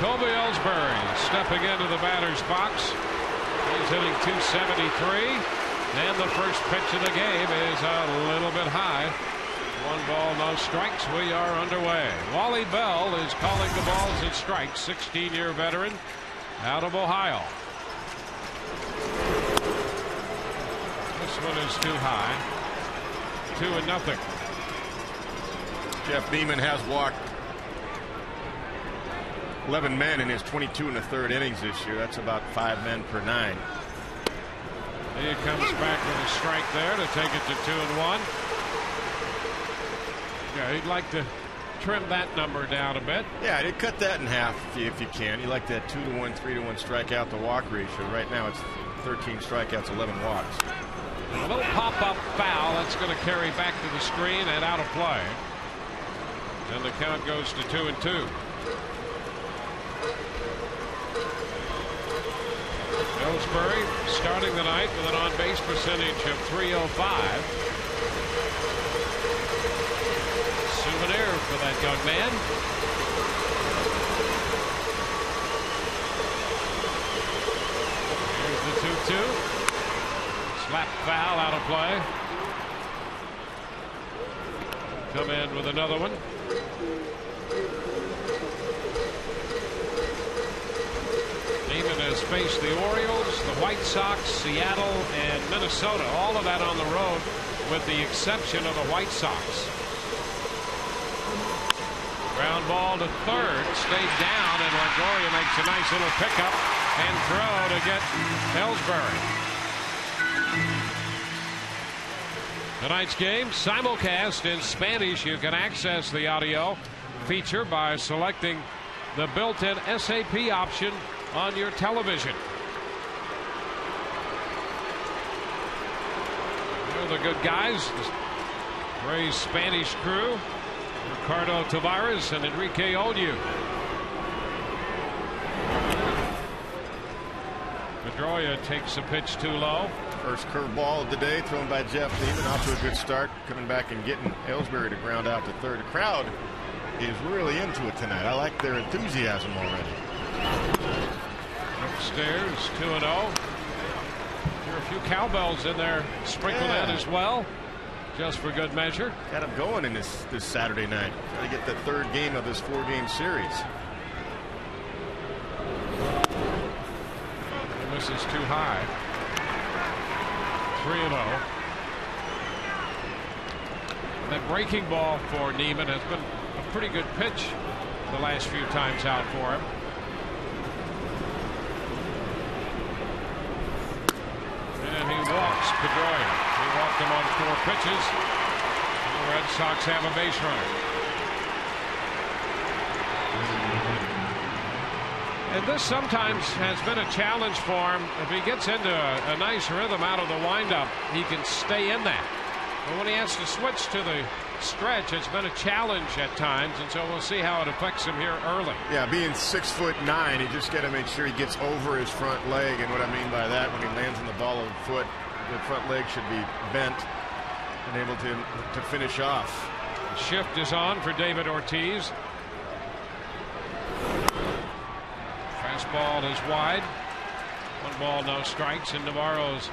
Kobe Ellsbury stepping into the batter's box. He's hitting .273, and the first pitch of the game is a little bit high. 1 ball, no strikes. We are underway. Wally Bell is calling the balls and strikes. 16-year veteran out of Ohio. This one is too high. 2-0. Jeff Beeman has walked 11 men in his 22 1/3 innings this year. That's about 5 men per 9. He comes back with a strike there to take it to 2-1. Yeah, he'd like to trim that number down a bit. Yeah, he'd cut that in half if you can. You like that 2-1, 3-1 strikeout to walk ratio. Right now it's 13 strikeouts, 11 walks. A little pop-up foul that's going to carry back to the screen and out of play. And the count goes to 2-2. Ellsbury starting the night with an on-base percentage of .305. Souvenir for that young man. Here's the 2-2. Slap foul, out of play. Come in with another one. Neiman has faced the Orioles, the White Sox, Seattle, and Minnesota. All of that on the road, with the exception of the White Sox. Ground ball to third, stayed down, and Longoria makes a nice little pickup and throw to get Ellsbury. Tonight's game simulcast in Spanish. You can access the audio feature by selecting the built-in SAP option on your television. They're the good guys. Ray's Spanish crew, Ricardo Tavares and Enrique Olyu. Pedroia takes a pitch too low. First curveball of the day thrown by Jeff Beeman. Off to a good start, coming back and getting Ellsbury to ground out to third. The crowd is really into it tonight. I like their enthusiasm already. Upstairs, 2-0. There are a few cowbells in there sprinkled in as well, just for good measure. Got him going in this Saturday night. Trying to get the third game of this 4-game series. And this is too high. 3-0. That breaking ball for Neiman has been a pretty good pitch the last few times out for him. And he walks Pedroia. He walked him on 4 pitches. The Red Sox have a base runner. And this sometimes has been a challenge for him. If he gets into a nice rhythm out of the windup, he can stay in that. But when he has to switch to the stretch, it's been a challenge at times, and so we'll see how it affects him here early. Yeah, being 6'9", you just got to make sure he gets over his front leg, and what I mean by that, when he lands on the ball of the foot, the front leg should be bent and able to finish off. The shift is on for David Ortiz. Fastball is wide. 1 ball, no strikes, and Navarro's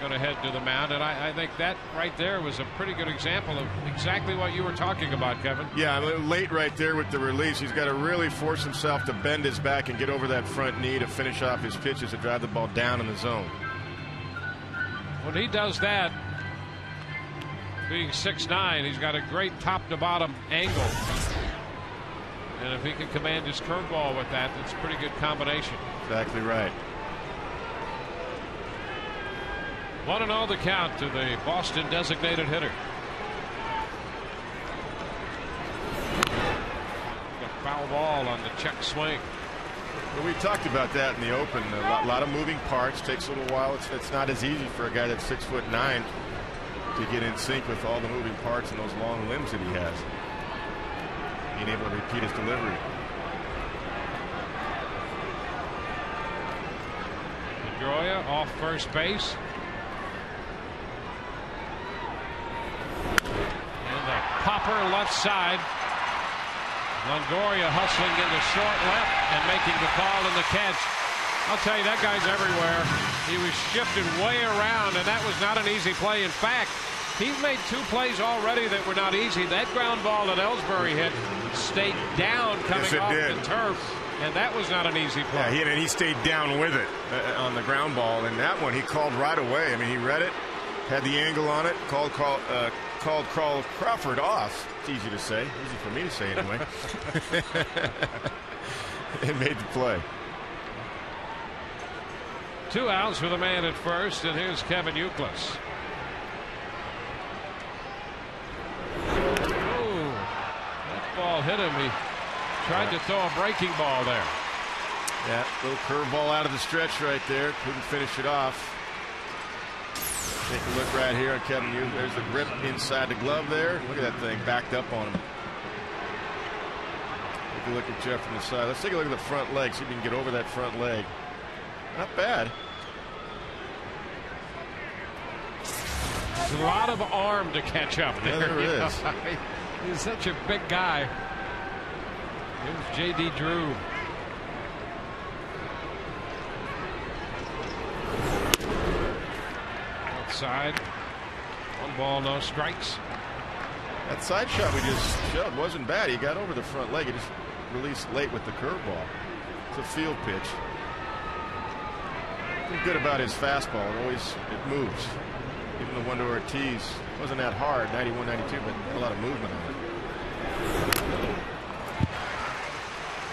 going to head to the mound, and I think that right there was a pretty good example of exactly what you were talking about, Kevin. Yeah, late right there with the release. He's got to really force himself to bend his back and get over that front knee to finish off his pitches to drive the ball down in the zone. When he does that, being 6'9", he's got a great top to bottom angle, and if he can command his curveball with that, that's a pretty good combination. Exactly right. 1-0 the count to the Boston designated hitter. A foul ball on the check swing. Well, we talked about that in the open. A lot of moving parts. Takes a little while. It's not as easy for a guy that's 6'9" to get in sync with all the moving parts and those long limbs that he has. Being able to repeat his delivery. Pedroia off first base. And the popper left side. Longoria hustling into short left and making the call and the catch. I'll tell you, that guy's everywhere. He was shifted way around, and that was not an easy play. In fact, he's made 2 plays already that were not easy. That ground ball that Ellsbury hit stayed down coming off the turf, and that was not an eeasy play. Yeah, he stayed down with it on the ground ball, and that one he called right away. I mean, he read it, had the angle on it, called Crawford off. It's easy to say, easy for me to say anyway, and made the play. 2 outs for the man at first, and here's Kevin Youkilis. Oh, that ball hit him. He tried to throw a breaking ball there. Yeah, little curveball out of the stretch right there. Couldn't finish it off. Take a look right here on Kevin Youkilis. There's the grip inside the glove there. Look at that thing backed up on him. Take a look at Jeff from the side. Let's take a look at the front leg. See if we can get over that front leg. Not bad. There's a lot of arm to catch up there. Yeah, there is. He's such a big guy. Here's J.D. Drew. Outside. 1 ball, no strikes. That side shot we just showed wasn't bad. He got over the front leg. He just released late with the curveball. It's a field pitch. Good about his fastball. It moves. Even the one to Ortiz wasn't that hard, 91, 92, but a lot of movement on it.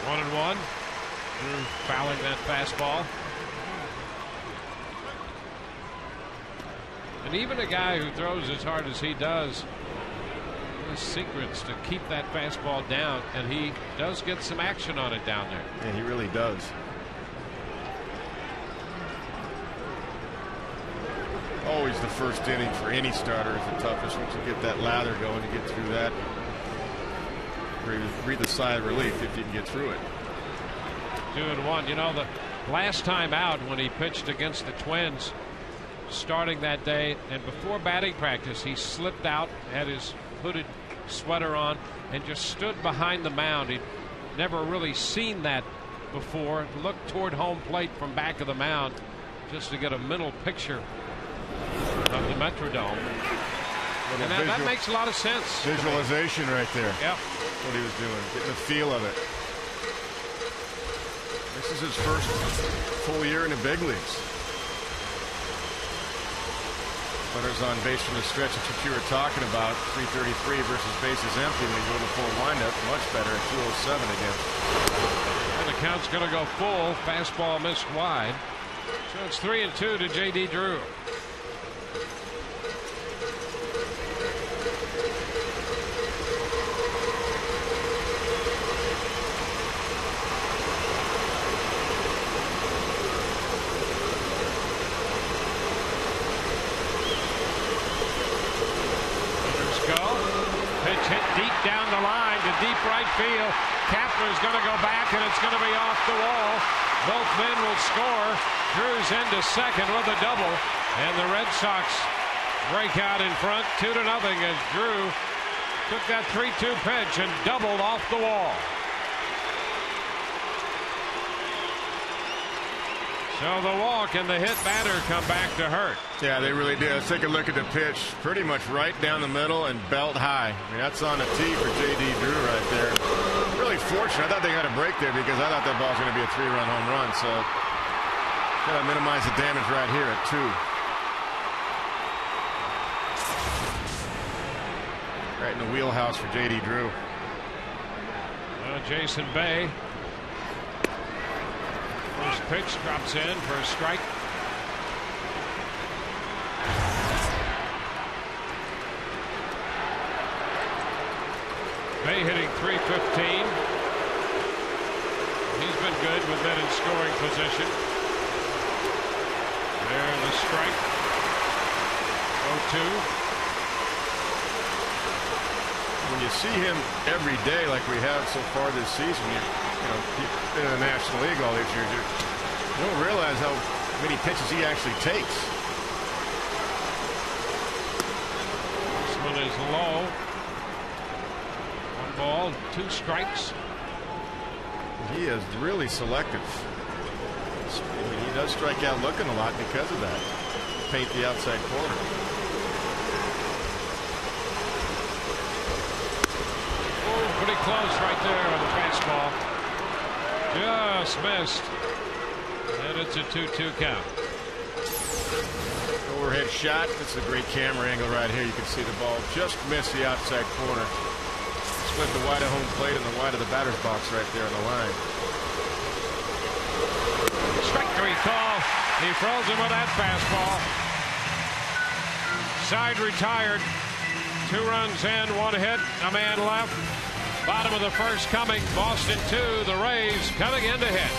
1-1. Drew fouling that fastball. And even a guy who throws as hard as he does, his secrets to keep that fastball down, and he does get some action on it down there. Yeah, he really does. Always the first inning for any starter is the toughest. Once you get that lather going, you get through that. Breathe a sigh of relief if you can get through it. 2-1. You know, the last time out when he pitched against the Twins, starting that day and before batting practice, he slipped out, had his hooded sweater on, and just stood behind the mound. He'd never really seen that before. Looked toward home plate from back of the mound just to get a mental picture of the Metrodome. And that makes a lot of sense. Visualization right there. Yep. That's what he was doing, getting the feel of it. This is his first full year in the big leagues. Runners on base from the stretch. That's what you were talking about. 333 versus bases empty when you go to full windup. Much better at 207 again. And the count's going to go full. Fastball missed wide. So it's 3-2 to J.D. Drew. Hit deep down the line to deep right field. Kapler's going to go back, and it's going to be off the wall. Both men will score. Drew's into second with a double, and the Red Sox break out in front 2-0 as Drew took that 3-2 pitch and doubled off the wall. So the walk and the hit batter come back to hurt. Yeah, they really did. Let's take a look at the pitch. Pretty much right down the middle and belt high. I mean, that's on a tee for J.D. Drew right there. Really fortunate. I thought they got a break there because I thought that ball was going to be a 3-run home run. So got to minimize the damage right here at 2. Right in the wheelhouse for J.D. Drew. Jason Bay. First pitch drops in for a strike. Bay hitting .315. He's been good with men in scoring position. There the strike. 0-2. When you see him every day like we have so far this season, you know, he's been in the National League all these years, you don't realize how many pitches he actually takes. This one is low. 1 ball, 2 strikes. He is really selective. He does strike out looking a lot because of that. Paint the outside corner. Oh, pretty close right there on the fastball. Just missed. And it's a 2-2 count. Overhead shot. This is a great camera angle right here. You can see the ball just missed the outside corner. Split the wide of home plate and the wide of the batter's box right there on the line. Strike 3 call. He throws him with that fastball. Side retired. 2 runs in, 1 hit, a man left. Bottom of the first coming. Boston 2. The Rays coming in to hit.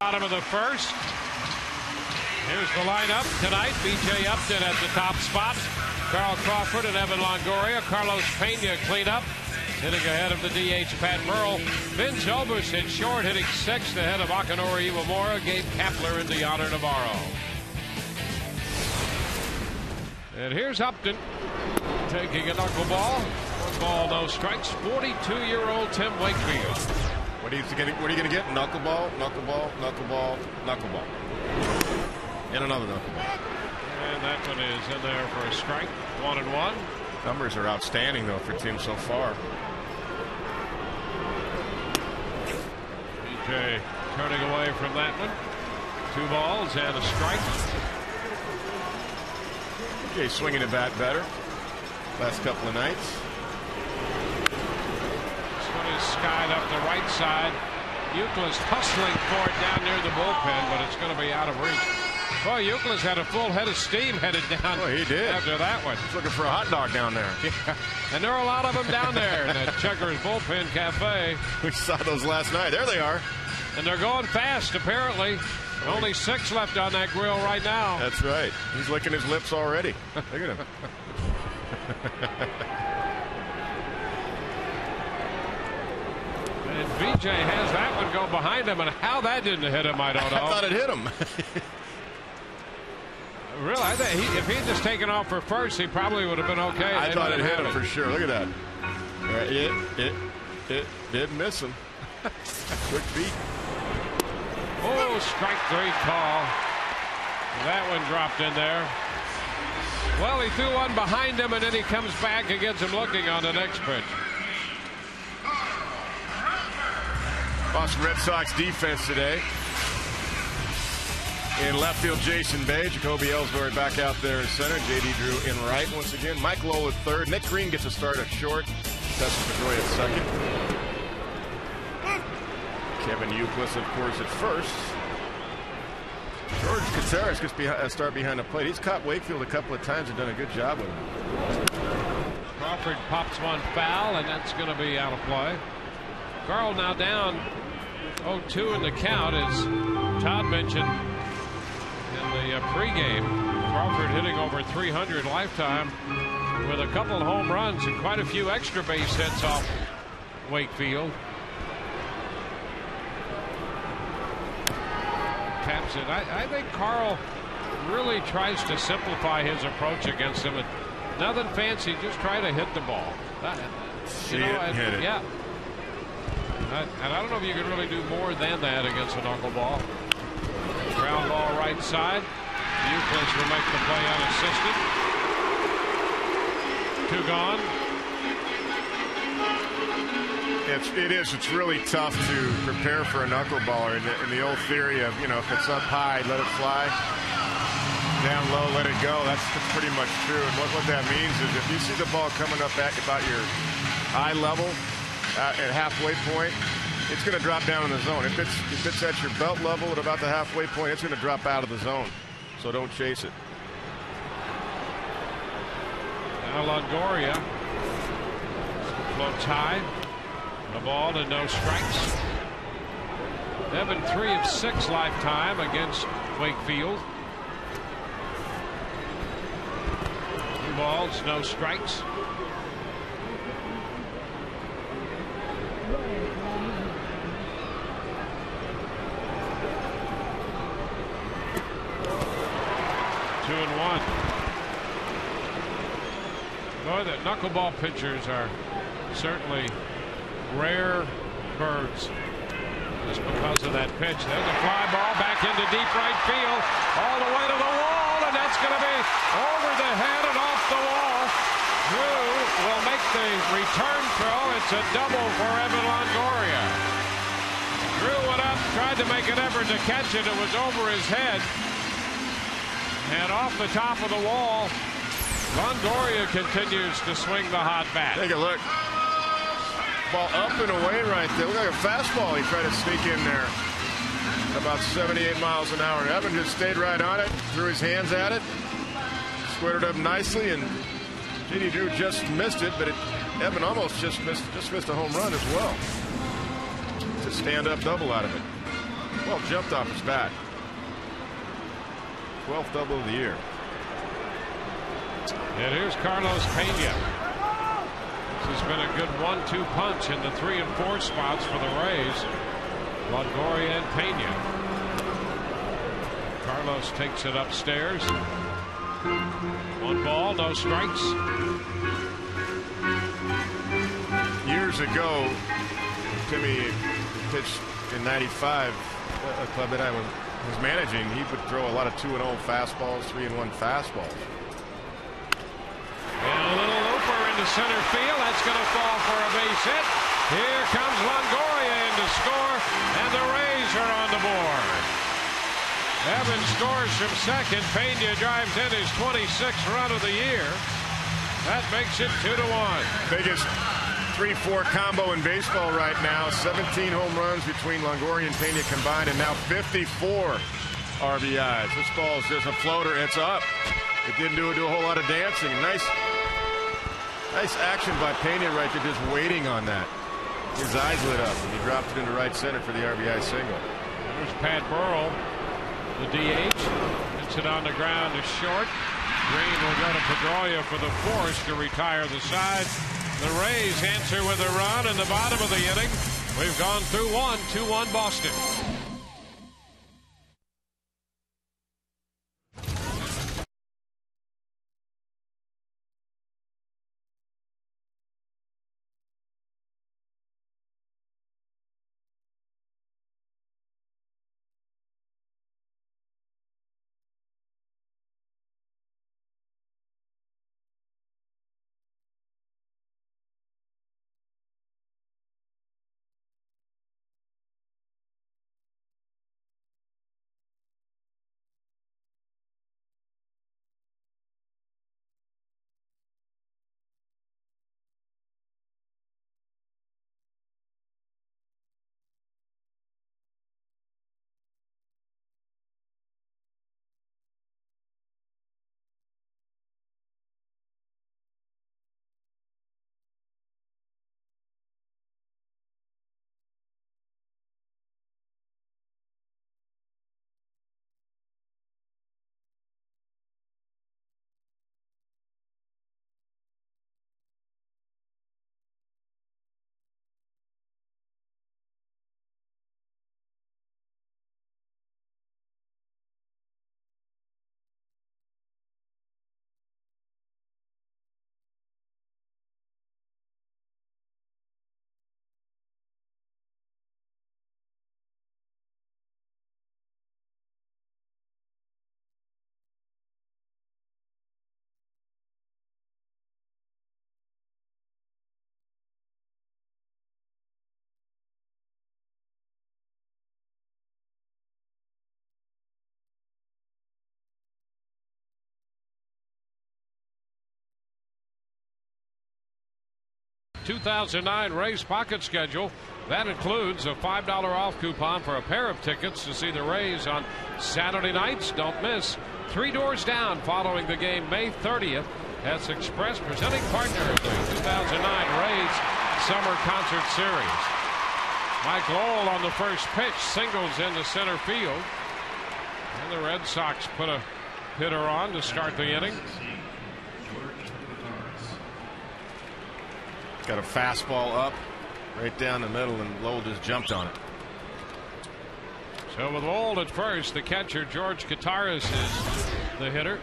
Bottom of the first. Here's the lineup tonight. B.J. Upton at the top spot. Carl Crawford and Evan Longoria. Carlos Pena cleanup. Hitting ahead of the DH Pat Burrell. Vince Obus hit short, hitting 6th ahead of Akinori Iwamura, Gabe Kapler, and Deoner Navarro. And here's Upton taking a knuckleball. 1 ball, no strikes. 42-year-old Tim Wakefield. What are you going to get? Knuckleball, knuckleball, knuckleball, knuckleball. And another knuckleball. And that one is in there for a strike. 1-1. Numbers are outstanding, though, for Tim so far. BJ turning away from that one. 2 balls and a strike. BJ swinging the bat better last couple of nights. Skied up the right side. Euclid's hustling for it down near the bullpen, but it's going to be out of reach. Boy, Euclid's had a full head of steam headed down. Boy, he did. After that one. He's looking for a hot dog down there. Yeah. And there are a lot of them down there in that Checkers Bullpen Cafe. We saw those last night. There they are. And they're going fast, apparently. Only 6 left on that grill right now. That's right. He's licking his lips already. Look at him. And BJ has that one go behind him, and how that didn't hit him, I don't know. I thought it hit him. Really, I think if he'd just taken off for first, he probably would have been okay. I thought it hit him for sure. Look at that. It did miss him. Quick beat. Oh, strike 3 call. That one dropped in there. Well, he threw one behind him, and then he comes back and gets him looking on the next pitch. Boston Red Sox defense today. In left field, Jason Bay. Jacoby Ellsbury back out there in center. J.D. Drew in right once again. Mike Lowell at third. Nick Green gets a start at short. Dustin Pedroia at second. Kevin Youkilis, of course, at first. George Caceres gets a start behind the plate. He's caught Wakefield a couple of times and done a good job with him. Crawford pops one foul, and that's going to be out of play. Carl now down 0-2 in the count, as Todd mentioned in the pregame. Crawford hitting over 300 lifetime. with a couple of home runs and quite a few extra base hits off Wakefield. Taps it. I think Carl really tries to simplify his approach against him. Nothing fancy, just try to hit the ball. Hit it. Yeah. And I don't know if you can really do more than that against a knuckleball. Ground ball right side. Euclid will make the play unassisted. 2 gone. It's really tough to prepare for a knuckleballer in the old theory of, if it's up high, let it fly. Down low, let it go. That's pretty much true. And what that means is if you see the ball coming up at about your eye level at halfway point, it's going to drop down in the zone. If it's at your belt level at about the halfway point, it's going to drop out of the zone. So don't chase it. Now Longoria floats high. The ball to no strikes. Evan 3 of 6 lifetime against Wakefield. 2 balls, no strikes. Two and one. Boy, the knuckleball pitchers are certainly rare birds just because of that pitch. There's a fly ball back into deep right field, all the way to the wall, and that's going to be over the head and off the wall. Drew will make the return throw. It's a double for Evan Longoria. Drew went up, tried to make an effort to catch it. It was over his head and off the top of the wall. Longoria continues to swing the hot bat. Take a look. Ball up and away right there. Looked like a fastball he tried to sneak in there. About 78 miles an hour. Evan just stayed right on it, threw his hands at it, squared it up nicely, and J.D. Drew just missed it, but Evan almost just missed a home run as well. It's a stand-up double out of it. Well, jumped off his bat. 12th double of the year. And here's Carlos Pena. This has been a good 1-2 punch in the 3 and 4 spots for the Rays. Longoria and Pena. Carlos takes it upstairs. 1 ball, no strikes. Years ago, Timmy pitched in '95. A club that I was managing. He would throw a lot of 2-0 fastballs, 3-1 fastballs. And a little looper into center field. That's going to fall for a base hit. Here comes Longoria in to score, and the Rays are on the board. Evans scores from second. Pena drives in his 26th run of the year. That makes it 2-1. Biggest 3-4 combo in baseball right now. 17 home runs between Longoria and Pena combined, and now 54 RBIs. This ball is just a floater. It's up. It didn't do a whole lot of dancing. Nice action by Pena right there, just waiting on that. His eyes lit up, and he dropped it into right center for the RBI single. There's Pat Burrell, the DH. Hits it on the ground to short. Green will go to Pedroia for the force to retire the side. The Rays answer with a run in the bottom of the inning. We've gone through 2-1 Boston. 2009 race pocket schedule. That includes a $5 off coupon for a pair of tickets to see the Rays on Saturday nights. Don't miss Three Doors Down following the game May 30th. That's Express, presenting partner of the 2009 Rays Summer Concert Series. Mike Lowell on the first pitch singles into center field. And the Red Sox put a hitter on to start the inning. Got a fastball up right down the middle, and Lowell just jumped on it. So with Lowell at first, the catcher George Kataris is the hitter.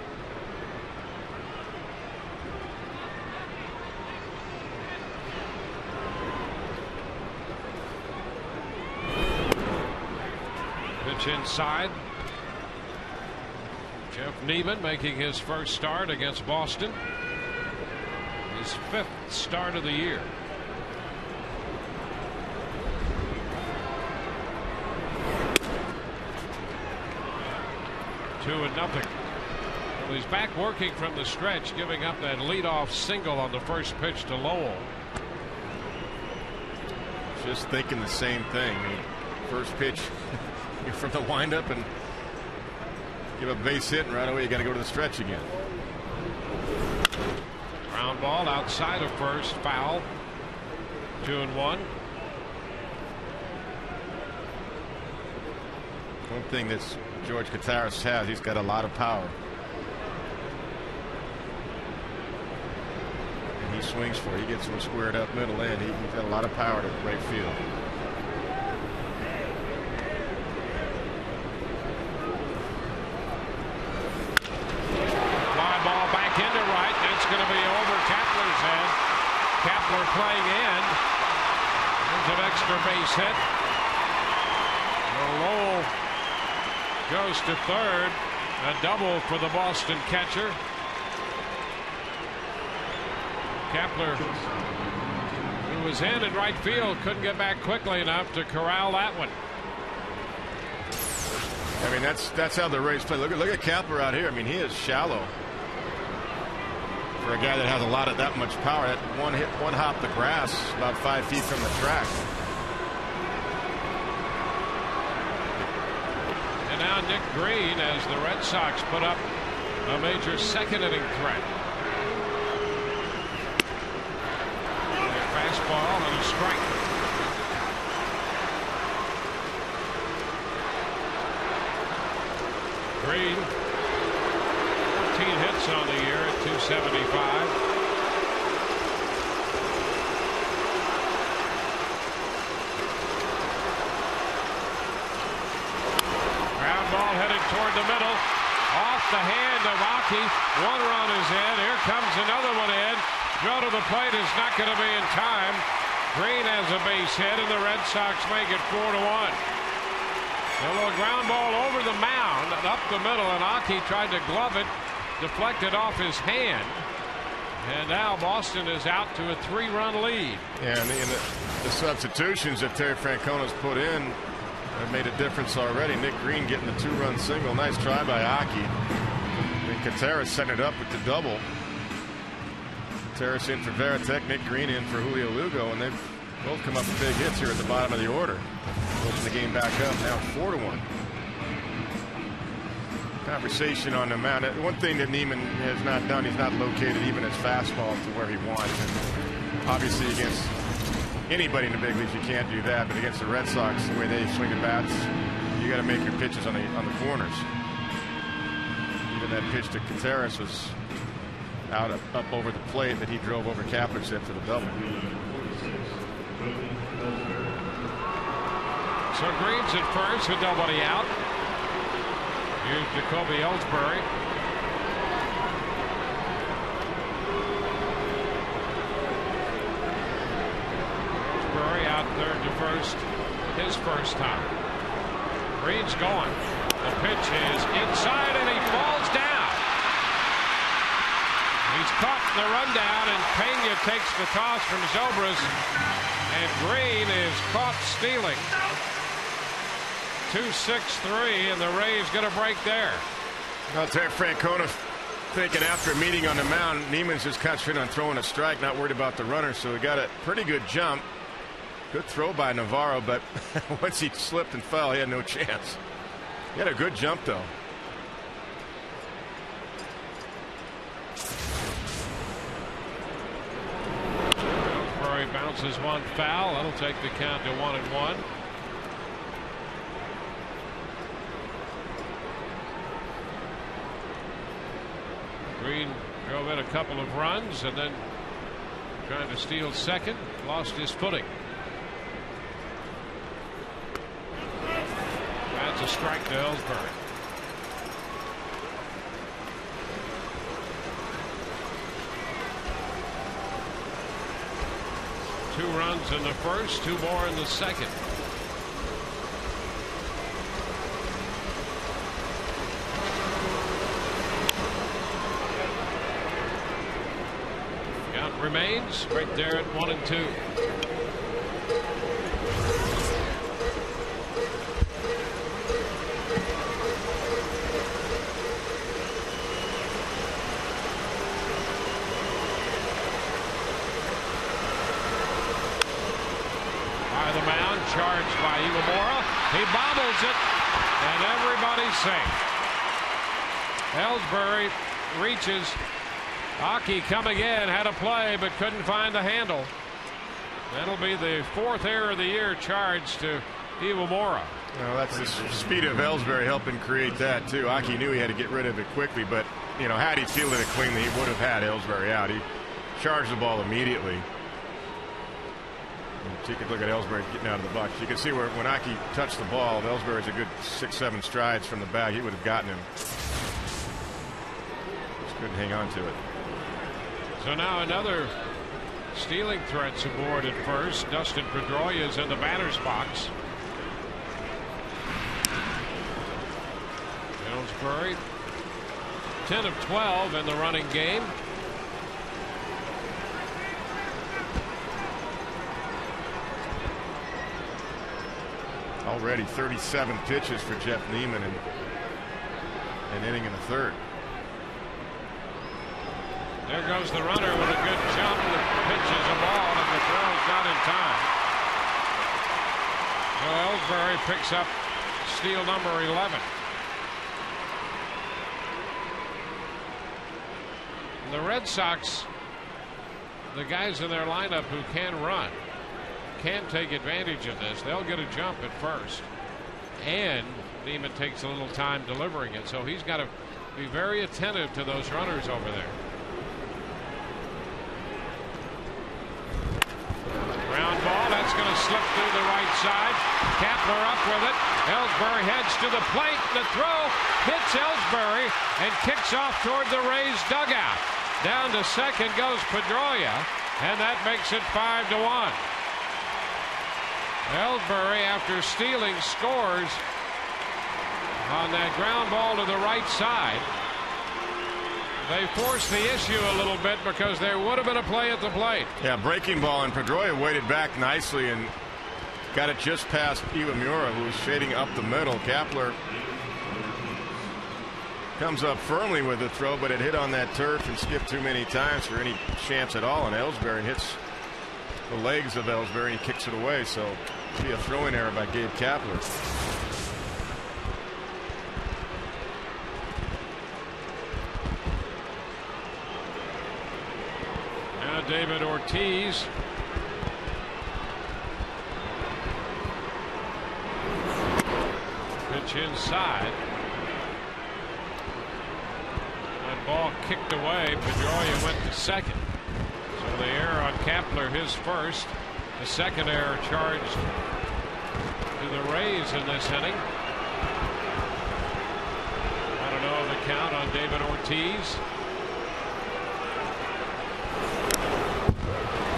Pitch inside. Jeff Neiman making his first start against Boston. His 5th start of the year. 2-0. Well, he's back working from the stretch, giving up that leadoff single on the first pitch to Lowell. Just thinking the same thing. First pitch from the windup and give a base hit, and right away you got to go to the stretch again. Ground ball outside of first, foul. 2-1. One thing that George Kataris has, he's got a lot of power. And he swings for it. He gets them squared up middle end. He's got a lot of power to right field. Fly ball back into right. That's going to be over Kapler's head. Kapler playing in. There's an extra base hit. Lowell goes to third. A double for the Boston catcher. Kapler, who was in right field, couldn't get back quickly enough to corral that one. I mean, that's how the Rays play. Look at Kapler out here. I mean, he is shallow for a guy that has that much power. That one hop the grass about 5 feet from the track. And now Nick Green, as the Red Sox put up a major second inning threat. A fastball and a strike. Green, 14 hits on the year at 275. Ball headed toward the middle, off the hand of Aki. One run is in. Here comes another one in. Throw to the plate is not going to be in time. Green has a base hit, and the Red Sox make it 4-1. A little ground ball over the mound and up the middle, and Aki tried to glove it, deflected off his hand, and now Boston is out to a 3-run lead. And in the substitutions that Terry Francona's put in have made a difference already. Nick Green getting the 2-run single. Nice try by Aki. And Kataris setting it up with the double. Kataris in for Veritek, Nick Green in for Julio Lugo, and they've both come up with big hits here at the bottom of the order. Open the game back up now 4-1. Conversation on the mound. One thing that Neiman has not done, he's not located even his fastball to where he wants. And obviously against anybody in the big leagues, you can't do that, but against the Red Sox, the way they swing the bats, you got to make your pitches on the corners. Even that pitch to Kataris was out up over the plate that he drove over Kapler's head for the double. So Green's at first with nobody out. Here's Jacoby Ellsbury. Out third to first, his first time. Green's going. The pitch is inside and he falls down. He's caught in the rundown, and Pena takes the toss from Zobrist, and Green is caught stealing. 2-6-3, and the Rays get a break there. Well, Terry Francona thinking after a meeting on the mound, Neiman's just concentrating on throwing a strike, not worried about the runner. So he got a pretty good jump. Good throw by Navarro, but once he slipped and fell, he had no chance. He had a good jump, though. Ellsbury bounces one foul. That'll take the count to 1-1. Green drove in a couple of runs and then trying to steal second, lost his footing. That's a strike to Ellsbury. Two runs in the first, two more in the second. Count remains right there at 1-2. Charged by Iwamura. He bobbles it, and everybody's safe. Ellsbury reaches. Aki coming in, had a play, but couldn't find the handle. That'll be the fourth error of the year charged to Iwamura. Well, that's the speed of Ellsbury helping create that, too. Aki knew he had to get rid of it quickly, but, you know, had he fielded it cleanly, he would have had Ellsbury out. He charged the ball immediately. You could look at Ellsbury getting out of the box. You can see where when Aki touched the ball, Ellsbury's a good 6-7 strides from the bag. He would have gotten him. Just couldn't hang on to it. So now another stealing threats aboard at first. Dustin Pedroia is in the batter's box. Ellsbury 10 of 12 in the running game. Already 37 pitches for Jeff Neiman and an inning in the third. There goes the runner with a good jump. The pitch is a ball and the throw's not in time. So Ellsbury picks up steal number 11. And the Red Sox, the guys in their lineup who can run, can take advantage of this. They'll get a jump at first, and Neiman takes a little time delivering it, so he's got to be very attentive to those runners over there. Ground ball, that's going to slip through the right side. Kapler up with it. Ellsbury heads to the plate. The throw hits Ellsbury and kicks off toward the Rays dugout. Down to second goes Pedroia, and that makes it 5-1. Ellsbury, after stealing, scores on that ground ball to the right side. They forced the issue a little bit because there would have been a play at the plate. Yeah, breaking ball, and Pedroia waited back nicely and got it just past Iwamura, who was shading up the middle. Kapler comes up firmly with the throw, but it hit on that turf and skipped too many times for any chance at all. And Ellsbury hits the legs of Ellsbury and he kicks it away. So it'll be a throwing error by Gabe Kapler. Now David Ortiz. Pitch inside. That ball kicked away. Pedroia went to second. So the error on Kapler, his first. The second error charged to the Rays in this inning. I don't know the count on David Ortiz.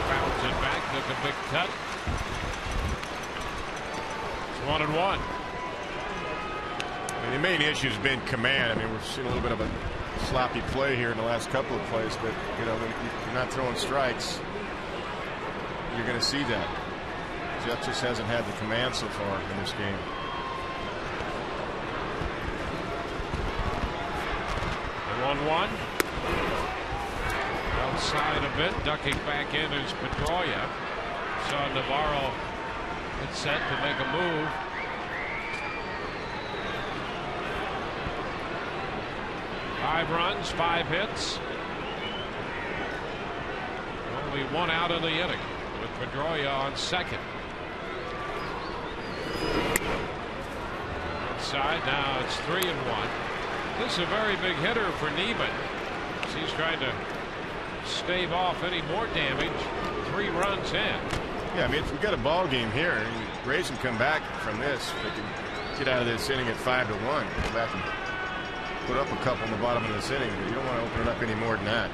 Bounce it back, took a big cut. It's 1-1. I mean, the main issue has been command. I mean, we've seen a little bit of a sloppy play here in the last couple of plays, but you know, when you're not throwing strikes, you're going to see that. Jeff just hasn't had the command so far in this game. The 1-1. outside a bit. Ducking back in is Pedroia. Saw Navarro get set to make a move. Five runs, 5 hits. Only 1 out in the inning with Pedroia on second. Outside now it's 3-1. This is a very big hitter for Neiman. He's trying to stave off any more damage. 3 runs in. Yeah, I mean, if we got a ball game here, and Rays can come back from this. They can get out of this inning at 5-1. Come back and put up a couple in the bottom of this inning, but you don't want to open it up any more than that.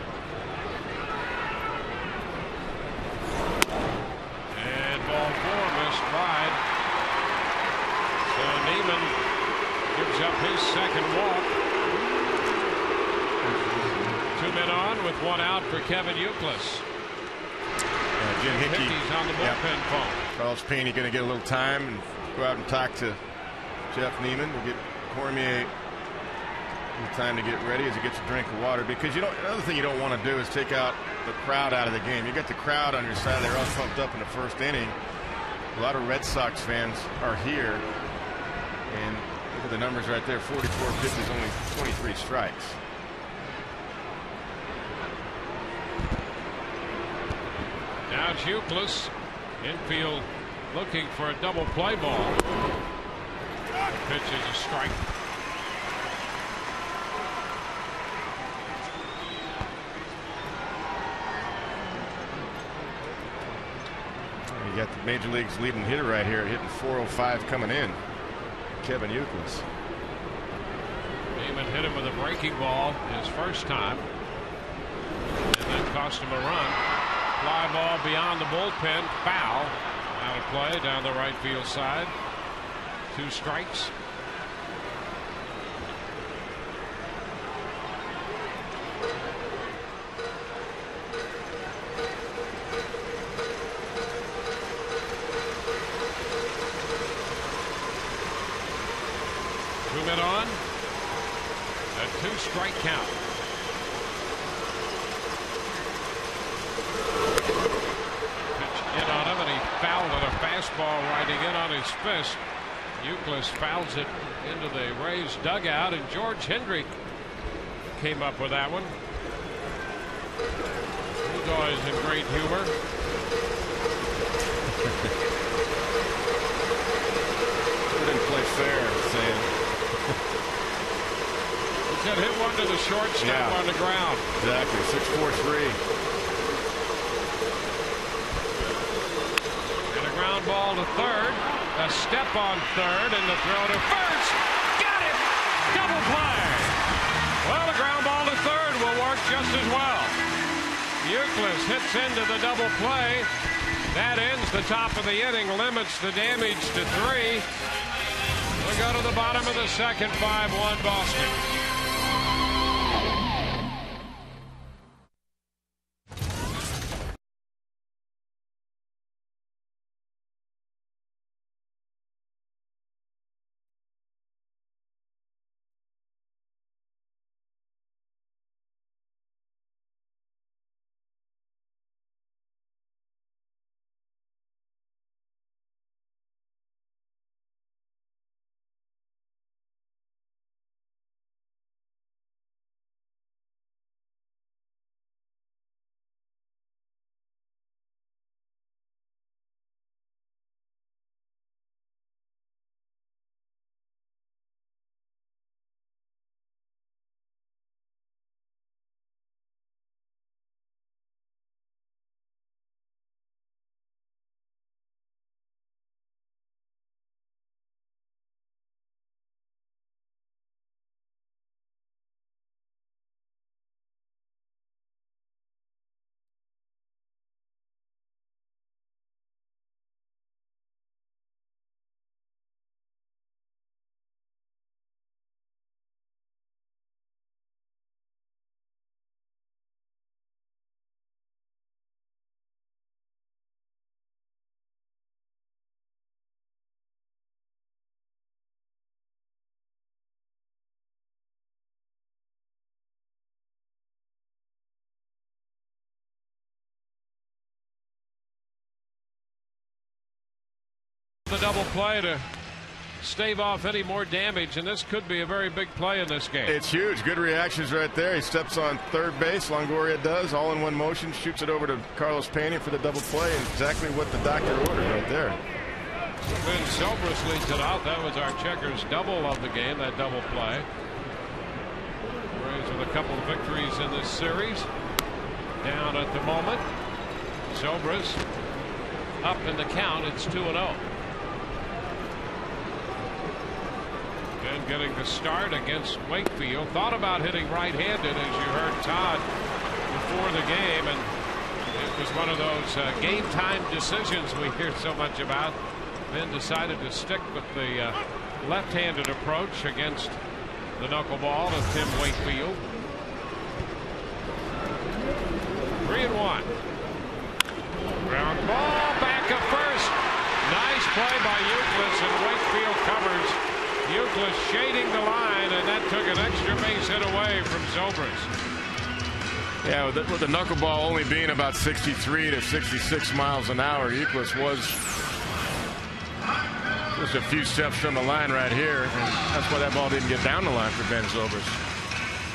And ball 4 missed wide. So Neiman gives up his second walk. 2 men on with 1 out for Kevin Youkilis. Jim Hickey's on the bullpen phone. Carlos Payne going to get a little time and go out and talk to Jeff Neiman to get Cormier time to get ready as he gets a drink of water, because another thing you don't want to do is take out the crowd out of the game. You got the crowd on your side. They're all pumped up in the first inning. A lot of Red Sox fans are here, and look at the numbers right there. 44 pitches, only 23 strikes. Now it's Youkilis. Infield looking for a double play ball. The pitch is a strike. You got the Major League's leading hitter right here, hitting .405 coming in. Kevin Youkilis. Neiman hit him with a breaking ball his first time, and that cost him a run. Fly ball beyond the bullpen, foul. Out of play down the right field side. 2 strikes. Two men on. A 2-strike count. In on him, and he fouled it. A fastball riding in on his fist. Youkilis fouls it into the Rays dugout, and George Hendrick came up with that one. He's always in great humor. Didn't play fair, Sam. He said hit one to the shortstop on the ground. Exactly. 6-4-3. Ground ball to third, a step on third, and the throw to first. Got it! Double play! Well, the ground ball to third will work just as well. Youkilis hits into the double play. That ends the top of the inning, limits the damage to 3. We'll go to the bottom of the second, 5-1 Boston. The double play to stave off any more damage, and this could be a very big play in this game. It's huge. Good reactions right there. He steps on third base. Longoria does all in one motion, shoots it over to Carlos Pena for the double play, and exactly what the doctor ordered right there. When Zobrist leads it out, that was our Checkers double of the game, that double play. Rays with a couple of victories in this series. Down at the moment. Zobrist up in the count. It's 2-0. And getting the start against Wakefield. Thought about hitting right-handed, as you heard Todd before the game, and it was one of those game time decisions we hear so much about. Then decided to stick with the left-handed approach against the knuckleball of Tim Wakefield. 3-1. Ground ball back at first. Nice play by Euclid, and Wakefield covers. Euclid shading the line, and that took an extra base hit away from Zobrist. Yeah, with the knuckleball only being about 63 to 66 miles an hour, Euclid was just a few steps from the line right here, and that's why that ball didn't get down the line for Ben Zobrist.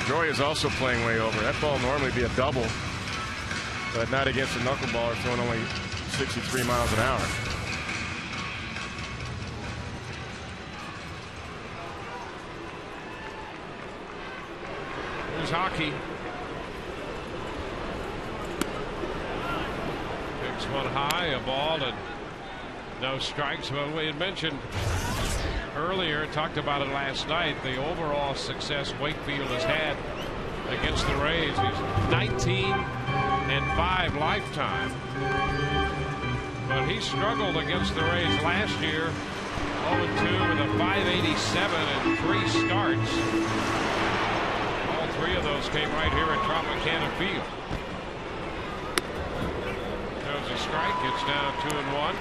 Joy is also playing way over. That ball normally be a double, but not against a knuckleballer throwing only 63 miles an hour. Here's Hockey. Picks one high, a ball, and no strikes. Well, we had mentioned earlier, talked about it last night, the overall success Wakefield has had against the Rays. He's 19-5 lifetime. But he struggled against the Rays last year. 0-2 with a .587 and 3 starts. All 3 of those came right here at Tropicana Field. There's a strike. It's now 2-1.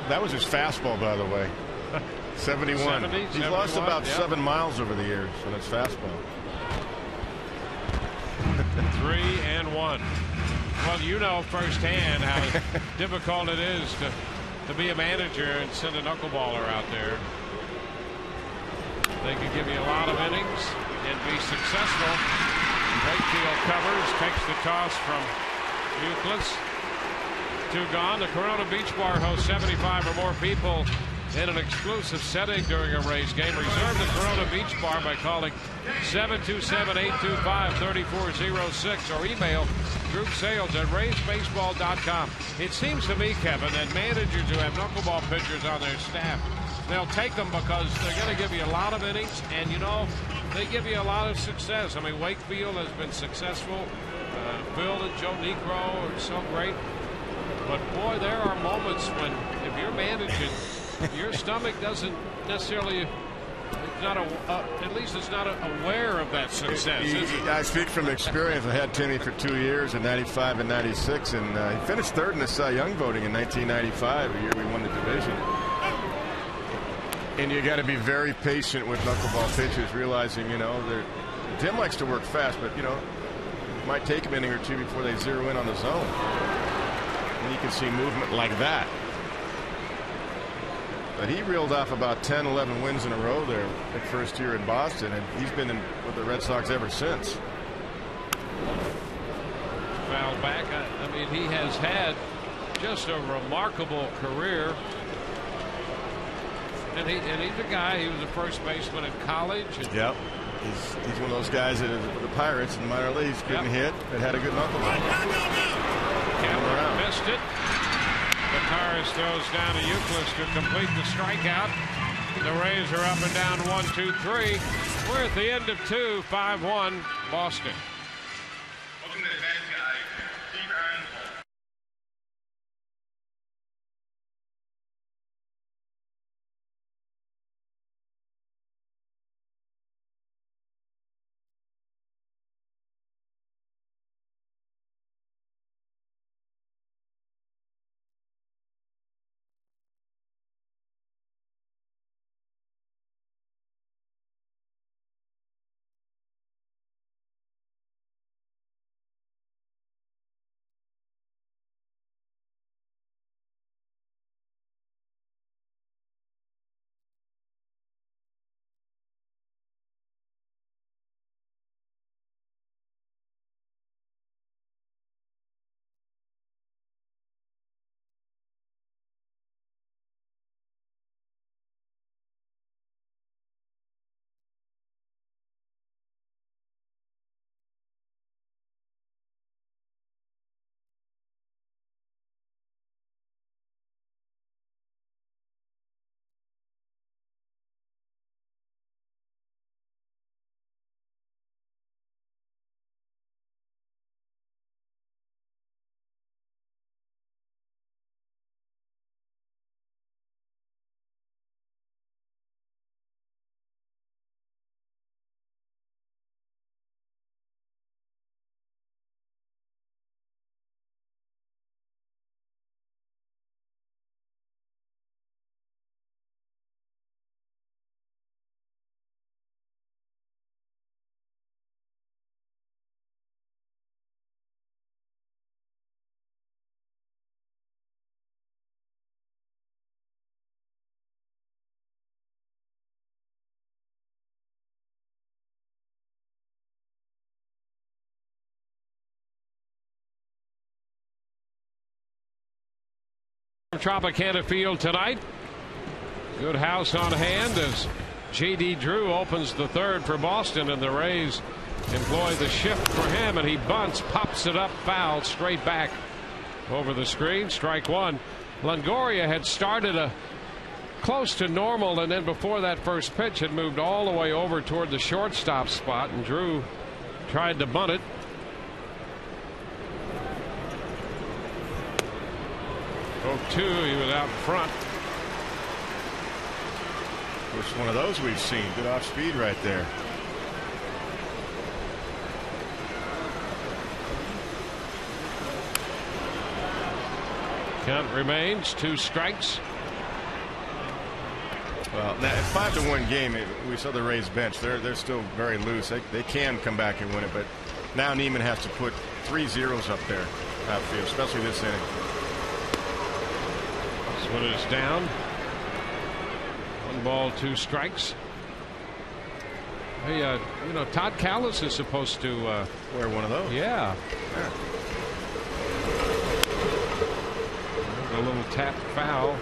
That was his fastball, by the way. 71. He's lost about 7 miles over the years, so that's fastball. 3-1. Well, you know firsthand how difficult it is to be a manager and send a knuckleballer out there. They can give you a lot of innings and be successful. Wakefield covers, takes the toss from Euclid. 2 gone. The Corona Beach Bar hosts 75 or more people in an exclusive setting during a Rays game. Reserve the Corona Beach Bar by calling 727-825-3406 or email groupsales@raysbaseball.com. It seems to me, Kevin, that managers who have knuckleball pitchers on their staff, they'll take them because they're going to give you a lot of innings, and you know they give you a lot of success. I mean, Wakefield has been successful. Bill and Joe Negro are so great. But boy, there are moments when if you're managing, your stomach doesn't necessarily, it's not at least it's not aware of that success. I speak from experience. I had Timmy for 2 years in '95 and '96, and he finished third in the Cy Young voting in 1995, the year we won the division. And you got to be very patient with knuckleball pitchers, realizing, you know, Tim likes to work fast, but you know, it might take an inning or two before they zero in on the zone. And you can see movement like that. But he reeled off about 10, 11 wins in a row there at first year in Boston, and he's been with the Red Sox ever since. Foul back. I mean, he has had just a remarkable career. And he's a guy, he was a first baseman in college. Yep. He's one of those guys that the Pirates in the minor leagues couldn't hit, but had a good knuckleball. Cameron missed it. Bataris throws down to Euclid to complete the strikeout. The Rays are up and down 1-2-3. We're at the end of 2, 5-1 Boston. Tropicana Field tonight. Good house on hand as J.D. Drew opens the third for Boston, and the Rays employ the shift for him, and he bunts, pops it up, foul, straight back over the screen. Strike one. Longoria had started close to normal, and then before that first pitch had moved all the way over toward the shortstop spot, and Drew tried to bunt it. Oh, 2, he was out in front. First one of those we've seen. Good off speed right there. Count remains 2 strikes. Well, now, 5-1 game. We saw the Rays bench. They're still very loose. They can come back and win it, but now Neiman has to put 3 zeros up there outfield, especially this inning. This one is down. 1 ball, 2 strikes. Hey, you know, Todd Callis is supposed to wear one of those. Yeah. A little tap foul.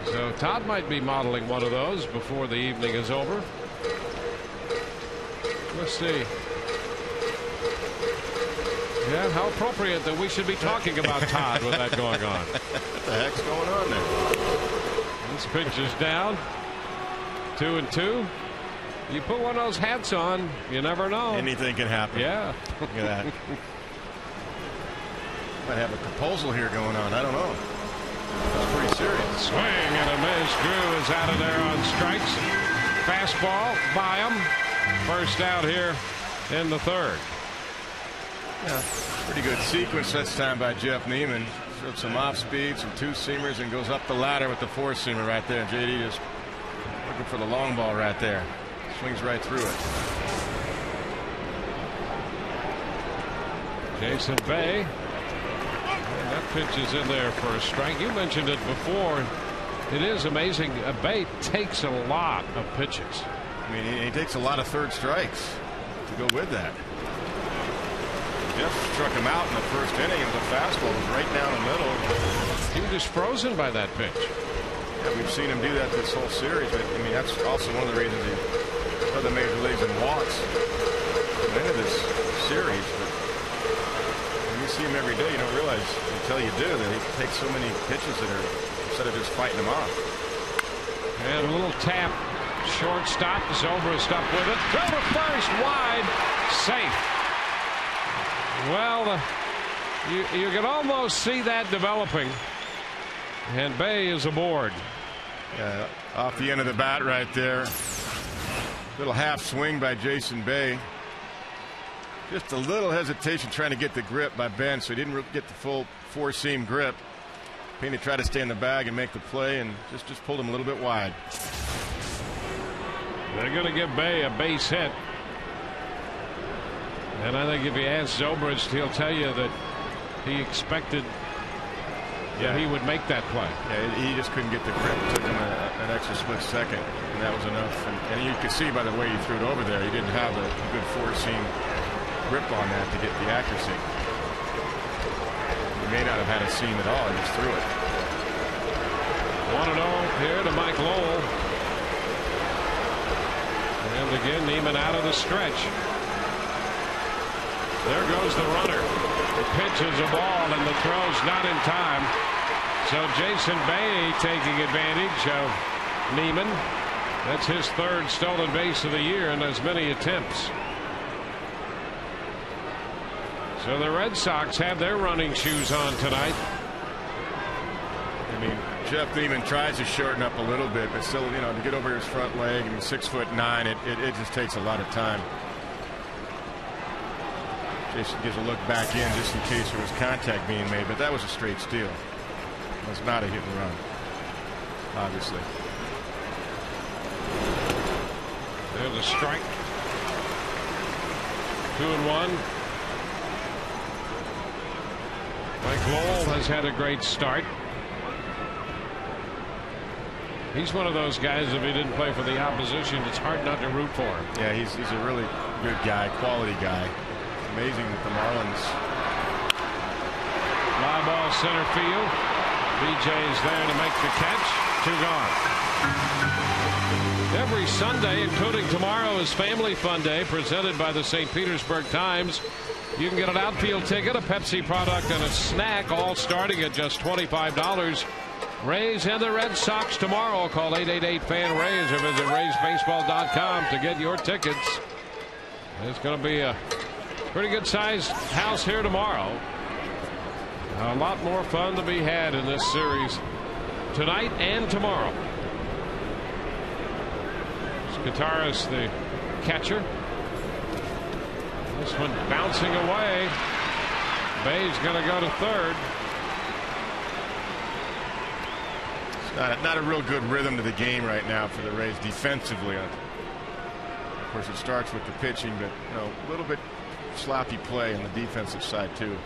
So Todd might be modeling one of those before the evening is over. Let's see. Yeah, how appropriate that we should be talking about Todd with that going on. What the heck's going on there? This pitch is down. 2-2. You put one of those hats on, you never know. Anything can happen. Yeah. Look at that. Might have a proposal here going on. I don't know. That's pretty serious. Swing and a miss. Drew is out of there on strikes. Fastball by him. First out here in the third. Yeah, pretty good sequence this time by Jeff Neiman. Showed some off speed, some 2-seamers, and goes up the ladder with the 4-seamer right there. And JD just looking for the long ball right there. Swings right through it. Jason Bay. And that pitch is in there for a strike. You mentioned it before. It is amazing. Bay takes a lot of pitches. I mean, he takes a lot of third strikes to go with that. Jeff struck him out in the first inning, and the fastball was right down the middle. He was frozen by that pitch. Yeah, we've seen him do that this whole series, but I mean, that's also one of the reasons he led the major leagues in walks at the end of this series. But when you see him every day, you don't realize until you do that he takes so many pitches that are, instead of just fighting them off. And a little tap. Shortstop. Zobrist up with it. Throw to first. Wide. Safe. Well, you can almost see that developing. And Bay is aboard. Yeah, off the end of the bat right there. Little half swing by Jason Bay. Just a little hesitation trying to get the grip by Ben, so he didn't get the full 4-seam grip. Pena tried to stay in the bag and make the play, and just pulled him a little bit wide. They're going to give Bay a base hit. And I think if you ask Zobrist, he'll tell you that he expected that he would make that play. Yeah, he just couldn't get the grip. It took him an extra split second, and that was enough. And you could see by the way he threw it over there, he didn't have a good 4-seam grip on that to get the accuracy. He may not have had a seam at all. He just threw it. 1-0 here to Mike Lowell. And again, Neiman out of the stretch. There goes the runner. The pitch is a ball, and the throw's not in time. So Jason Bay taking advantage of Neiman. That's his third stolen base of the year in as many attempts. So the Red Sox have their running shoes on tonight. I mean, Jeff Neiman tries to shorten up a little bit, but still, you know, to get over his front leg, I mean, 6'9", it just takes a lot of time. Jason gives a look back in just in case there was contact being made, but that was a straight steal. It was not a hit and run, obviously. There's a strike. 2-1. Mike Lowell has had a great start. He's one of those guys, if he didn't play for the opposition, it's hard not to root for him. Yeah, he's a really good guy, quality guy. Amazing that the Marlins. Lob ball center field. BJ's there to make the catch. 2 gone. Every Sunday, including tomorrow, is Family Fun Day, presented by the St. Petersburg Times. You can get an outfield ticket, a Pepsi product, and a snack, all starting at just $25. Rays and the Red Sox tomorrow. Call 888-FAN-RAYS or visit RaysBaseball.com to get your tickets. It's going to be a pretty good sized house here tomorrow. A lot more fun to be had in this series tonight and tomorrow. Gutierrez, the catcher. This one bouncing away. Bay's going to go to third. It's not a real good rhythm to the game right now for the Rays defensively. Of course, it starts with the pitching, but a little bit sloppy play on the defensive side too,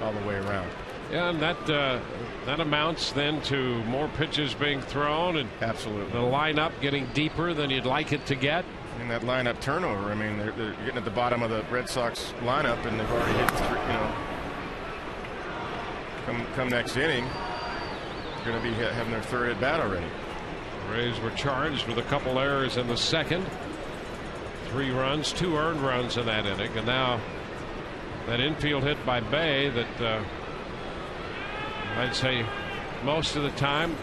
all the way around. Yeah, and that amounts then to more pitches being thrown, and absolutely the lineup getting deeper than you'd like it to get. And that lineup turnover. I mean, they're getting at the bottom of the Red Sox lineup, and they've already hit come next inning, they're going to be having their third at bat already. The Rays were charged with a couple errors in the second. 3 runs, 2 earned runs in that inning, and now that infield hit by Bay that I'd say most of the time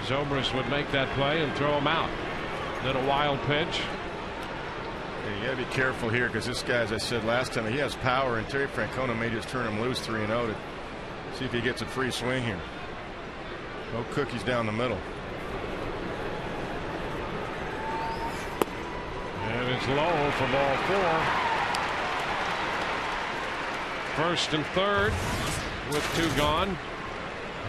Zobrist would make that play and throw him out. Then a wild pitch. Yeah, you got to be careful here, because this guy, as I said last time, he has power, and Terry Francona may just turn him loose 3-0 to see if he gets a free swing here. No cookies down the middle. And it's low for ball 4. First and third with 2 gone.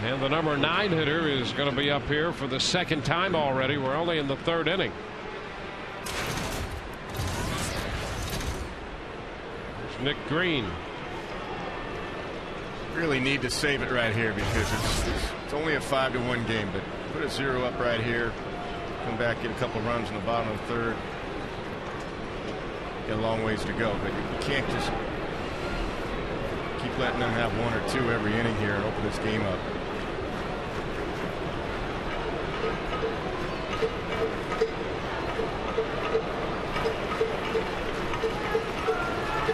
And the number 9 hitter is going to be up here for the second time already. We're only in the 3rd inning. There's Nick Green. Really need to save it right here, because it's only a 5-1 game, but put a 0 up right here. Come back, get a couple runs in the bottom of the 3rd. Got a long ways to go, but you can't just keep letting them have 1 or 2 every inning here and open this game up.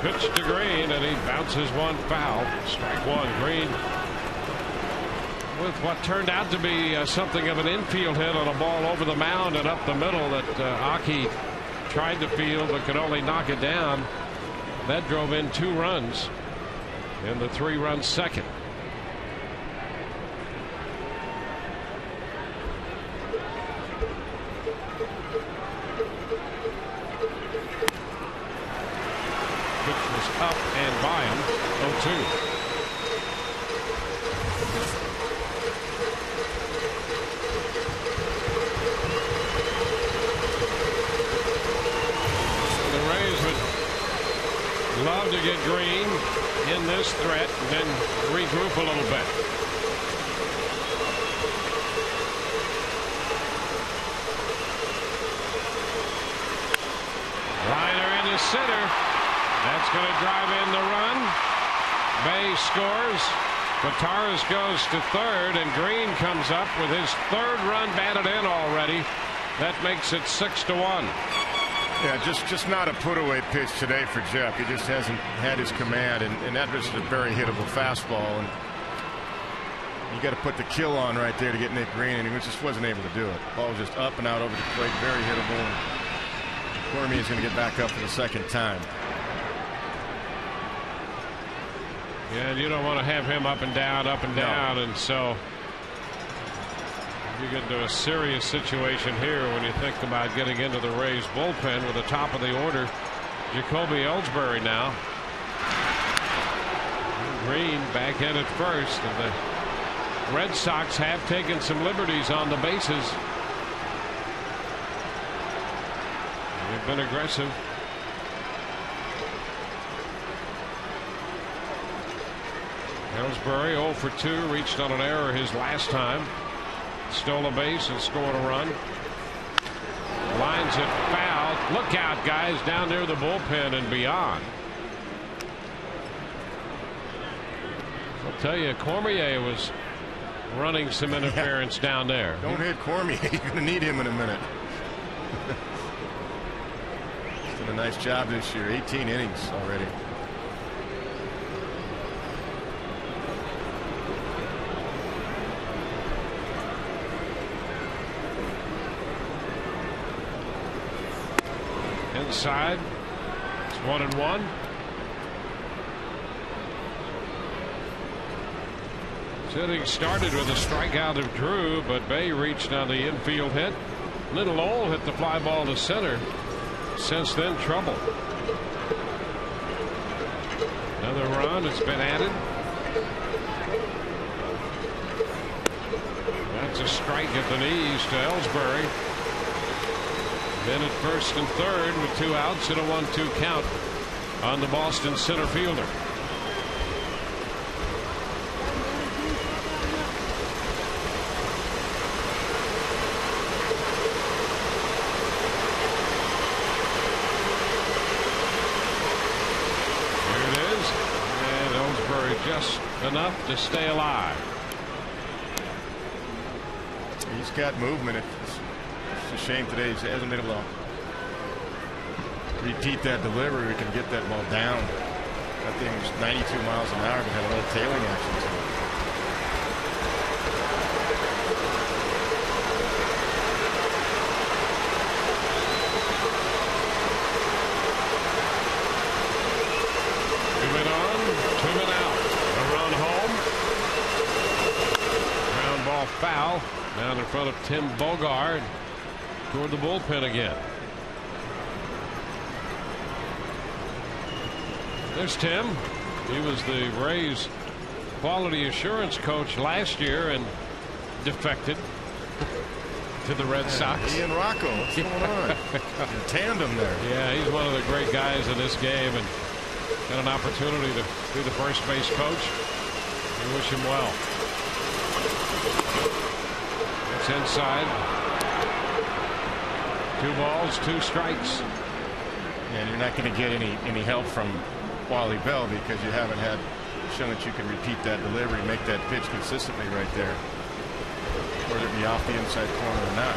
Pitch to Green, and he bounces one foul. Strike 1. Green with what turned out to be something of an infield hit on a ball over the mound and up the middle that Aki tried to field but could only knock it down. That drove in 2 runs in the 3-run second. Pitch was up and by him. 0-2. Love to get Green in this threat and then regroup a little bit. Liner into center. That's going to drive in the run. Bay scores. Gutierrez goes to 3rd, and Green comes up with his 3rd run batted in already. That makes it 6-1. Yeah, just not a put-away pitch today for Jeff. He just hasn't had his command, and that was a very hittable fastball. And you got to put the kill on right there to get Nick Green, and he just wasn't able to do it. Ball was just up and out over the plate, very hittable. And Cormier is going to get back up for the 2nd time. Yeah, and you don't want to have him up and down, No. and so you get into a serious situation here when you think about getting into the Rays bullpen with the top of the order. Jacoby Ellsbury now. Green back in at first, and the Red Sox have taken some liberties on the bases. They've been aggressive. Ellsbury 0 for 2, reached on an error his last time. Stole a base and scored a run. Lines it foul. Look out, guys, down near the bullpen and beyond. Tell you, Cormier was running some interference down there. Don't hit Cormier. You're going to need him in a minute. He's done a nice job this year. 18 innings already. Inside. It's 1-1. Inning started with a strikeout of Drew, but Bay reached on the infield hit. Little Ole hit the fly ball to center. Since then, trouble. Another run has been added. That's a strike at the knees to Ellsbury. Then at first and third with 2 outs and a 1-2 count on the Boston center fielder. Just enough to stay alive. He's got movement. It's a shame today he hasn't been able to repeat that delivery. We can get that ball down. That thing was 92 miles an hour. Can have a little tailing action to it. Moving on, 2 men out. Foul down in front of Tim Bogard toward the bullpen again. There's Tim. He was the Rays quality assurance coach last year and defected to the Red Sox. He and Rocco, what's going on? In tandem there. Yeah, he's one of the great guys in this game and got an opportunity to be the first base coach. We wish him well. It's inside. 2 balls, 2 strikes. And you're not going to get any help from Wally Bell because you haven't shown that you can repeat that delivery, make that pitch consistently right there, whether it be off the inside corner or not.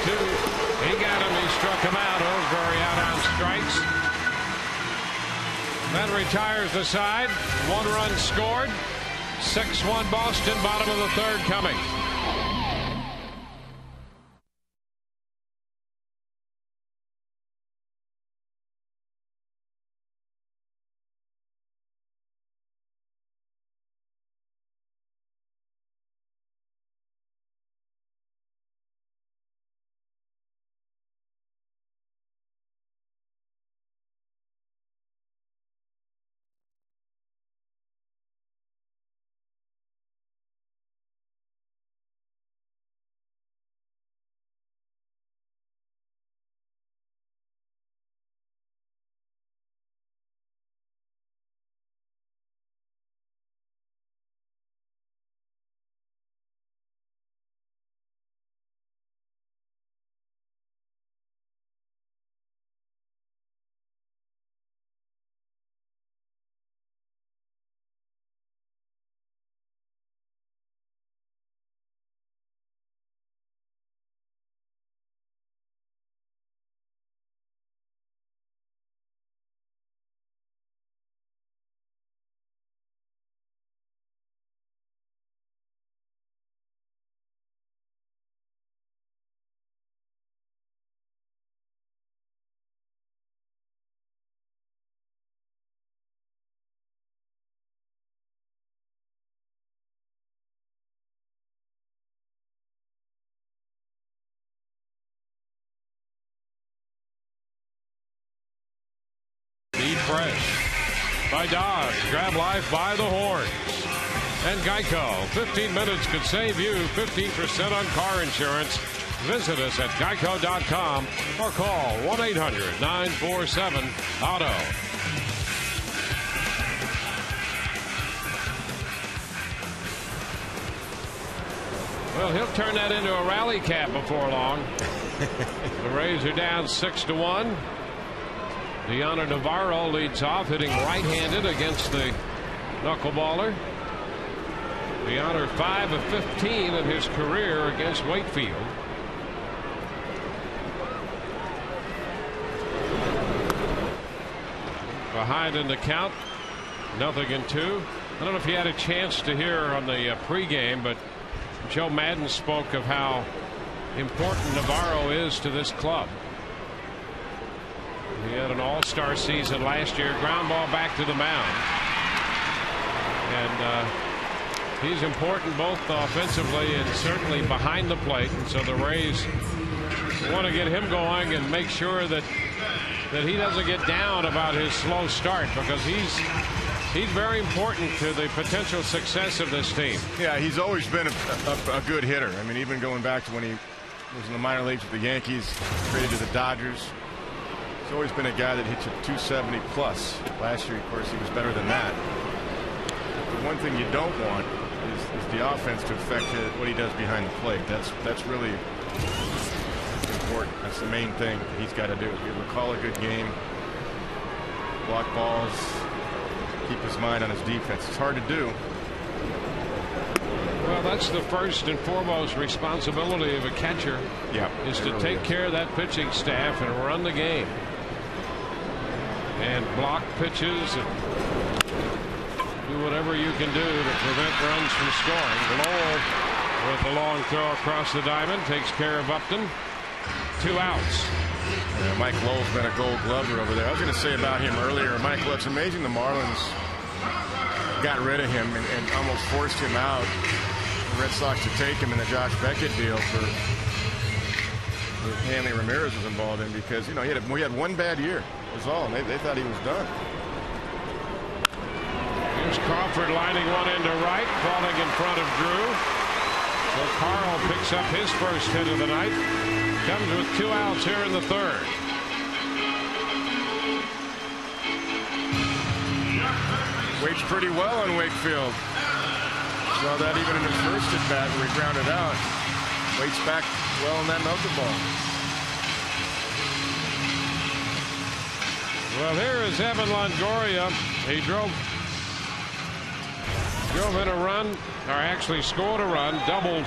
2-2. He got him. He struck him out. Ellsbury out on strikes. That retires the side. 1 run scored. 6-1 Boston. Bottom of the 3rd coming. Eat fresh by Dodge. Grab life by the horns. And Geico. 15 minutes could save you 15% on car insurance. Visit us at geico.com or call 1-800-947-AUTO. Well, he'll turn that into a rally cap before long. The Rays are down 6-1. Deanna Navarro leads off, hitting right-handed against the knuckleballer. Deanna 5 of 15 in his career against Wakefield. Behind in the count, 0-2. I don't know if you had a chance to hear on the pregame, but Joe Madden spoke of how important Navarro is to this club. He had an all-star season last year. Ground ball back to the mound. And he's important both offensively and certainly behind the plate. And so the Rays want to get him going and make sure that he doesn't get down about his slow start, because he's very important to the potential success of this team. Yeah, he's always been a good hitter. I mean, even going back to when he was in the minor leagues with the Yankees, traded to the Dodgers. He's always been a guy that hits a 270 plus. Last year, of course, he was better than that. The one thing you don't want is the offense to affect what he does behind the plate. That's really important. That's the main thing he's got to do. Be able to call a good game, block balls, keep his mind on his defense. It's hard to do. Well, that's the first and foremost responsibility of a catcher. Yeah, is to take care of that pitching staff and run the game and block pitches and do whatever you can do to prevent runs from scoring. Lowell with the long throw across the diamond takes care of Upton. 2 outs. Yeah, Mike Lowell's been a Gold Glover over there. I was going to say about him earlier, Mike Lowell, it's amazing the Marlins got rid of him and almost forced him out. The Red Sox to take him in the Josh Beckett deal that Hanley Ramirez was involved in, because he had one bad year. Was all, and they thought he was done. Here's Crawford lining one into right, falling in front of Drew. So Carl picks up his first hit of the night. Comes with 2 outs here in the third. Waits pretty well on Wakefield. Saw that even in his first at bat where he grounded out. Waits back well on that knuckleball. Well, here is Evan Longoria. He drove in a run, or actually scored a run, doubled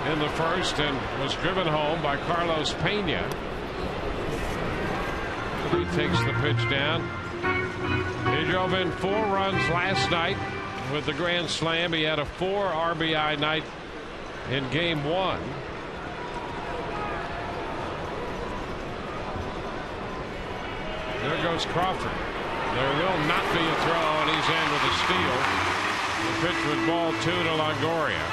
in the first, and was driven home by Carlos Pena. He takes the pitch down. He drove in 4 runs last night with the grand slam. He had a 4 RBI night in game 1. There goes Crawford. There will not be a throw, and he's in with a steal. The pitch was ball 2 to Longoria.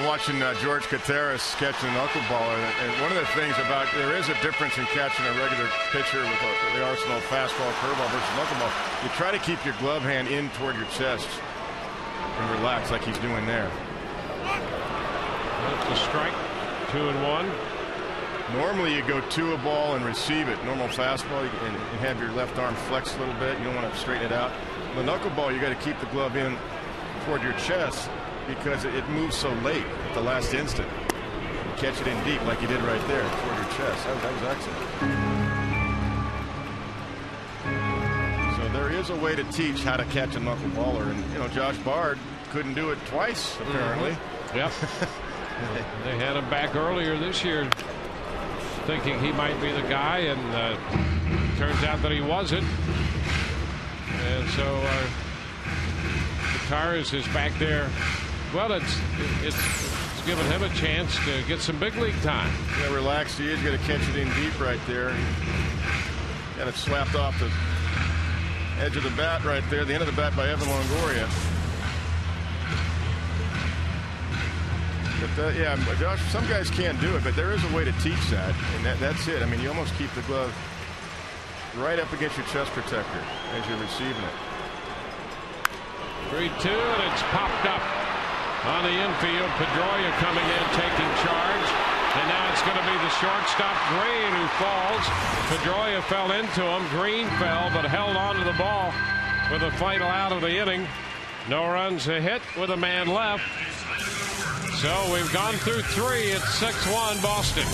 Watching George Coteras catching a knuckleballer, and one of the things about, there is a difference in catching a regular pitcher with the arsenal of fastball, curveball versus knuckleball. You try to keep your glove hand in toward your chest and relax like he's doing there. That's a strike. 2-1. Normally you go to a ball and receive it. Normal fastball, and have your left arm flex a little bit. You don't want to straighten it out. The knuckleball, you got to keep the glove in toward your chest, because it moves so late at the last instant. You catch it in deep like you did right there toward your chest. That was excellent. So there is a way to teach how to catch a knuckleballer, and Josh Bard couldn't do it twice apparently. Yep. They had him back earlier this year thinking he might be the guy, and turns out that he wasn't. And so Gutierrez is back there. Well, it's given him a chance to get some big league time. Yeah, relaxed he is. Got to catch it in deep right there. Got it slapped off the edge of the bat right there. The end of the bat by Evan Longoria. But yeah, Josh, some guys can't do it, but there is a way to teach that, and that's it. I mean, you almost keep the glove right up against your chest protector as you're receiving it. 3-2, and it's popped up on the infield. Pedroia coming in, taking charge, and now it's going to be the shortstop Green who falls. Pedroia fell into him. Green fell, but held on to the ball for the final out of the inning. No runs, a hit with a man left. So we've gone through 3. It's 6-1 Boston.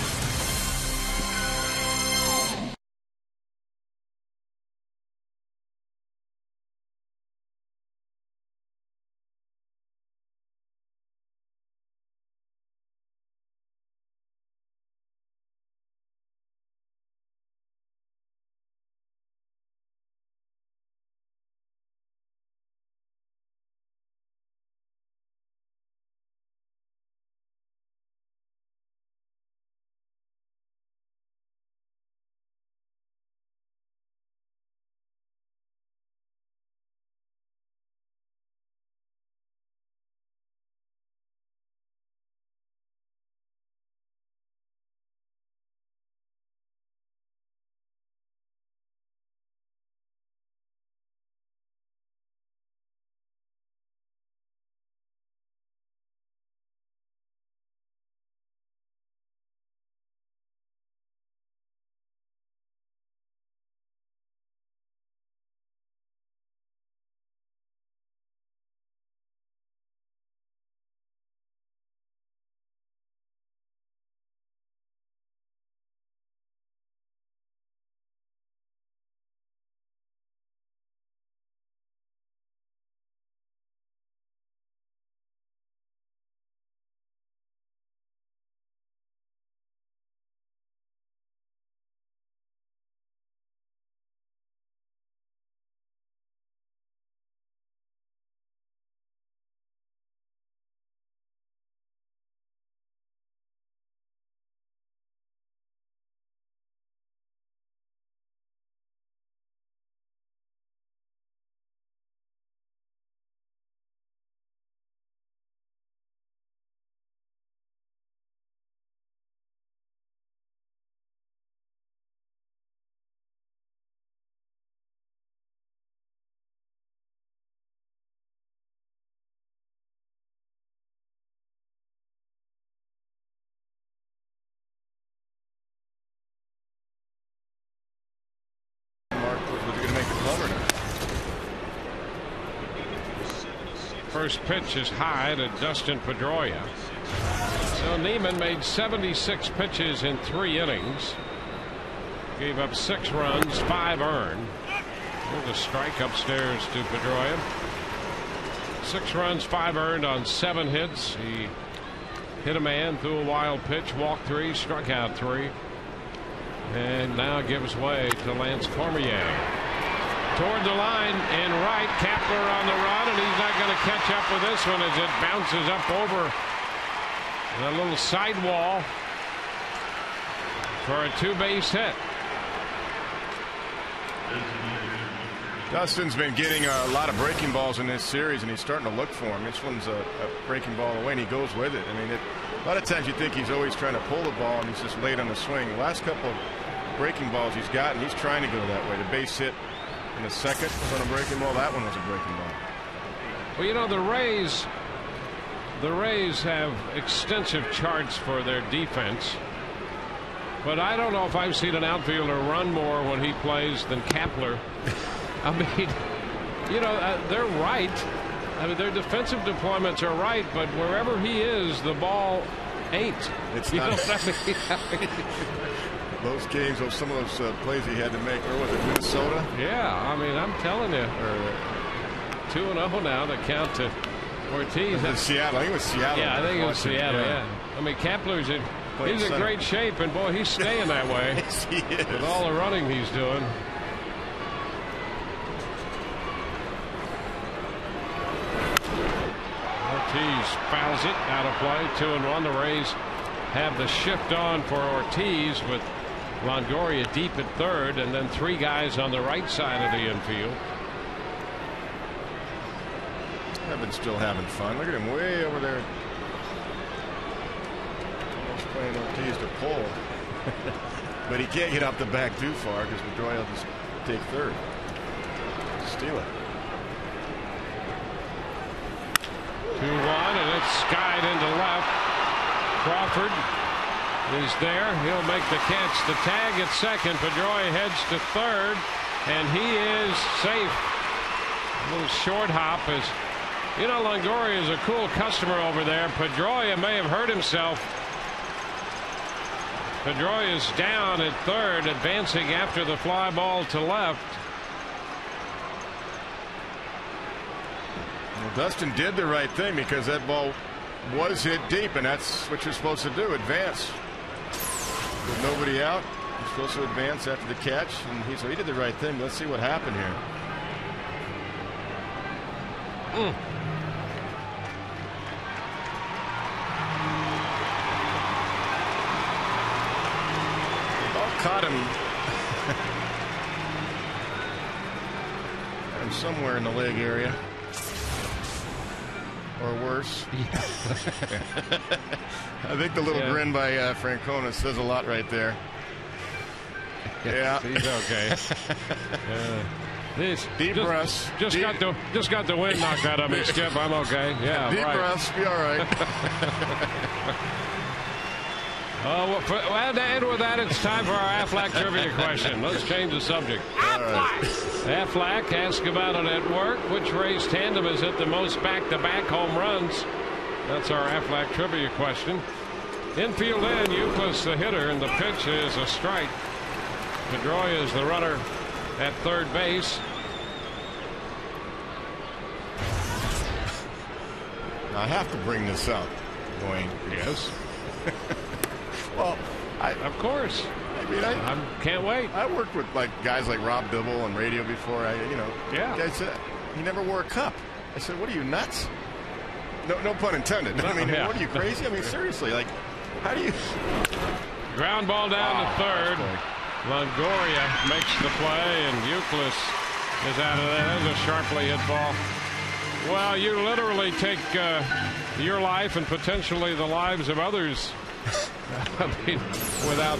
First pitch is high to Dustin Pedroia. So Neiman made 76 pitches in 3 innings. Gave up 6 runs, 5 earned. There's a strike upstairs to Pedroia. 6 runs, 5 earned on 7 hits. He hit a man, threw a wild pitch, walked 3, struck out 3. And now gives way to Lance Cormier. Toward the line and right, Kapler on the run, and he's not going to catch up with this one as it bounces up over a little sidewall for a 2-base hit. Dustin's been getting a lot of breaking balls in this series, and he's starting to look for him. This one's a breaking ball away, and he goes with it. I mean, a lot of times you think he's always trying to pull the ball, and he's just late on the swing. The last couple of breaking balls he's gotten, he's trying to go that way. The base hit in the second was on a breaking ball. That one was a breaking ball. Well, you know, the Rays have extensive charts for their defense, but I don't know if I've seen an outfielder run more when he plays than Kapler. I mean, you know, they're right. I mean, their defensive deployments are right, but wherever he is, the ball ain't. It's you not. Know what I mean? Those games, some of those plays he had to make, or was it Minnesota? Yeah, I mean, I'm telling you. 2-0 now to count to Ortiz. Seattle. I think it was Seattle. Yeah, I think it was Seattle, yeah. I mean, Kapler's he's in great shape, and boy, he's staying that way. Yes, he is. With all the running he's doing. Ortiz fouls it out of play. 2-1. The Rays have the shift on for Ortiz with Longoria deep at third, and then 3 guys on the right side of the infield. Evan's still having fun. Look at him way over there. Almost playing Ortiz to pull. But he can't get off the back too far because Pedroia will just take third. Steal it. 2-1, and it's skied into left. Crawford is there. He'll make the catch. The tag at second. Pedroia heads to third, and he is safe. A little short hop as You know, Longoria is a cool customer over there. Pedroia may have hurt himself. Pedroia is down at third, advancing after the fly ball to left. Well, Dustin did the right thing because that ball was hit deep, and that's what you're supposed to do, advance. With nobody out, you're supposed to advance after the catch, and so he did the right thing. Let's see what happened here. Ball caught him. And somewhere in the leg area. Or worse. Yeah. I think the little grin by Francona says a lot right there. Yeah, he's okay. Deep breaths. Just got the wind knocked out of me, Skip. I'm okay. Yeah, deep breaths. Be all right. And with that, it's time for our Aflac trivia question. Let's change the subject. Aflac asked about it at work. Which race tandem has hit the most back-to-back home runs? That's our Aflac trivia question. Infield in, Euclid the hitter, and the pitch is a strike. Pedroia is the runner at third base. I have to bring this up, Wayne. Yes. Well, of course. I mean, I can't wait. I worked with guys like Rob Dibble on radio before. Guy said he never wore a cup. I said, "What are you, nuts?" No pun intended. I mean, what are you, crazy? I mean, seriously, how do you? Ground ball down to third. Longoria makes the play, and Euclid is out of there. There's a sharply hit ball. Well, you literally take your life and potentially the lives of others. I mean, without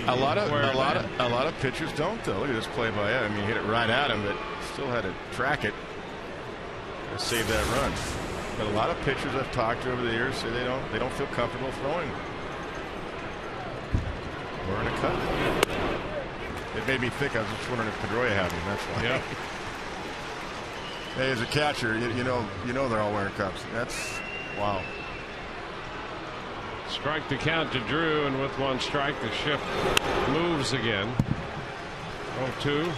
a lot of pitchers don't, though. Look at this play by him. I mean, he hit it right at him, but still had to track it to save that run. But a lot of pitchers I've talked to over the years say they don't feel comfortable throwing or in a cut. It made me think. I was just wondering if Pedroia had him. That's why. Yeah. Hey, as a catcher, you know they're all wearing cups. That's wow. Strike to count to Drew, and with one strike, the shift moves again. 0-2.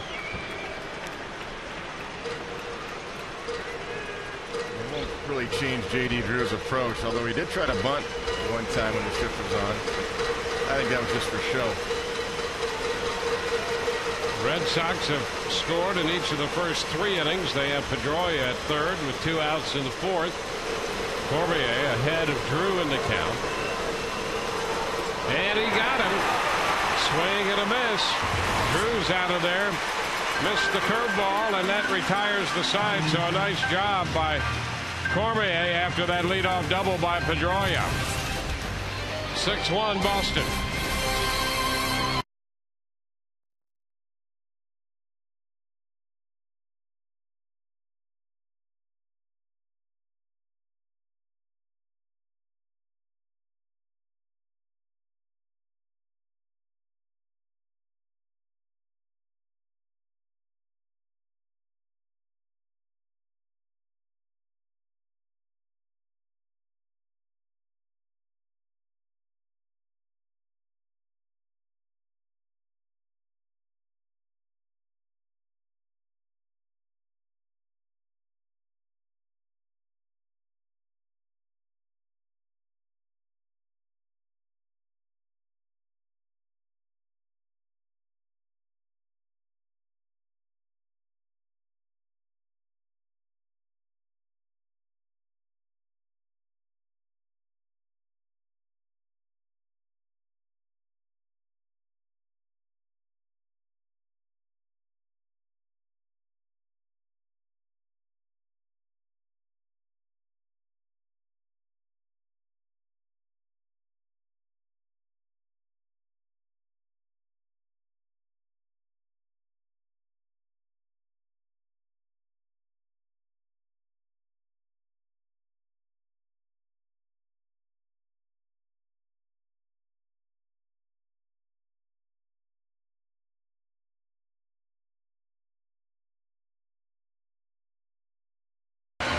It won't really change J.D. Drew's approach, although he did try to bunt one time when the shift was on. I think that was just for show. Red Sox have scored in each of the first 3 innings. They have Pedroia at third with 2 outs in the 4th. Cormier ahead of Drew in the count. And he got him. Swing and a miss. Drew's out of there. Missed the curveball, and that retires the side. So a nice job by Cormier after that leadoff double by Pedroia. 6-1 Boston.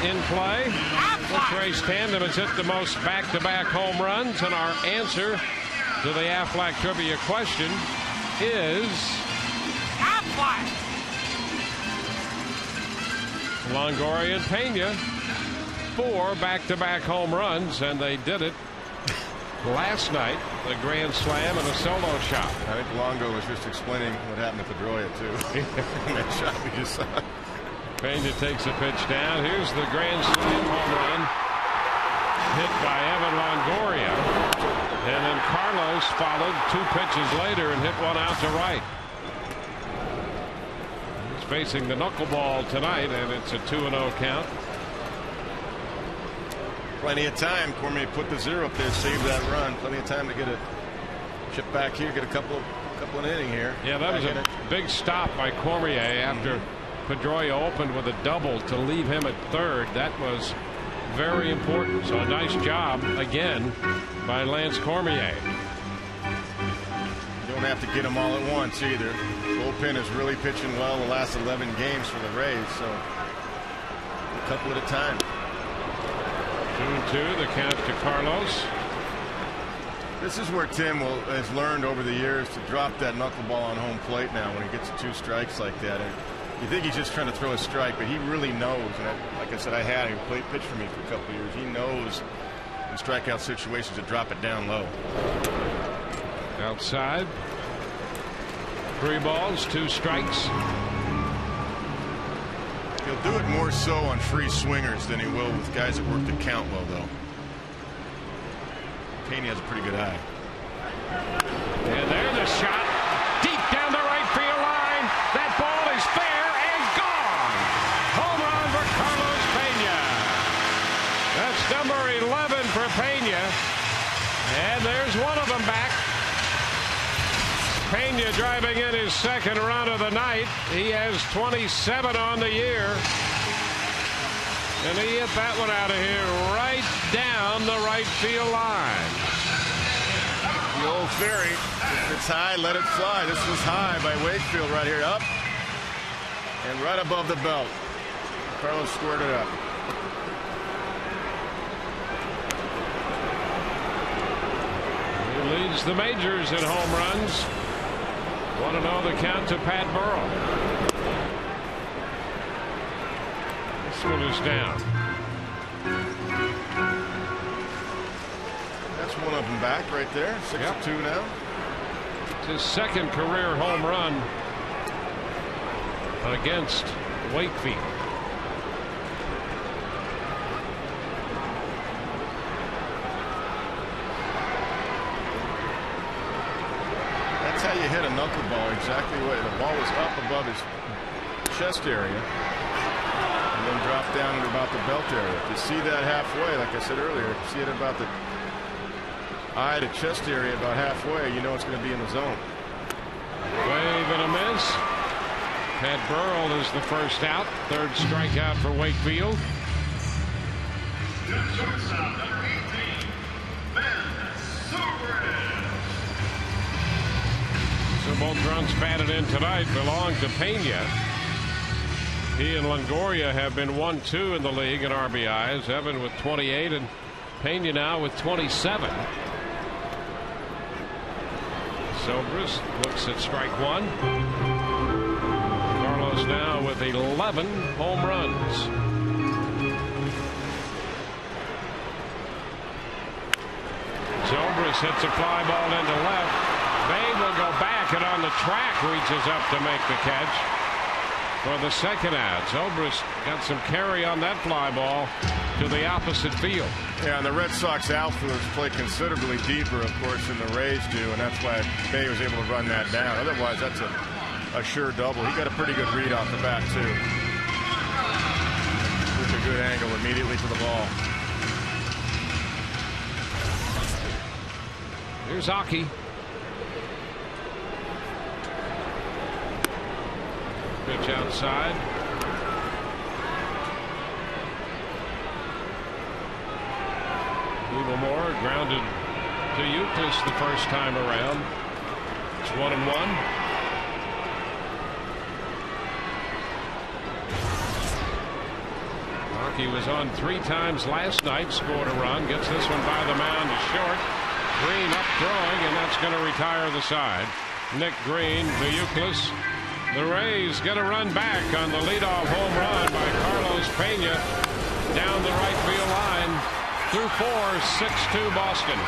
in play. Which race tandem has hit the most back-to-back home runs? And our answer to the Aflac trivia question is Aflac. Longoria and Pena. 4 back-to-back home runs, and they did it last night. The grand slam and a solo shot. I think Longo was just explaining what happened at Pedroia too. That shot we just saw. Pena takes a pitch down. Here's the grand slam home run hit by Evan Longoria, and then Carlos followed 2 pitches later and hit one out to right. He's facing the knuckleball tonight, and it's a 2-0 count. Plenty of time. Cormier put the 0 up there, saved that run. Plenty of time to get a chip back here, get a couple in inning here. Yeah, that was a big stop by Cormier after Pedroia opened with a double to leave him at third. That was very important. So a nice job again by Lance Cormier. You don't have to get them all at once either. Bullpen is really pitching well the last 11 games for the Rays, so a couple at a time. 2-2, the count to Carlos. This is where Tim has learned over the years to drop that knuckleball on home plate now when he gets 2 strikes like that. And you think he's just trying to throw a strike, but he really knows. And like I said, I had him pitch for me for a couple of years. He knows in strikeout situations to drop it down low. Outside. 3 balls, 2 strikes. He'll do it more so on free swingers than he will with guys that work the count low, though. Pena has a pretty good eye. And there's a shot deep down the right field line. That ball is fair and gone. Home run for Carlos Pena. That's number 11 for Pena. And there's one of them back. Pena driving in his 2nd run of the night. He has 27 on the year. And he hit that one out of here right down the right field line. The old theory, if it's high, let it fly. This was high by Wakefield right here, up and right above the belt. Carlos squared it up. He leads the majors in home runs. 1-0 the count to Pat Burrell. This one is down. That's one of them back right there. 6-2 now. It's his 2nd career home run against Wakefield. That's how you hit a knuckleball exactly the way the ball was up above his chest area and then dropped down at about the belt area. If you see that halfway, like I said earlier, if you see it about the eye to chest area about halfway, you know it's going to be in the zone. Wave and a miss. Pat Burrell is the first out. 3rd strikeout for Wakefield. So both runs batted in tonight belong to Pena. He and Longoria have been 1-2 in the league in RBIs. Evan with 28 and Pena now with 27. Zobrist looks at strike 1. Carlos now with 11 home runs. Zobrist hits a fly ball into left. Bay will go back and on the track reaches up to make the catch for the 2nd out. Zobrist got some carry on that fly ball to the opposite field. Yeah, and the Red Sox outfielders play considerably deeper, of course, than the Rays do, and that's why Bay was able to run that down. Otherwise, that's a sure double. He got a pretty good read off the bat, too. With a good angle immediately to the ball. Here's Aki. Pitch outside. Moore grounded to Euclid the first time around. It's 1-1. Rocky was on 3 times last night, scored a run, gets this one by the mound to short. Green up throwing, and that's going to retire the side. Nick Green, the Euclid. The Rays get a run back on the leadoff home run by Carlos Pena down the right field line through 4, 6-2 Boston.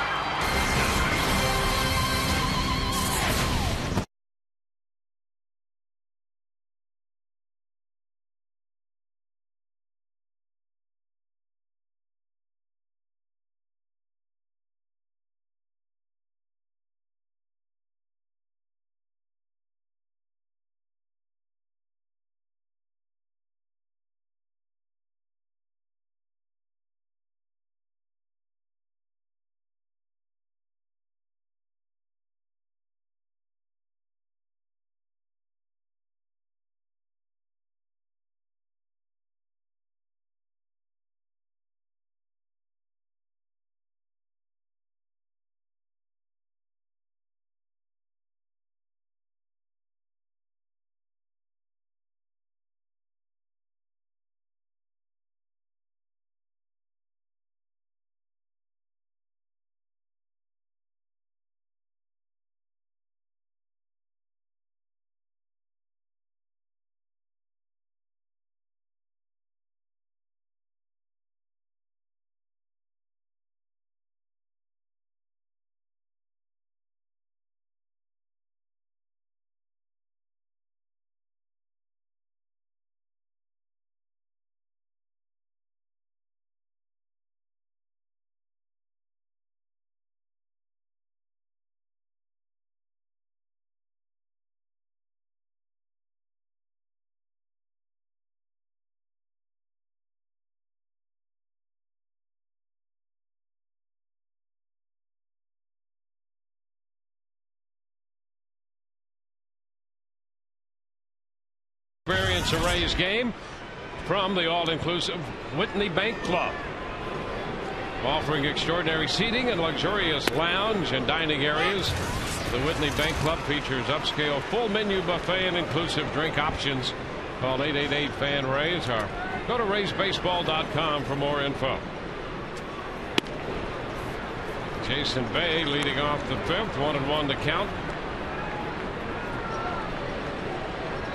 Experience a Rays game from the all-inclusive Whitney Bank Club, offering extraordinary seating and luxurious lounge and dining areas. The Whitney Bank Club features upscale full menu buffet and inclusive drink options. Call 888-FAN-RAYS or go to RaysBaseball.com for more info. Jason Bay leading off the 5th, 1-1 to count.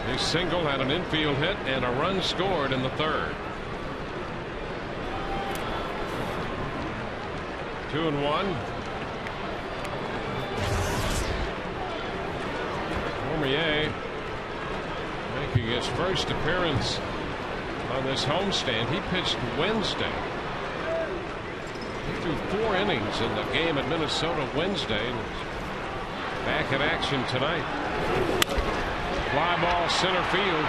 His single had an infield hit and a run scored in the 3rd. 2-1. Cormier making his first appearance on this homestand. He pitched Wednesday. He threw 4 innings in the game at Minnesota Wednesday. Back in action tonight. Fly ball center field,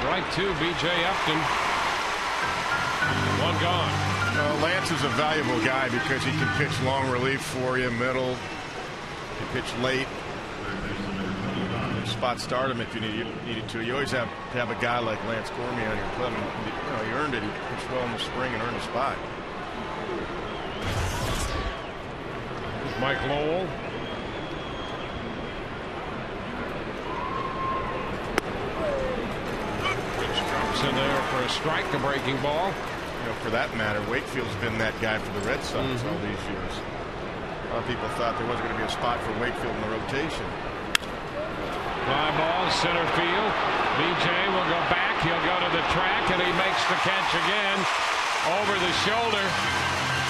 right to B.J. Upton. 1 gone. Lance is a valuable guy because he can pitch long relief for you, middle. He can pitch late. Spot start him if you needed to. You always have to have a guy like Lance Cormier on your club. And, he earned it. He pitched well in the spring and earned a spot. Mike Lowell. In there for a strike, a breaking ball. For that matter, Wakefield's been that guy for the Red Sox all these years. A lot of people thought there wasn't going to be a spot for Wakefield in the rotation. Fly ball, center field. BJ will go back. He'll go to the track, and he makes the catch again over the shoulder.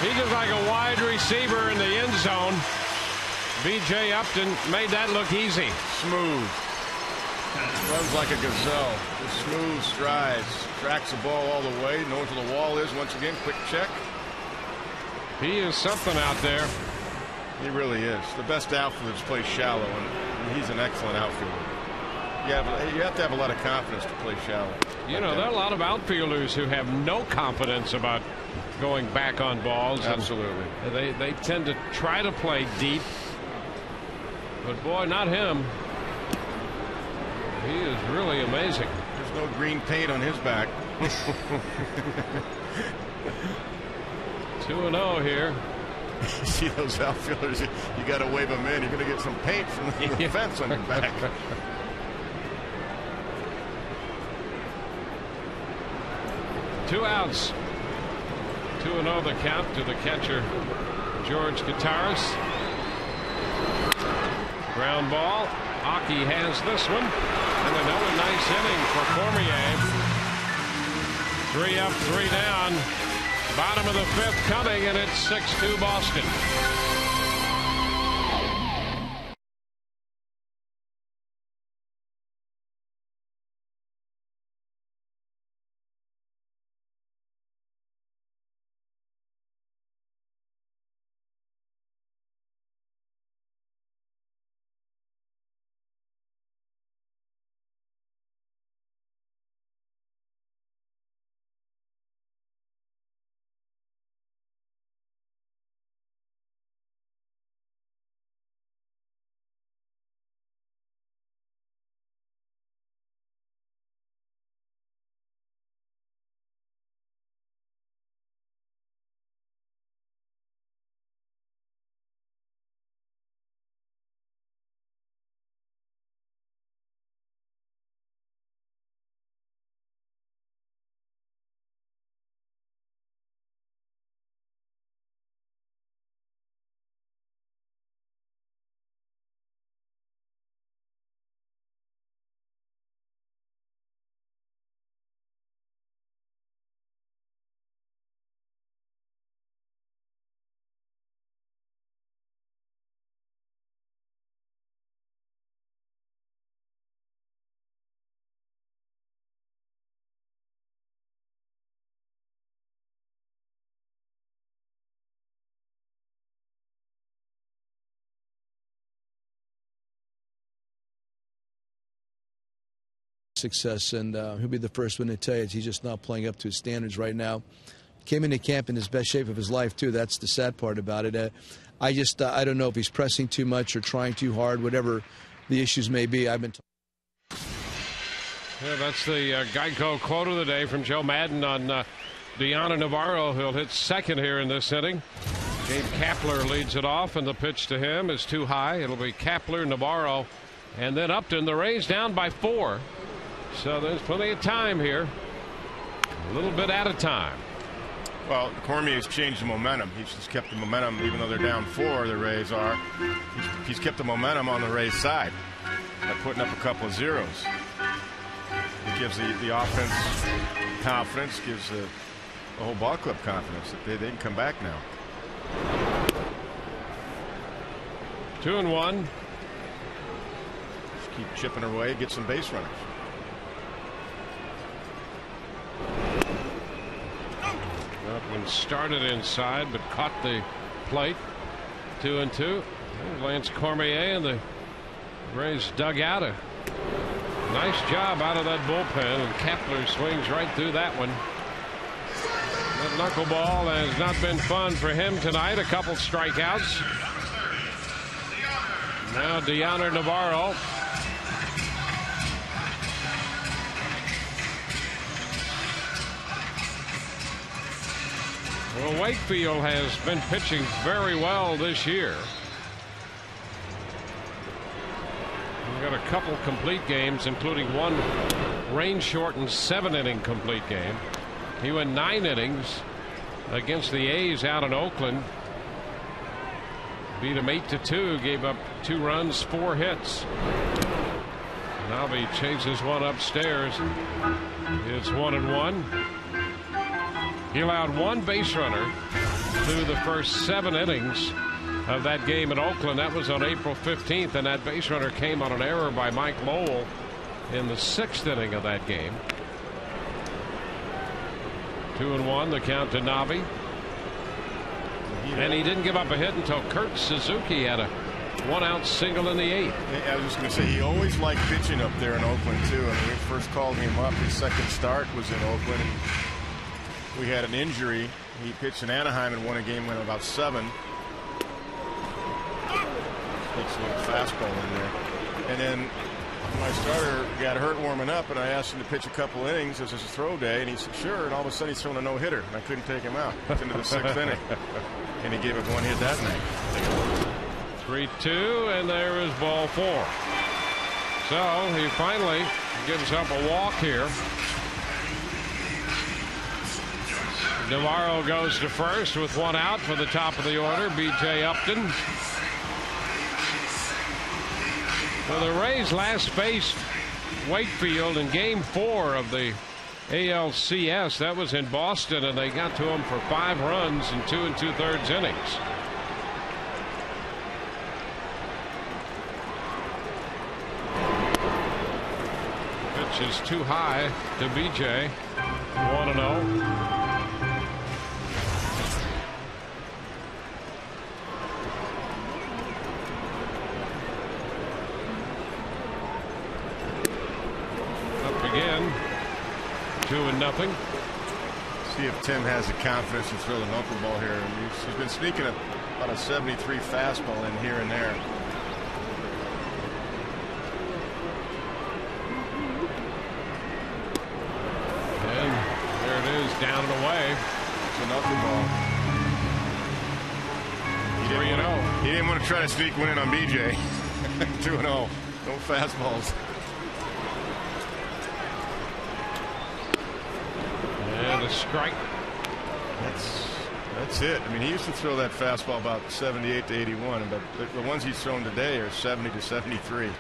He's just like a wide receiver in the end zone. BJ Upton made that look easy. Smooth. Runs like a gazelle. Just smooth strides. Tracks the ball all the way. Knows where the wall is. Once again, quick check. He is something out there. He really is. The best outfielders play shallow, and he's an excellent outfielder. You have to have a lot of confidence to play shallow. There are a lot of outfielders who have no confidence about going back on balls. Absolutely. They tend to try to play deep. But boy, not him. He is really amazing. There's no green paint on his back. 2-0 here. You see those outfielders, you got to wave them in. You're going to get some paint from the fence on your back. 2 outs. 2-0 the count to the catcher, George Gutaris. Ground ball. Aki has this one. And another nice inning for Cormier. 3 up, 3 down. Bottom of the 5th coming, and it's 6-2 Boston. Success, and he'll be the first one to tell you he's just not playing up to his standards right now. Came into camp in his best shape of his life too. That's the sad part about it. I don't know if he's pressing too much or trying too hard, whatever the issues may be. I've been yeah, that's the Geico quote of the day from Joe Madden on Deanna Navarro, who'll hit second here in this inning. Gabe Kapler leads it off, and the pitch to him is too high. It'll be Kapler, Navarro, and then Upton. The Rays down by 4. So there's plenty of time here. A little bit at a time. Well, Cormier's changed the momentum. He's just kept the momentum, even though they're down 4, the Rays are. He's kept the momentum on the Rays side by putting up a couple of zeros. It gives the offense confidence, gives the whole ball club confidence that they can come back now. 2-1. Just keep chipping away, get some base runners. Upton started inside but caught the plate. 2-2. There's Lance Cormier, and the Rays dug out a nice job out of that bullpen, and Kapler swings right through that one. That knuckleball has not been fun for him tonight. A couple strikeouts. Now Deanna Navarro. Well, Wakefield has been pitching very well this year. We've got a couple complete games, including one rain-shortened 7-inning complete game. He went 9 innings against the A's out in Oakland. Beat him 8-2, gave up 2 runs, 4 hits. Nobby chases one upstairs. It's 1-1. He allowed 1 base runner through the first 7 innings of that game in Oakland. That was on April 15th, and that base runner came on an error by Mike Lowell in the 6th inning of that game. 2-1 the count to Nobby. And he didn't give up a hit until Kurt Suzuki had a 1-out single in the 8th. I was just going to say, he always liked pitching up there in Oakland too. I mean, we first called him up, his second start was in Oakland. We had an injury. He pitched in Anaheim and won a game, went about 7. Takes a little fastball in there. And then my starter got hurt warming up, and I asked him to pitch a couple innings. This is a throw day, and he said sure. And all of a sudden he's throwing a no-hitter, and I couldn't take him out. It's into the 6th inning, and he gave up 1 hit that night. 3-2, and there is ball 4. So he finally gives up a walk here. Navarro goes to first with one out for the top of the order. B.J. Upton. Well, the Rays last faced Wakefield in Game 4 of the ALCS. That was in Boston, and they got to him for 5 runs in 2 2/3 innings. Pitch is too high to B.J. 1-0. Again, 2-0. See if Tim has the confidence to throw the knuckleball here. He's been sneaking about a 73 fastball in here and there. And there it is, down and away. It's a knuckleball. 3-0. He didn't want to try to sneak one in on BJ. 2-0. No fastballs. And a strike. That's it. I mean, he used to throw that fastball about 78 to 81, but the ones he's thrown today are 70 to 73.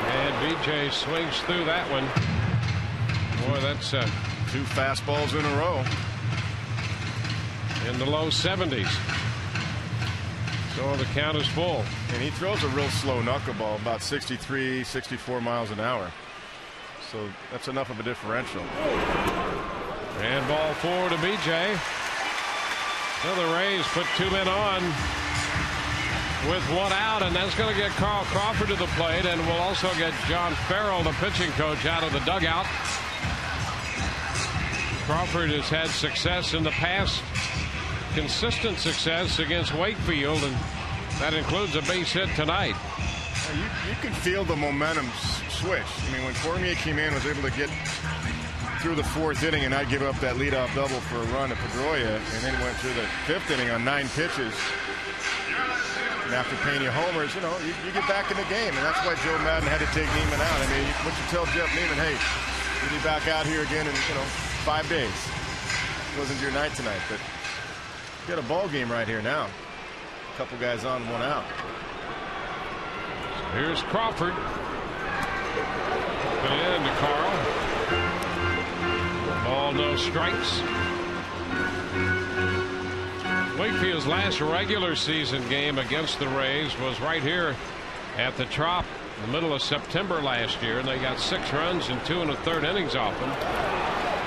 And BJ swings through that one. Boy, that's 2 fastballs in a row. In the low 70s. So the count is full. And he throws a real slow knuckleball, about 63, 64 miles an hour. So that's enough of a differential. And ball 4 to BJ. So the Rays put 2 men on with 1 out, and that's going to get Carl Crawford to the plate, and will also get John Farrell, the pitching coach, out of the dugout. Crawford has had success in the past, consistent success against Wakefield, and that includes a base hit tonight. You can feel the momentum switch. I mean, when Cormier came in, was able to get through the 4th inning and not give up that leadoff double for a run at Pedroia, and then went through the 5th inning on 9 pitches. And after Pena homers, you know, you get back in the game, and that's why Joe Madden had to take Neiman out. I mean, once you tell Jeff Neiman, hey, you'll be back out here again in 5 days. It wasn't your night tonight, but you got a ball game right here now. A couple guys on, 1 out. So here's Crawford. Put it into Carl. Ball, no strikes. Wakefield's last regular season game against the Rays was right here at the Trop in the middle of September last year, and they got 6 runs in 2 1/3 innings off them.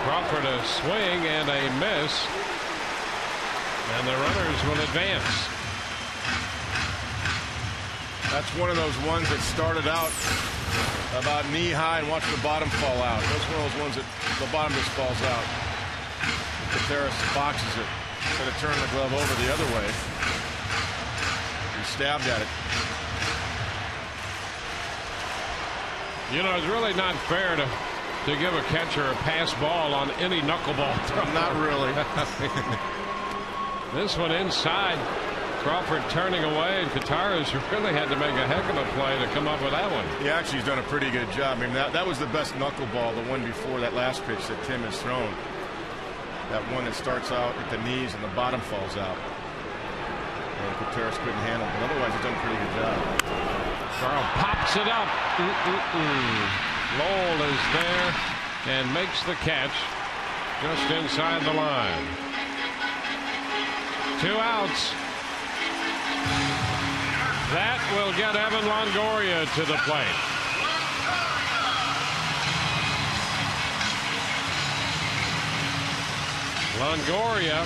Crawford a swing and a miss, and the runners will advance. That's one of those ones that started out about knee high and watch the bottom fall out. That's one of those ones that the bottom just falls out. Contreras boxes it instead of turning the glove over the other way. He stabbed at it. You know, it's really not fair to give a catcher a pass ball on any knuckleball throw. Not really. This one inside. Crawford turning away, and Contreras really had to make a heck of a play to come up with that one. He actually has done a pretty good job. I mean, that was the best knuckleball, the one before that last pitch that Tim has thrown. That one that starts out at the knees and the bottom falls out. And Contreras couldn't handle it, but otherwise he's done a pretty good job. Carl pops it up. Lowell is there and makes the catch just inside the line. 2 outs. That will get Evan Longoria to the plate. Longoria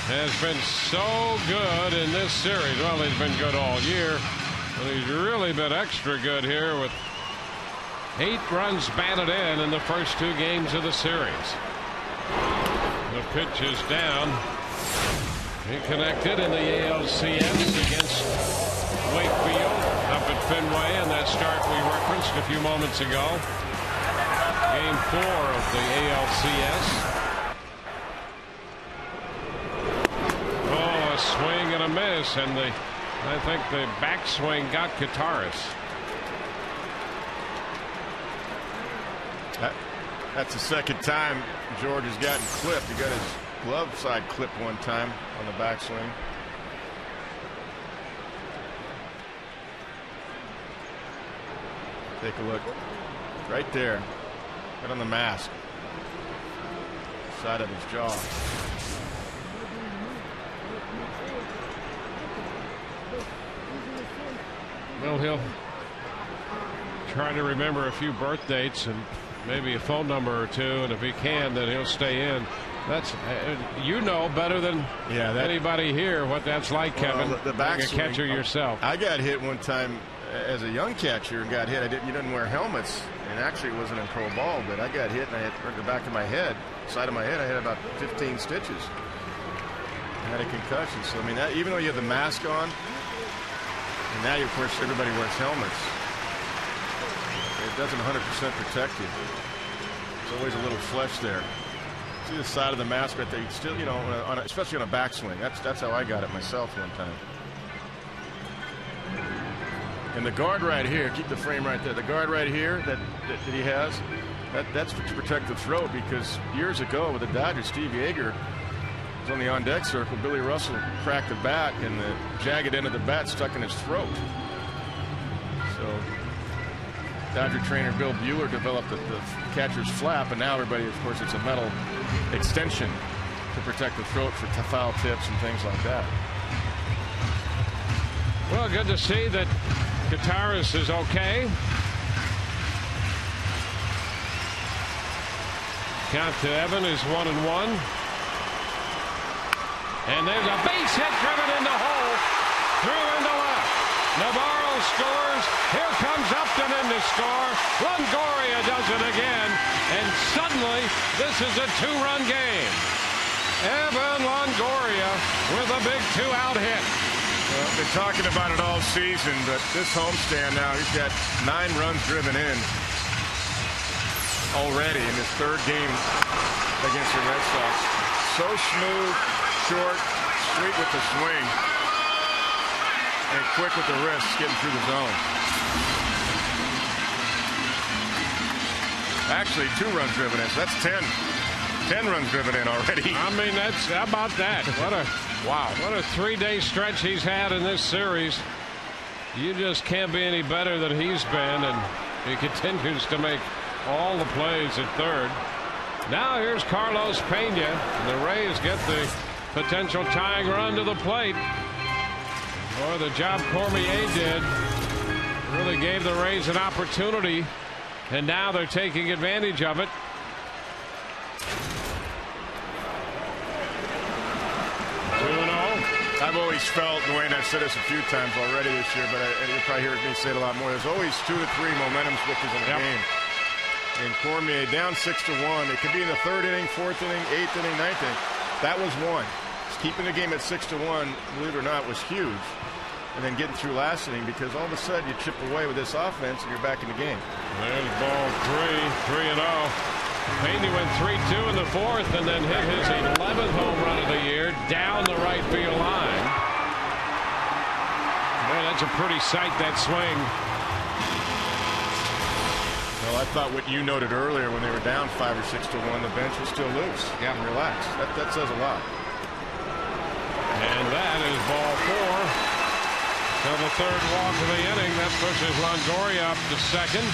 has been so good in this series. Well, he's been good all year, but he's really been extra good here with 8 runs batted in the first 2 games of the series. The pitch is down. He connected in the ALCS against Wakefield up at Fenway, and that start we referenced a few moments ago. Game 4 of the ALCS. Oh, a swing and a miss, and I think the backswing got Contreras. That's the second time George has gotten clipped. He got his glove side clipped one time on the backswing. Take a look right there, right on the mask, side of his jaw. Well, he'll try to remember a few birth dates and maybe a phone number or two, and if he can, then he'll stay in. That's you know better than anybody here what that's like, Kevin. Well, the back being a catcher yourself. I got hit one time as a young catcher and got hit. You didn't wear helmets, and actually it wasn't in pro ball, but I got hit and I hit the back of my head, side of my head. I had about 15 stitches. I had a concussion. So I mean, even though you have the mask on, and now of course everybody wears helmets, it doesn't 100% protect you. There's always a little flesh there. See the side of the mask right there. You still, especially on a backswing. That's how I got it myself one time. And the guard right here, keep the frame right there. The guard right here that he has, that's to protect the throat, because years ago with the Dodgers, Steve Yeager was on the on-deck circle. Billy Russell cracked the bat, and the jagged end of the bat stuck in his throat. So Dodger trainer Bill Bueller developed the catcher's flap, and now everybody, of course, it's a metal extension to protect the throat for foul tips and things like that. Well, good to see that Gutierrez is okay. Count to Evan is 1-1. And there's a base hit driven in the hole. Through into left. Navarro scores. Here comes Upton in to score. Longoria does it again. And suddenly, this is a two-run game. Evan Longoria with a big two-out hit. Well, been talking about it all season, but this homestand now, he's got 9 runs driven in already in his third game against the Red Sox. So smooth, short, sweet with the swing, and quick with the wrists, getting through the zone. Actually, 2 runs driven in, so that's 10 runs driven in already. I mean, how about that? What a 3-day stretch he's had in this series. You just can't be any better than he's been, and he continues to make all the plays at third. Now here's Carlos Pena. The Rays get the potential tying run to the plate. Or the job Cormier did really gave the Rays an opportunity, and now they're taking advantage of it. I've always felt, Dwayne, I've said this a few times already this year, but you'll probably hear me say it a lot more. There's always 2 to 3 momentum switches in a game. And Cormier down 6-1. It could be in the 3rd inning, 4th inning, 8th inning, 9th inning. That was one. Keeping the game at 6-1, believe it or not, was huge. And then getting through last inning, because all of a sudden you chip away with this offense and you're back in the game. There's ball 3-0. Pena went 3-2 in the 4th and then hit his 11th home run of the year down the right field line. Boy, that's a pretty sight, that swing. Well, I thought what you noted earlier when they were down 5 or 6-1, the bench was still loose and relaxed. That says a lot. And that is ball 4. So the 3rd walk of the inning. That pushes Longoria up to 2nd.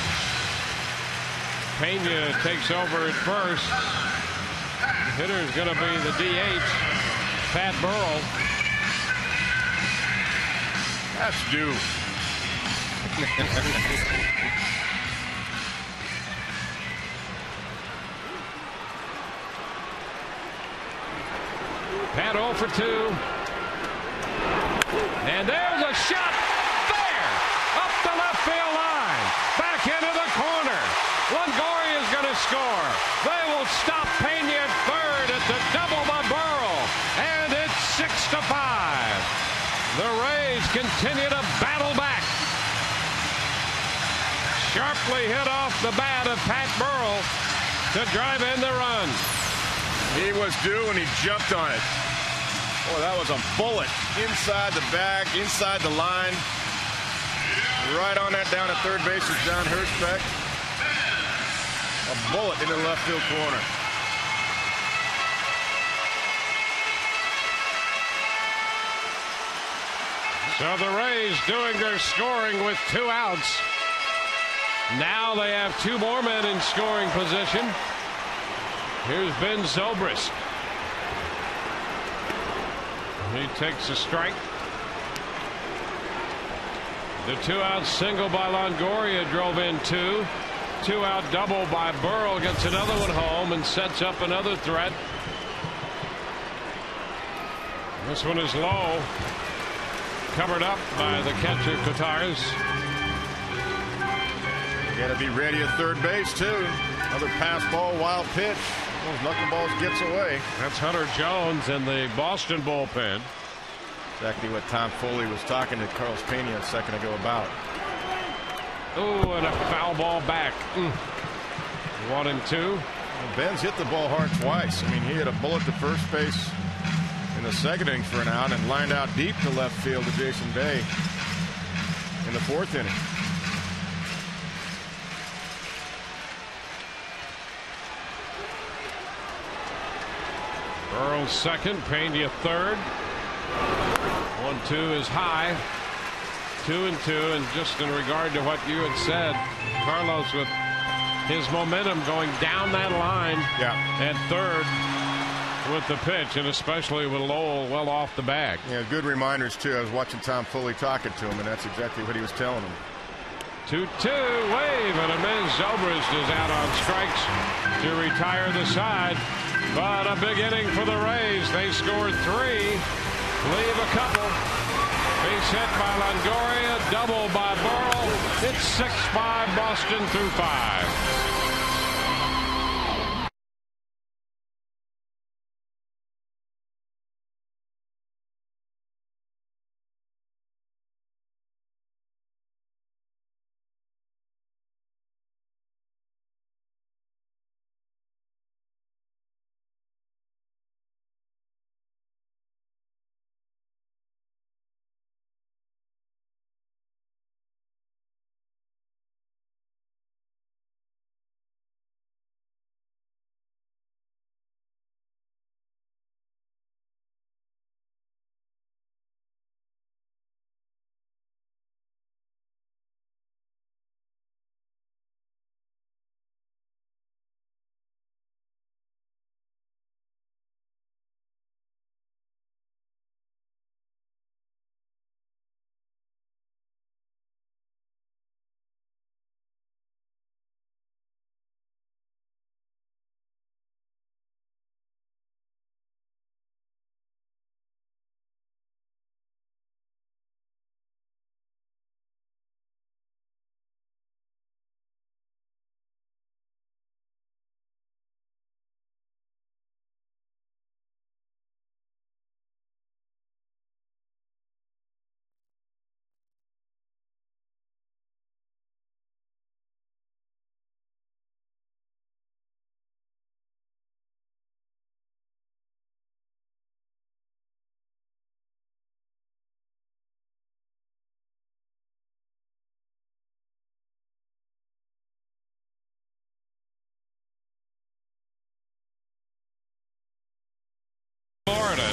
Pena takes over at first. The hitter is going to be the DH, Pat Burrell. That's due. Pat 0 for 2. And there's a shot there up the left field line. Back into the corner. Longoria is going to score. They will stop Pena at 3rd at the double by Burrell. And it's 6-5. The Rays continue to battle back. Sharply hit off the bat of Pat Burrell to drive in the run. He was due and he jumped on it. Boy, that was a bullet inside the bag, inside the line. Right on that down at third base is John Hirschbeck. A bullet in the left field corner. So the Rays doing their scoring with 2 outs. Now they have 2 more men in scoring position. Here's Ben Zobrist. He takes a strike. The 2-out single by Longoria drove in 2. 2-out double by Burrell gets another one home and sets up another threat. This one is low. Covered up by the catcher, Cotars. You got to be ready at third base, too. Another pass ball, wild pitch. Those knuckleballs gets away. That's Hunter Jones in the Boston bullpen. Exactly what Tom Foley was talking to Carlos Pena a second ago about. Oh, and a foul ball back. 1 and 2. Well, Ben's hit the ball hard twice. I mean, he hit a bullet to first base in the second inning for an out and lined out deep to left field to Jason Bay in the 4th inning. Burrow's second, Pena third. 1-2 is high. 2 and 2, and just in regard to what you had said, Carlos, with his momentum going down that line at third with the pitch, and especially with Lowell well off the bag. Yeah, good reminders too. I was watching Tom Foley talking to him, and that's exactly what he was telling him. 2-2 wave, and Amiz Zobrist is out on strikes to retire the side. But a big inning for the Rays. They scored 3, leave a couple. Base hit by Longoria, double by Burrell. It's 6-5 Boston through 5.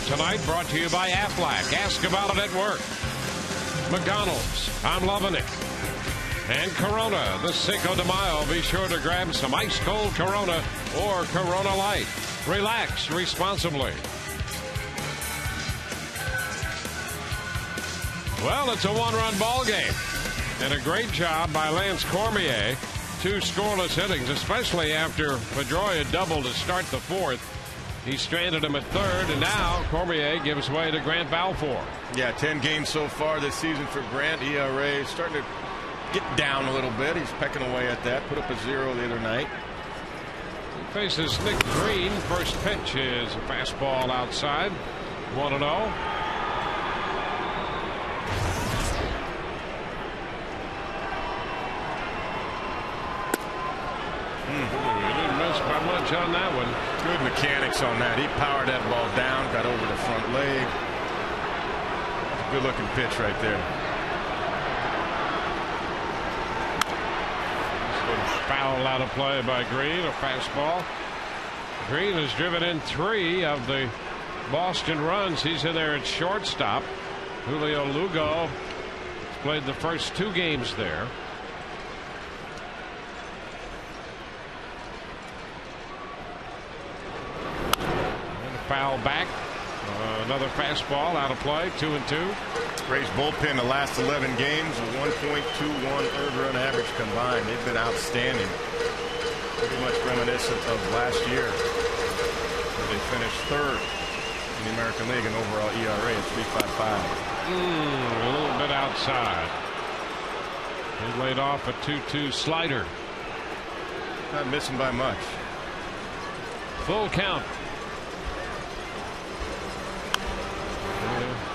Tonight brought to you by Aflac. Ask about it at work. McDonald's, I'm loving it. And Corona, the Cinco de Mayo. Be sure to grab some ice cold Corona or Corona Light. Relax responsibly. Well, it's a 1-run ball game. And a great job by Lance Cormier. 2 scoreless innings, especially after Pedroia doubled to start the 4th. He stranded him at third, and now Cormier gives way to Grant Balfour. Yeah, 10 games so far this season for Grant. ERA is starting to get down a little bit. He's pecking away at that. Put up a 0 the other night. He faces Nick Green. First pitch is a fastball outside. 1-0. By much on that one. Good mechanics on that. He powered that ball down, got over the front leg. Good looking pitch right there. Foul out of play by Green. A fastball. Green has driven in 3 of the Boston runs. He's in there at shortstop. Julio Lugo has played the first 2 games there. And a foul back. Another fastball out of play. 2-2. Rays bullpen the last 11 games, a 1.21 earned run average combined. They've been outstanding. Pretty much reminiscent of last year, where they finished 3rd in the American League in overall ERA at 3.55. A little bit outside. He laid off a 2-2 slider. Not missing by much. Full count.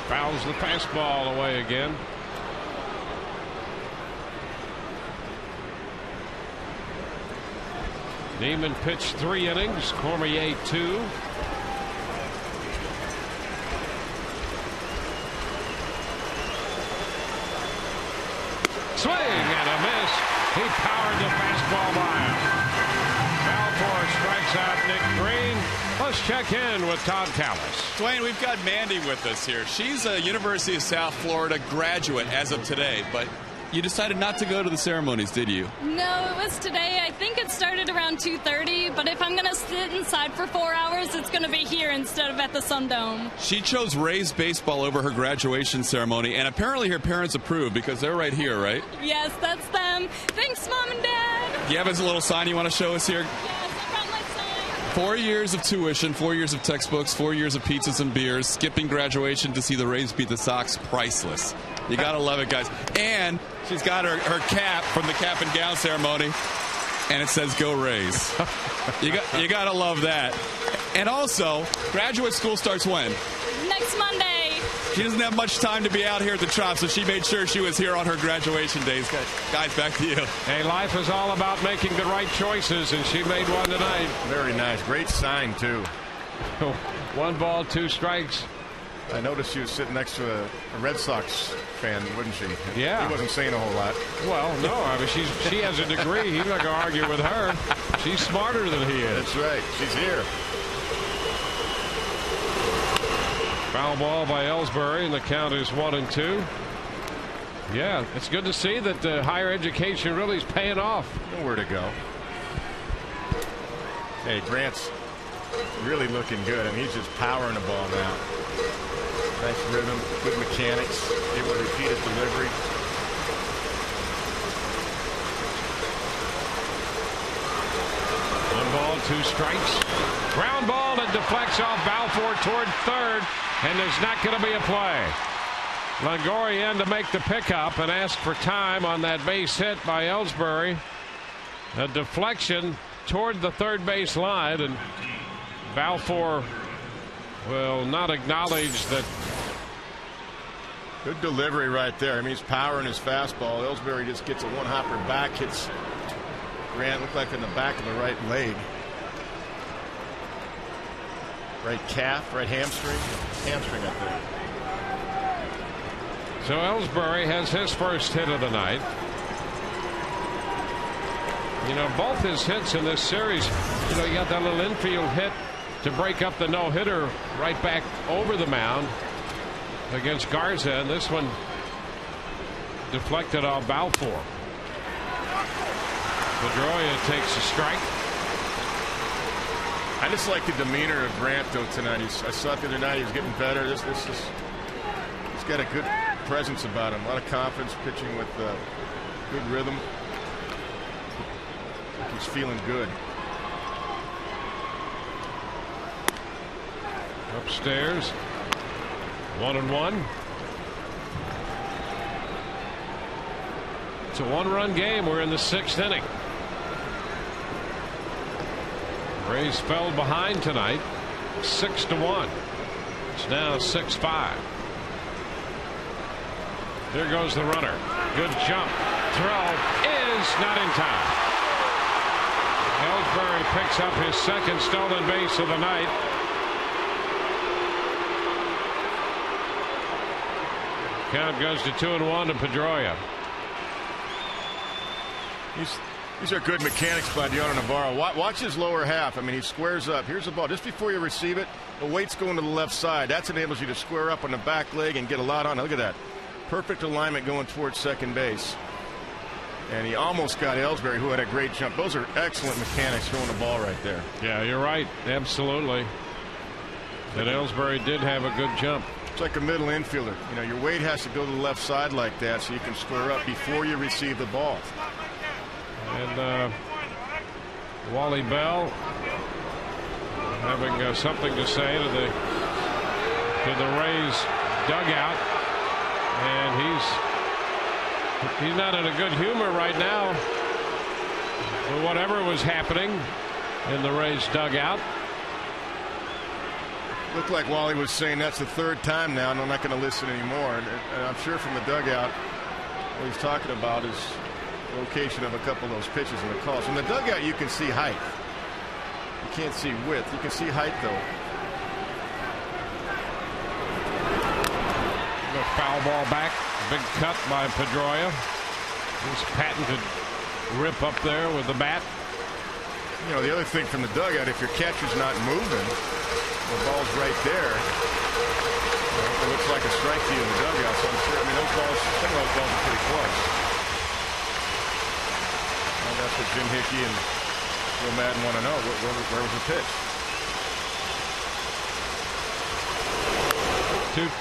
Fouls the fastball away again. Neiman pitched 3 innings. Cormier 2. Swing and a miss. He powered the fastball by him. Balfour strikes out Nick Green. Let's check in with Todd Callis. Dwayne, we've got Mandy with us here. She's a University of South Florida graduate as of today, but you decided not to go to the ceremonies, did you? No, it was today. I think it started around 2:30, but if I'm going to sit inside for 4 hours, it's going to be here instead of at the Sun Dome. She chose Rays baseball over her graduation ceremony, and apparently her parents approved because they're right here, right? Yes, that's them. Thanks, Mom and Dad. Do you have a little sign you want to show us here? Yes, I brought my sign. 4 years of tuition, 4 years of textbooks, 4 years of pizzas and beers, skipping graduation to see the Rays beat the Sox, priceless. You got to love it, guys. And she's got her cap from the cap and gown ceremony, and it says "Go Rays." You got to love that. And also, graduate school starts when? Next Monday. She doesn't have much time to be out here at the Trop, so she made sure she was here on her graduation days. Guys, back to you. Hey, life is all about making the right choices, and she made one tonight. Very nice. Great sign, too. 1 ball, 2 strikes. I noticed she was sitting next to a Red Sox fan, wouldn't she? Yeah. He wasn't saying a whole lot. Well, no. I mean, she has a degree. He's not going to argue with her. She's smarter than he is. That's right. She's here. Foul ball by Ellsbury, and the count is 1-2. Yeah, it's good to see that higher education really is paying off. Nowhere to go. Hey, Grant's really looking good. I mean, he's just powering the ball now. Nice rhythm, good mechanics, able to repeat his delivery. One ball, 2 strikes. Ground ball that deflects off Balfour toward third, and there's not going to be a play. Longoria in to make the pickup and ask for time on that base hit by Ellsbury. A deflection toward the third base line, and Balfour will not acknowledge that. Good delivery right there. I mean, he's powering his fastball. Ellsbury just gets a one-hopper back, hits Grant, looked like in the back of the right leg. Right calf, right hamstring. Hamstring up there. So Ellsbury has his first hit of the night. You know, both his hits in this series, you know, you got that little infield hit to break up the no-hitter right back over the mound against Garza, and this one deflected off Balfour. Pedroia takes a strike. I just like the demeanor of Grant, though, tonight. I saw it the other night. He was getting better. He's got a good presence about him. A lot of confidence, pitching with good rhythm. He's feeling good. Upstairs, 1-1. It's a 1-run game. We're in the 6th inning. Rays fell behind tonight, 6-1. It's now 6-5. There goes the runner. Good jump. Throw is not in time. Ellsbury picks up his second stolen base of the night. Count goes to 2-1 to Pedroia. These are good mechanics by Deanna Navarro. Watch his lower half. I mean, he squares up. Here's the ball. Just before you receive it, the weight's going to the left side. That enables you to square up on the back leg and get a lot on it. Look at that. Perfect alignment going towards second base. And he almost got Ellsbury, who had a great jump. Those are excellent mechanics throwing the ball right there. Yeah, you're right. Absolutely. And Ellsbury did have a good jump. It's like a middle infielder. You know, your weight has to go to the left side like that so you can square up before you receive the ball. And Wally Bell having something to say to the Rays dugout, and he's not in a good humor right now for whatever was happening in the Rays dugout. Looked like Wally was saying that's the third time now, and I'm not going to listen anymore. And I'm sure from the dugout, what he's talking about is location of a couple of those pitches in the calls. From the dugout, you can see height. You can't see width. You can see height, though. The foul ball back. Big cut by Pedroia. This patented rip up there with the bat. You know, the other thing from the dugout, if your catcher's not moving, the ball's right there. It looks like a strike to you in the dugout. So I'm sure, I mean, some of those balls are pretty close. That's what Jim Hickey and Joe Madden want to know. Where was the pitch?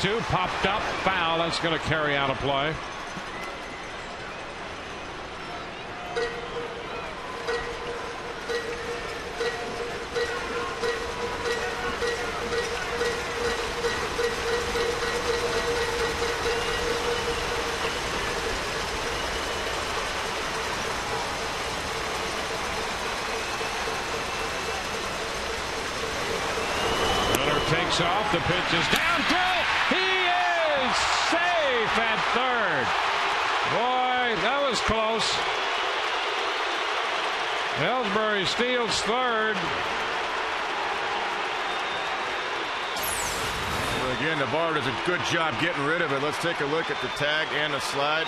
2-2 popped up, foul. That's going to carry out a play. Takes off. The pitch is down through. He is safe at third. Boy, that was close. Ellsbury steals third. Well, again, Navarro does a good job getting rid of it. Let's take a look at the tag and the slide.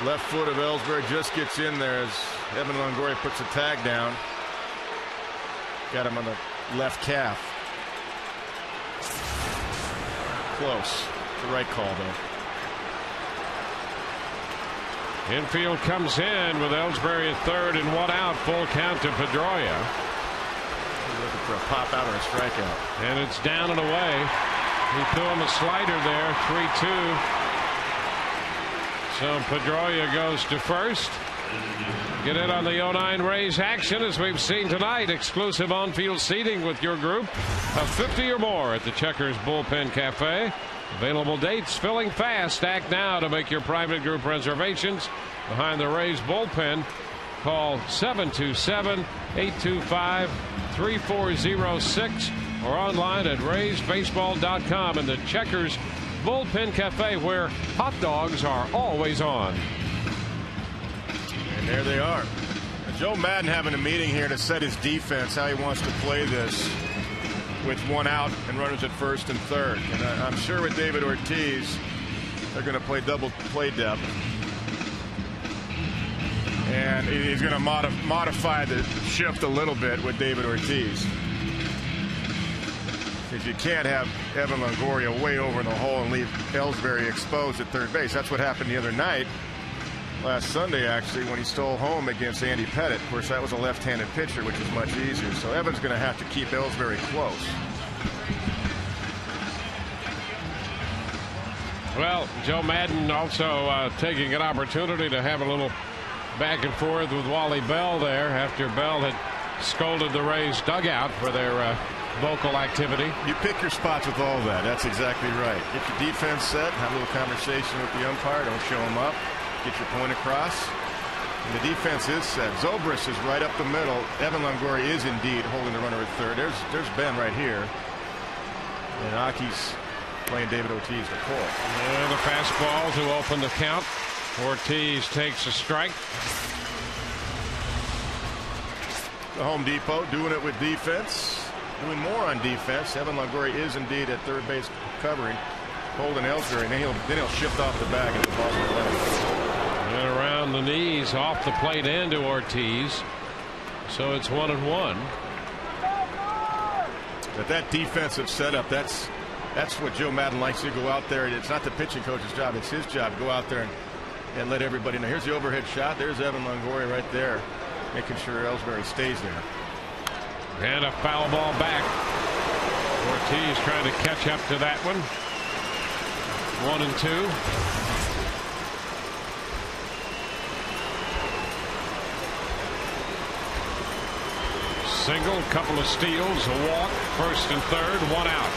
Left foot of Ellsbury just gets in there as Evan Longoria puts the tag down. Got him on the left calf. Close. The right call, though. Infield comes in with Ellsbury at third and one out. Full count to Pedroia. Looking for a pop out or a strikeout. And it's down and away. He threw him a slider there. 3-2. So Pedroia goes to first. Get in on the 09 Rays action as we've seen tonight. Exclusive on-field seating with your group of 50 or more at the Checkers Bullpen Cafe. Available dates filling fast. Act now to make your private group reservations behind the Rays bullpen. Call 727-825-3406 or online at raysbaseball.com and the Checkers Bullpen Cafe, where hot dogs are always on. And there they are. Joe Madden having a meeting here to set his defense, how he wants to play this with one out and runners at first and third. And I'm sure with David Ortiz, they're going to play double play depth. And he's going to modify the shift a little bit with David Ortiz. Because you can't have Evan Longoria way over in the hole and leave Ellsbury exposed at third base. That's what happened the other night. Last Sunday, actually, when he stole home against Andy Pettit. Of course, that was a left-handed pitcher, which is much easier. So Evan's going to have to keep Ellsbury close. Well, Joe Madden also taking an opportunity to have a little back and forth with Wally Bell there after Bell had scolded the Rays dugout for their vocal activity. You pick your spots with all that. That's exactly right. Get your defense set, have a little conversation with the umpire. Don't show him up. Get your point across. And the defense is set. Zobrist is right up the middle. Evan Longoria is indeed holding the runner at third. There's Ben right here. And Aki's playing David Ortiz to pull. And the fastball to open the count. Ortiz takes a strike. The Home Depot doing it with defense. Doing more on defense. Evan Longoria is indeed at third base covering. Holding Ellsbury, and then he'll shift off the bag and the ball's in the left. And around on the knees off the plate into Ortiz. So it's 1-1. But that defensive setup, that's what Joe Madden likes to go out there. It's not the pitching coach's job. It's his job to go out there and let everybody know. Here's the overhead shot. There's Evan Longoria right there, making sure Ellsbury stays there. And a foul ball back. Ortiz trying to catch up to that one. 1-2. Single, couple of steals, a walk, first and third, 1 out.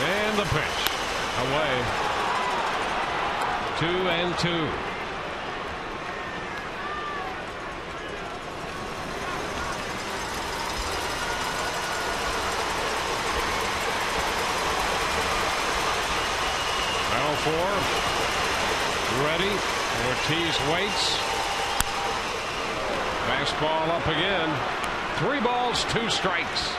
And the pitch away. 2-2. Battle 4. Ready. Ortiz waits. Fastball up again. 3 balls, 2 strikes.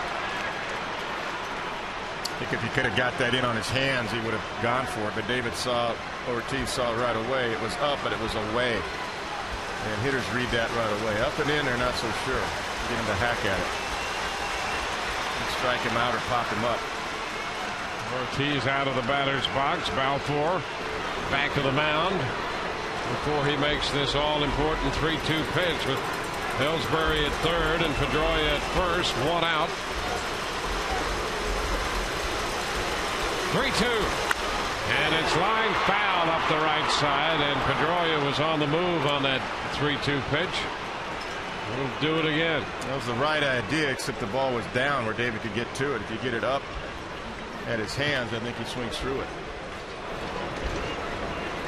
I think if he could have got that in on his hands, he would have gone for it. But Ortiz saw it right away. It was up, but it was away. And hitters read that right away. Up and in, they're not so sure. Get him to hack at it. Strike him out or pop him up. Ortiz out of the batter's box. Balfour back to the mound before he makes this all-important 3-2 pitch with Ellsbury at third and Pedroia at first. 1 out. 3-2. And it's line foul up the right side, and Pedroia was on the move on that 3-2 pitch. We'll do it again. That was the right idea, except the ball was down where David could get to it. If you get it up at his hands, I think he swings through it.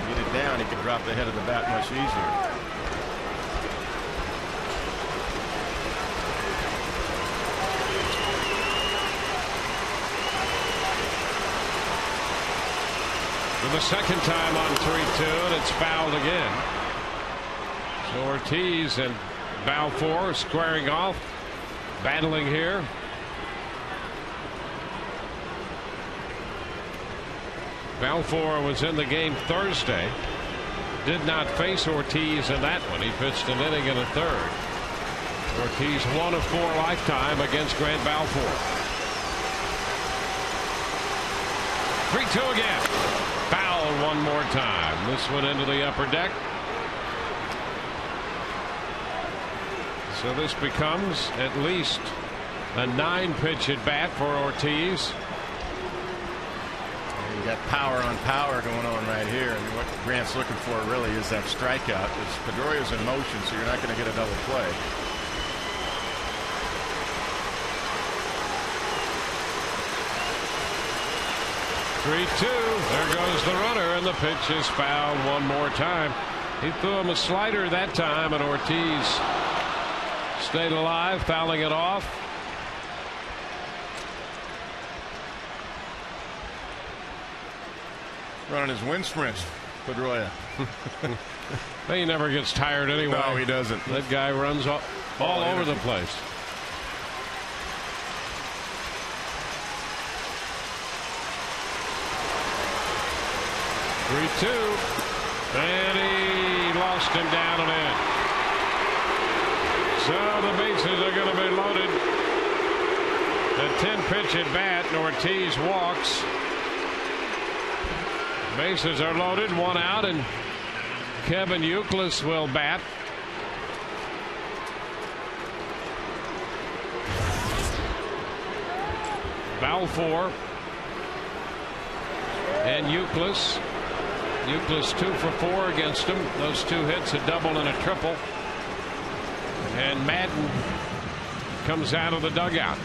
Get it down, he can drop the head of the bat much easier. For the second time on 3-2, and it's fouled again. So Ortiz and Balfour squaring off, battling here. Balfour was in the game Thursday. Did not face Ortiz in that one. He pitched an inning and a third. Ortiz 1 of 4 lifetime against Grant Balfour. 3-2 again. Foul one more time. This one into the upper deck. So this becomes at least a 9-pitch at bat for Ortiz. You got power on power going on right here, and what Grant's looking for really is that strikeout. Pedroia's in motion, so you're not going to get a double play. There goes the runner, and the pitch is fouled one more time. He threw him a slider that time, and Ortiz stayed alive, fouling it off. Running his wind sprints, Pedroia. He never gets tired anyway. No, he doesn't. That guy runs all over the place. And he lost him down and in. So the bases are going to be loaded. A 10-pitch at bat, and Ortiz walks. Bases are loaded, 1 out, and Kevin Youkilis will bat. Balfour and Youkilis. Youkilis 2 for 4 against him. Those 2 hits, a double and a triple. And Madden comes out of the dugout.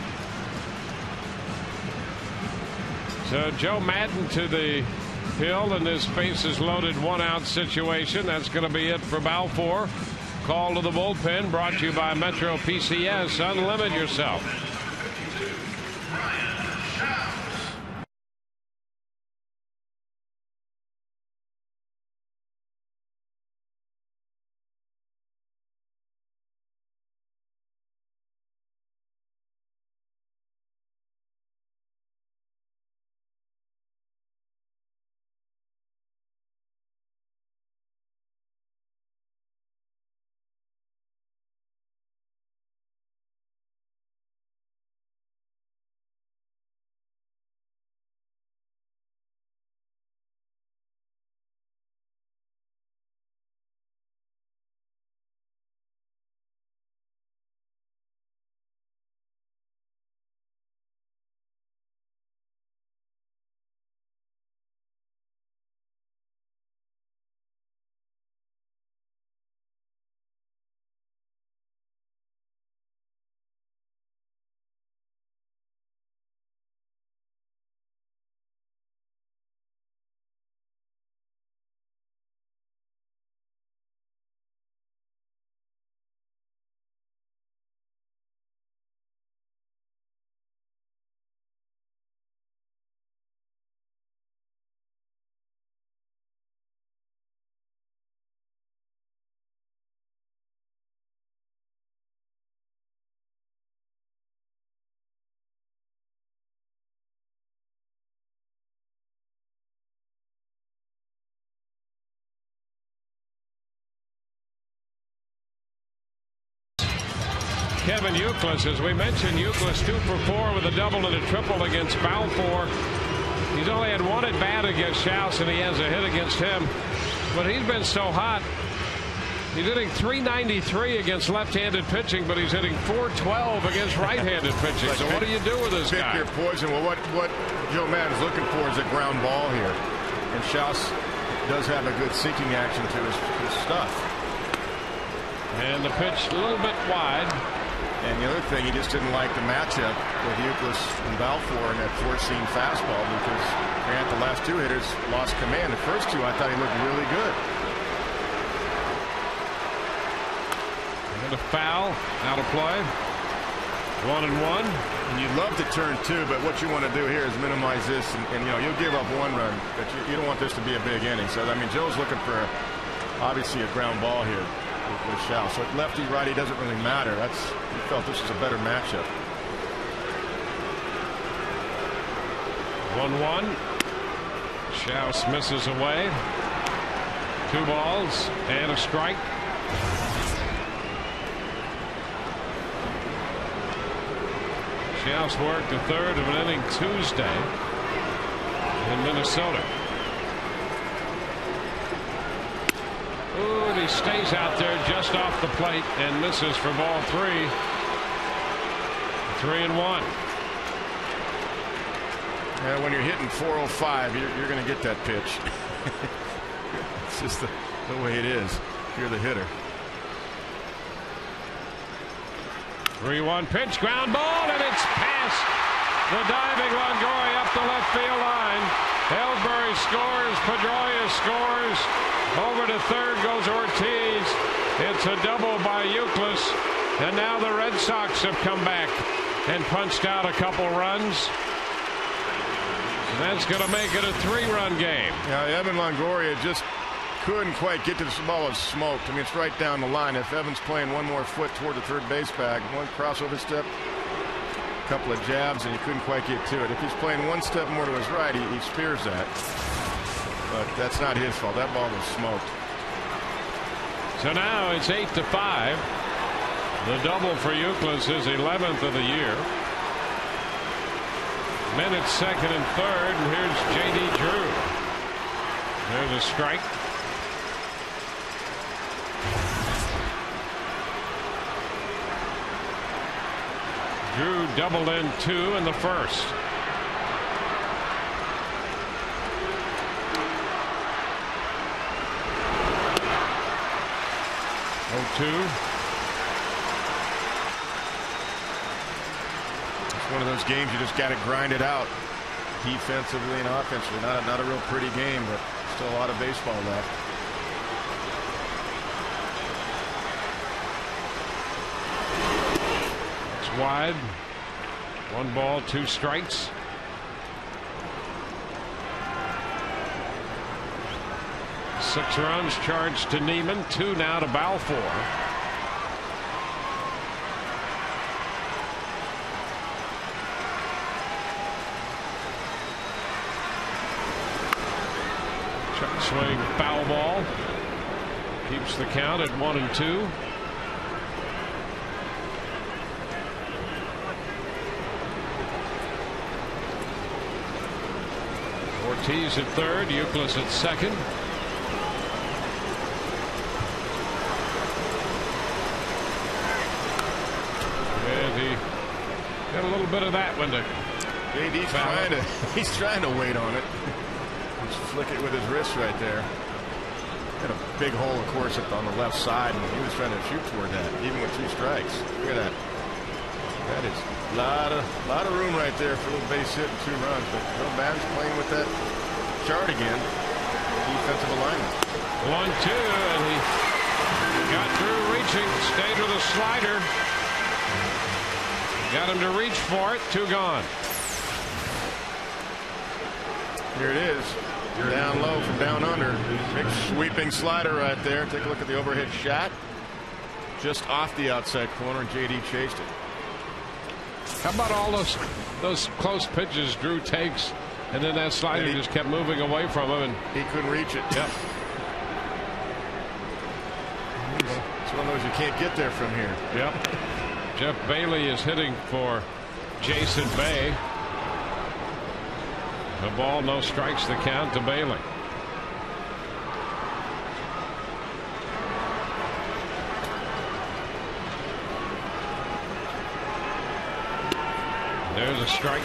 So Joe Madden to the hill in this bases loaded 1-out situation. That's going to be it for Balfour. Call to the bullpen brought to you by Metro PCS. Unlimit yourself. Kevin Youkilis. As we mentioned, Youkilis 2 for 4 with a double and a triple against Balfour. He's only had 1 at bat against Schaus, and he has a hit against him. But he's been so hot. He's hitting .393 against left-handed pitching, but he's hitting .412 against right-handed pitching. So what do you do with this guy? Pick your poison. Well, what Joe Maddon's looking for is a ground ball here. And Schaus does have a good sinking action to his stuff. And the pitch a little bit wide. And the other thing, he just didn't like the matchup with Youkilis and Balfour in that four-seam fastball because Grant, the last 2 hitters, lost command. The first 2, I thought he looked really good. And a foul, out of play. 1-1. And you'd love to turn 2, but what you want to do here is minimize this, and you know you'll give up 1 run, but you don't want this to be a big inning. So I mean, Joe's looking for obviously a ground ball here with Schaus. So lefty righty doesn't really matter. He felt this was a better matchup. 1-1. Schaus misses away. 2 balls and a strike. Schaus worked a third of an inning Tuesday in Minnesota. Ooh, and he stays out there just off the plate and misses for ball 3. 3-1. Yeah, when you're hitting .405, you're going to get that pitch. It's just the way it is. You're the hitter. 3-1 pitch, ground ball, and it's past the diving Longoria up the left field line. Ellsbury scores, Pedroia scores. Over to third goes Ortiz. It's a double by Youkilis, and now the Red Sox have come back and punched out a couple runs. That's going to make it a 3-run game. Now, Evan Longoria just couldn't quite get to this ball. Is smoked. I mean, it's right down the line. If Evan's playing 1 more foot toward the third base bag, 1 crossover step, a couple of jabs, and he couldn't quite get to it. If he's playing 1 step more to his right, he spears that. But that's not his fault. That ball was smoked. So now it's 8-5. The double for Youkilis is 11th of the year. Men at second and third, and here's J.D. Drew. There's a strike. Drew doubled in 2 in the first. It's one of those games you just got to grind it out defensively and offensively. Not a real pretty game, but still a lot of baseball left. It's wide. 1 ball, 2 strikes. Six runs charged to Neiman, 2 now to Balfour. Check swing, foul ball. Keeps the count at 1-2. Ortiz at third, Youkilis at second. Got a little bit of that one to he's trying to wait on it. Just flick it with his wrist right there. Got a big hole, of course, on the left side, and he was trying to shoot toward that, even with 2 strikes. Look at that. That is a lot of room right there for a little base hit and 2 runs. But Joe Maddon's playing with that chart again. Defensive alignment. 1-2, and he got Drew reaching, stayed with a slider. Got him to reach for it. 2 gone. Here it is. Down low from down under. Big sweeping slider right there. Take a look at the overhead shot. Just off the outside corner, and JD chased it. How about all those close pitches Drew takes, and then that slider just kept moving away from him, and he couldn't reach it. Yep. It's one of those you can't get there from here. Yep. Jeff Bailey is hitting for Jason Bay. The ball, no strikes, the count to Bailey. There's a strike.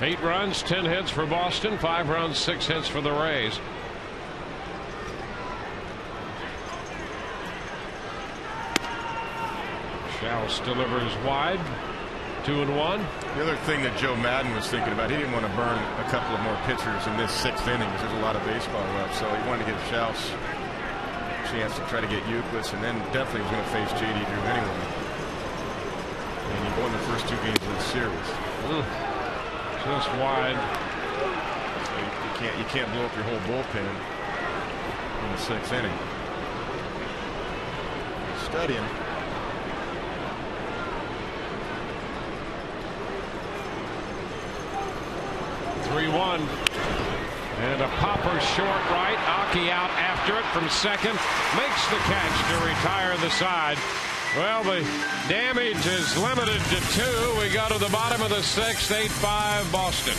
Eight runs, 10 hits for Boston, 5 runs, 6 hits for the Rays. Schaus delivers wide, 2-1. The other thing that Joe Madden was thinking about, he didn't want to burn a couple of more pitchers in this 6th inning because there's a lot of baseball left. So he wanted to give Schaus a chance to try to get Euclid, and then definitely was going to face J.D. Drew anyway. And he won the first 2 games of the series. Just wide. So you can't blow up your whole bullpen in the 6th inning. Studying. And a popper short right. Aki out after it from second. Makes the catch to retire the side. Well, the damage is limited to 2. We go to the bottom of the 6th, 8-5 Boston.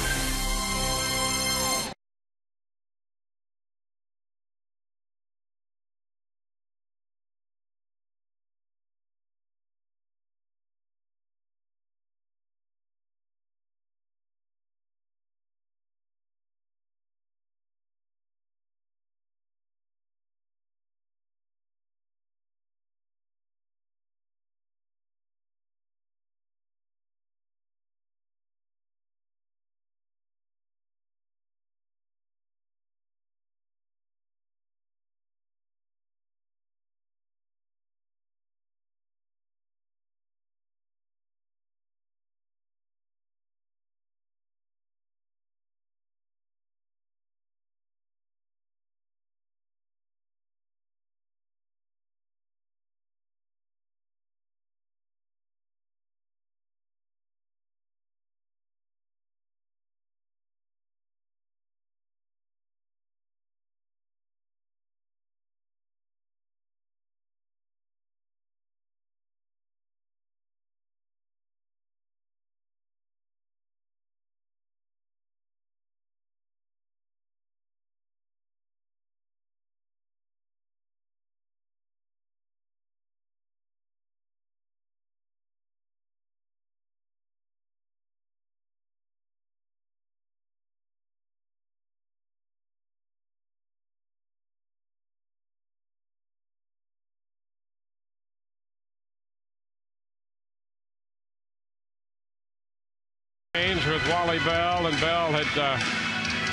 With Wally Bell, and Bell had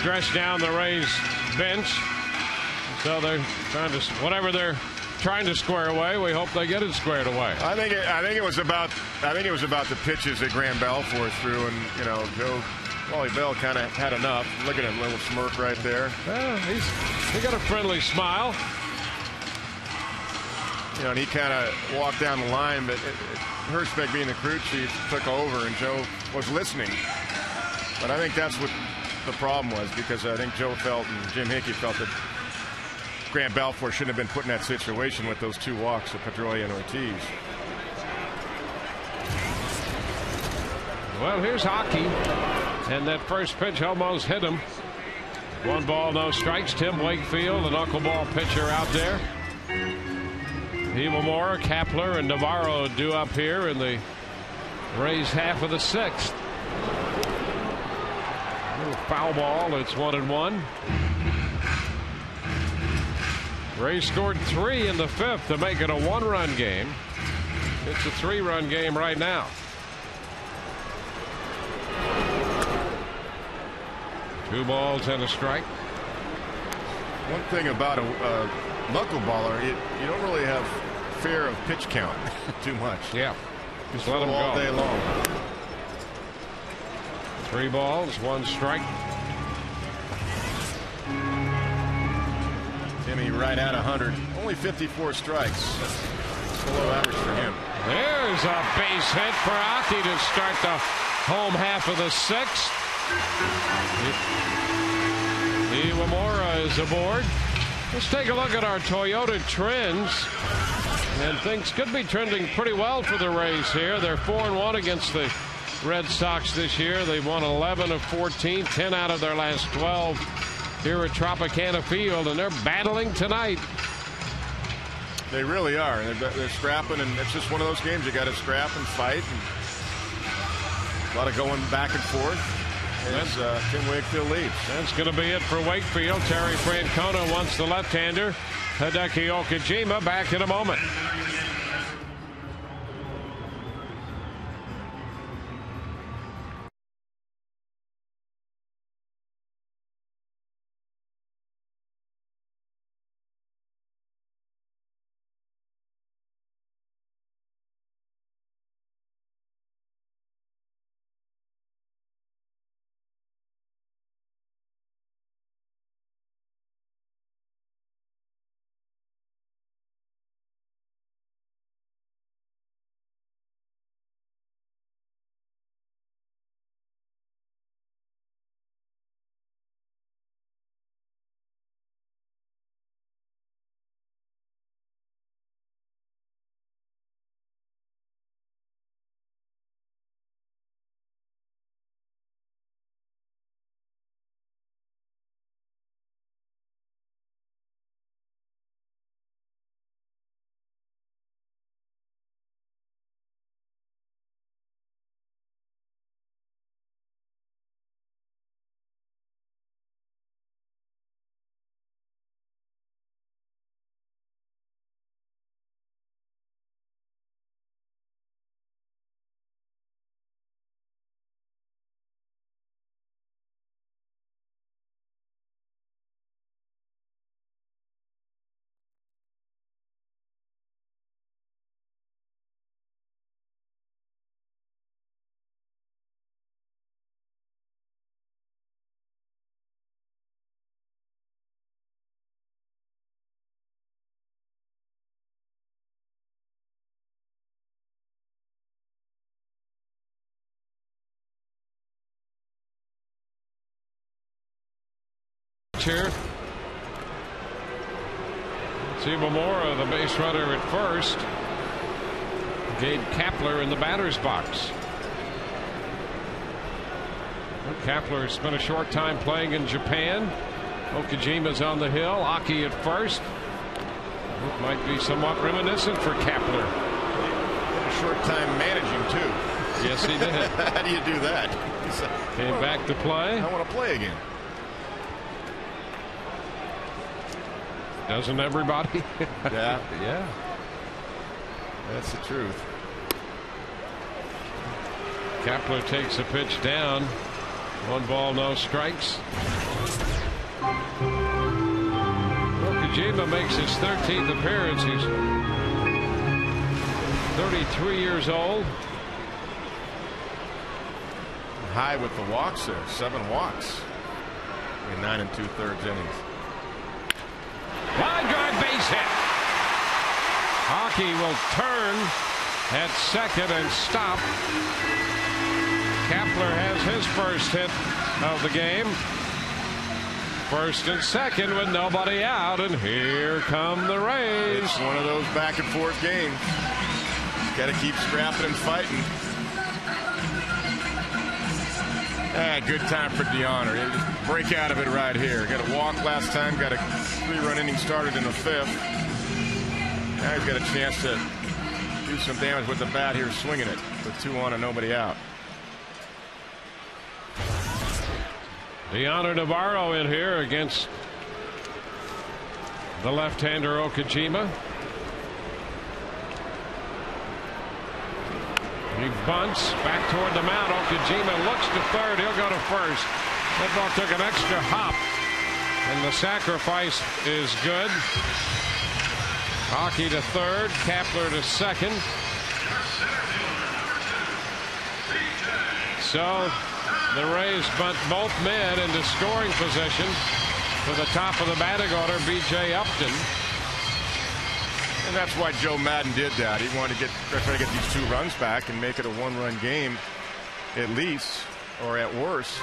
dressed down the Rays bench, so they're trying to, whatever they're trying to square away, we hope they get it squared away. I think it was about the pitches that Graham Balfour threw, and Wally Bell kind of had enough. Look at him, little smirk right there. Well, he got a friendly smile. And he kind of walked down the line, but Hirschbeck, being the crew chief, took over, and Joe was listening. But I think that's what the problem was, because I think Joe felt and Jim Hickey felt that Grant Balfour shouldn't have been put in that situation with those 2 walks of Pedroia and Ortiz. Well, here's Hockey, and that first pitch almost hit him. 1 ball, no strikes. Tim Wakefield, the knuckleball pitcher out there. Hemamora, Kapler, and Navarro due up here in the Rays half of the 6th. Foul ball. It's 1-1. Rays scored 3 in the 5th to make it a 1-run game. It's a 3-run game right now. Two balls and a strike. One thing about a knuckleballer, you don't really have fear of pitch count too much. Yeah. Just let them go all day long. 3 balls, 1 strike. Timmy right at 100. Only 54 strikes. That's below average for him. There's a base hit for Aki to start the home half of the 6th. Iwamura is aboard. Let's take a look at our Toyota trends. And things could be trending pretty well for the Rays here. They're 4-1 against the Red Sox this year. They've won 11 of 14, 10 out of their last 12 here at Tropicana Field, and they're battling tonight. They really are. They're scrapping, and it's just one of those games you got to scrap and fight. And a lot of going back and forth as Tim Wakefield leaves. That's going to be it for Wakefield. Terry Francona wants the left-hander. Hideki Okajima back in a moment. Here. Iwamura, the base runner at first. Gabe Kapler in the batter's box. Well, Kapler spent a short time playing in Japan. Okajima's on the hill. Aki at first. It might be somewhat reminiscent for Kapler. A short time managing too. Yes, he did. How do you do that? Came back to play. I want to play again. Doesn't everybody? Yeah. Yeah. That's the truth. Kapler takes a pitch down. 1 ball, no strikes. Okajima makes his 13th appearance. He's 33 years old. High with the walks there. 7 walks in 9 2/3 innings. Line drive base hit. Hockey will turn at second and stop. Kapler has his first hit of the game. First and second with nobody out, and here come the Rays. It's one of those back and forth games. Got to keep scrapping and fighting. Good time for DeHonor. Just break out of it right here. Got a walk last time. Got a 3-run inning started in the 5th. Now he's got a chance to do some damage with the bat here, swinging it with 2 on and nobody out. DeHonor Navarro in here against the left-hander Okajima. He bunts back toward the mound. Okajima looks to third. He'll go to first. That ball took an extra hop, and the sacrifice is good. Hockey to third, Kapler to second. So the Rays bunt both men into scoring position for the top of the batting order, B.J. Upton. And that's why Joe Madden did that. He wanted to try to get these 2 runs back and make it a 1-run game at least, or at worst.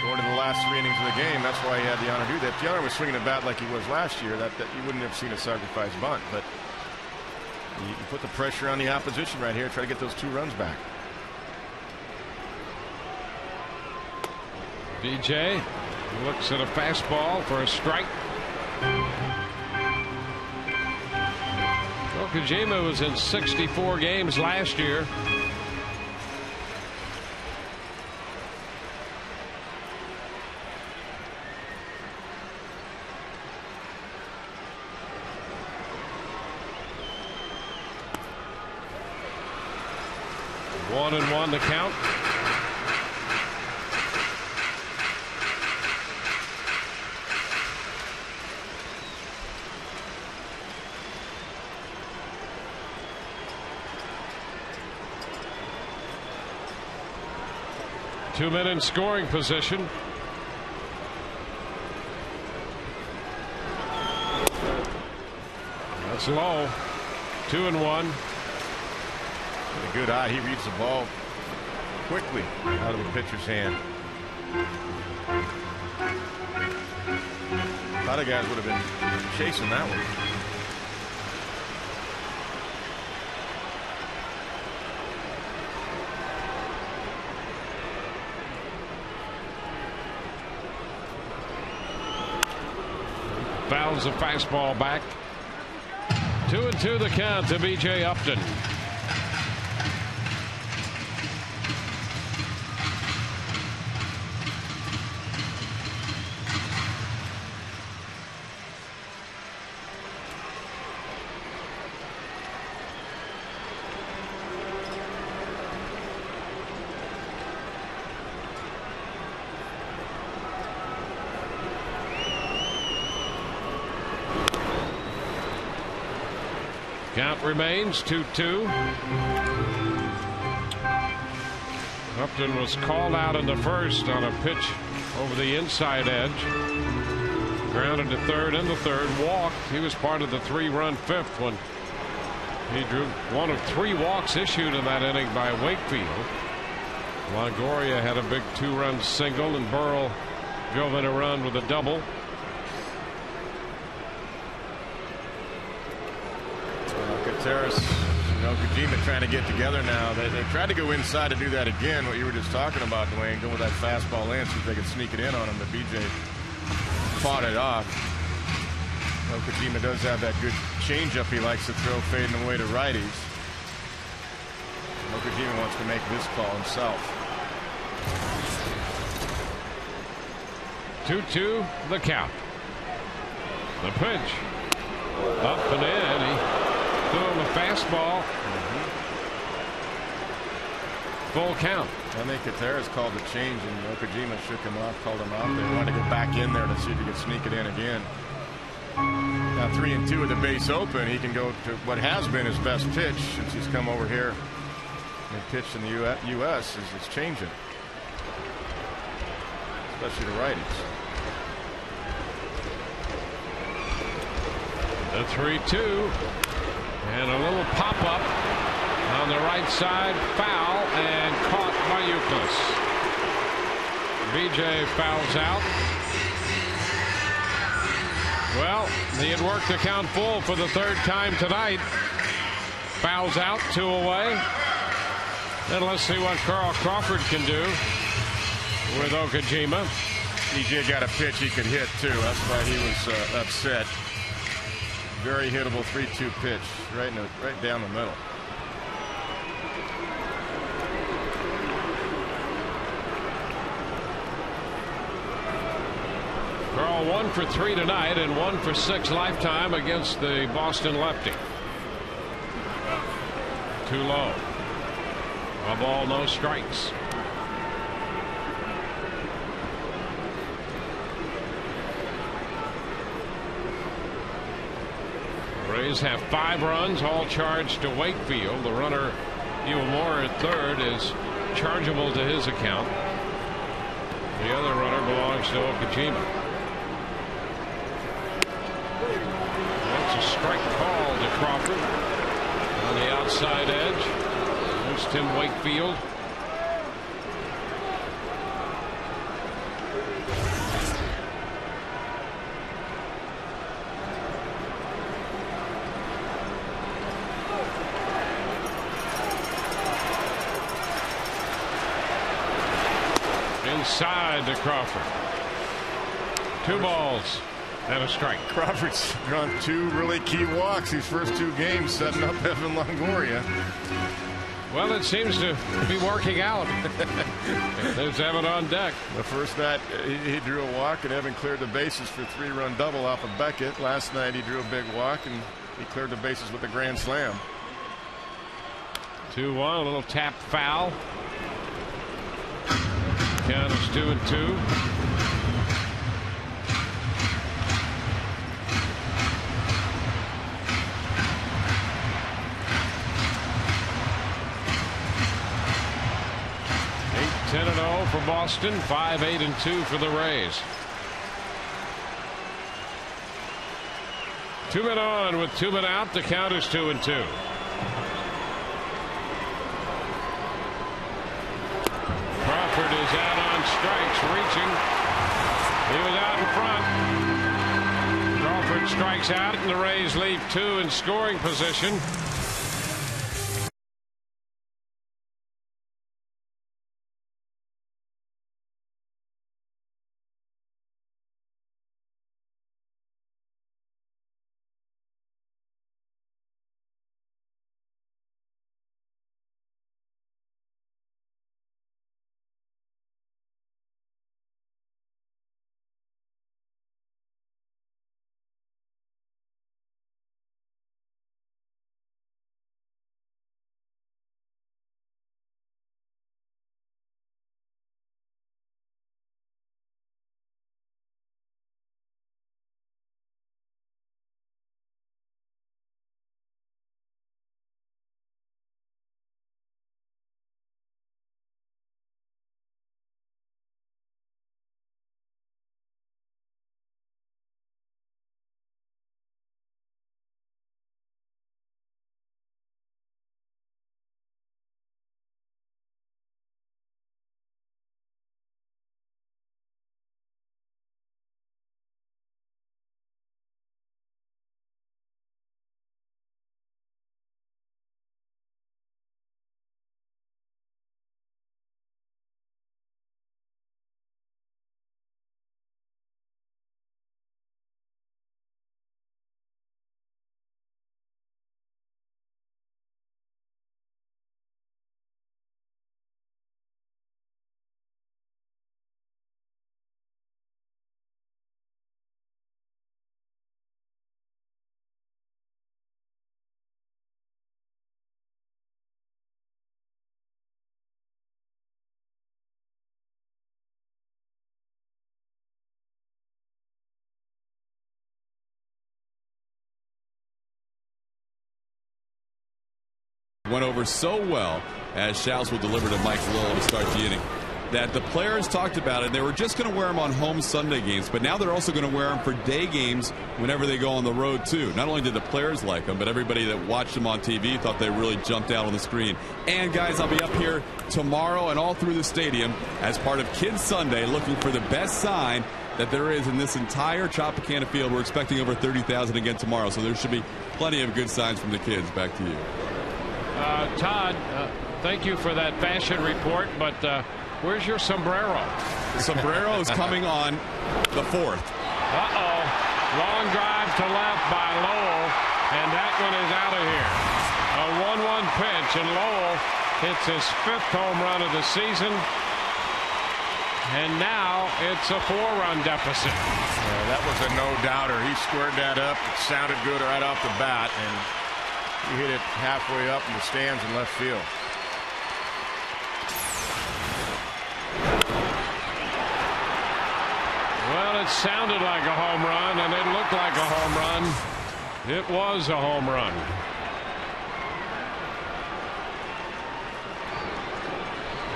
Going to the last 3 innings of the game. That's why he had the honor to do that. If the honor was swinging the bat like he was last year, that you wouldn't have seen a sacrifice bunt. But you put the pressure on the opposition right here. Try to get those 2 runs back. BJ looks at a fastball for a strike. Okajima was in 64 games last year. One and one the count. Two men in scoring position. That's low. 2-1. A good eye. He reads the ball quickly out of the pitcher's hand. A lot of guys would have been chasing that one. Fouls the fastball back. 2-2 the count to B.J. Upton. Count remains 2-2. Upton was called out in the first on a pitch over the inside edge. Grounded to third in the third. Walked. He was part of the 3-run fifth when he drew one of 3 walks issued in that inning by Wakefield. Longoria had a big 2-run single, and Burrell drove in a run with a double. Terrace and Okajima trying to get together now. They tried to go inside to do that again, what you were just talking about, Dwayne, go with that fastball in, see if they could sneak it in on him, but BJ fought it off. Okajima does have that good changeup he likes to throw fading away to righties. Okajima wants to make this call himself. 2-2 the count. The pitch up and in. He threw him a fastball. Full count. I think Gutierrez called the change, and Okajima shook him off, called him out. They wanted to go back in there to see if he could sneak it in again. Now 3-2 with the base open. He can go to what has been his best pitch since he's come over here and pitched in the U.S. is his changing, especially the righties. The 3-2. And a little pop-up on the right side, foul, and caught by Euclid. BJ fouls out. Well, he had worked the count full for the 3rd time tonight. Fouls out, 2 away. And let's see what Carl Crawford can do with Okajima. DJ got a pitch he could hit, too. That's why he was upset. Very hittable 3-2 pitch right down the middle. Carl 1 for 3 tonight and 1 for 6 lifetime against the Boston lefty. Too low. A ball, no strikes. Rays have 5 runs, all charged to Wakefield. The runner, Iwamura at third, is chargeable to his account. The other runner belongs to Okajima. That's a strike call to Crawford on the outside edge. There's Tim Wakefield. Inside to Crawford. 2 balls and a strike. Crawford's drawn 2 really key walks these first 2 games, setting up Evan Longoria. Well, it seems to be working out. There's Evan on deck. The first night he drew a walk and Evan cleared the bases for a 3-run double off of Beckett. Last night he drew a big walk and he cleared the bases with a grand slam. 2-1, a little tap foul. Count is 2-2. Eight, 10-0 for Boston. 5-8-2 for the Rays. 2 men on with 2 men out. The count is 2-2. Crawford is out on strikes, reaching. He was out in front. Crawford strikes out, and the Rays leave 2 in scoring position. Went over so well as Shouse will deliver to Mike Lowell to start the inning that the players talked about it. They were just going to wear them on home Sunday games, but now they're also going to wear them for day games whenever they go on the road too. Not only did the players like them, but everybody that watched them on TV thought they really jumped out on the screen. And guys, I'll be up here tomorrow and all through the stadium as part of Kids Sunday, looking for the best sign that there is in this entire Tropicana field. We're expecting over 30,000 again tomorrow, so there should be plenty of good signs from the kids. Back to you. Todd, thank you for that fashion report, but where's your sombrero? The sombrero is coming on the 4th. Uh-oh. Long drive to left by Lowell, and that one is out of here. A 1-1 pitch, and Lowell hits his 5th home run of the season. And now it's a 4-run deficit. Yeah, that was a no-doubter. He squared that up. It sounded good right off the bat, and he hit it halfway up in the stands in left field. Well, it sounded like a home run, and it looked like a home run. It was a home run.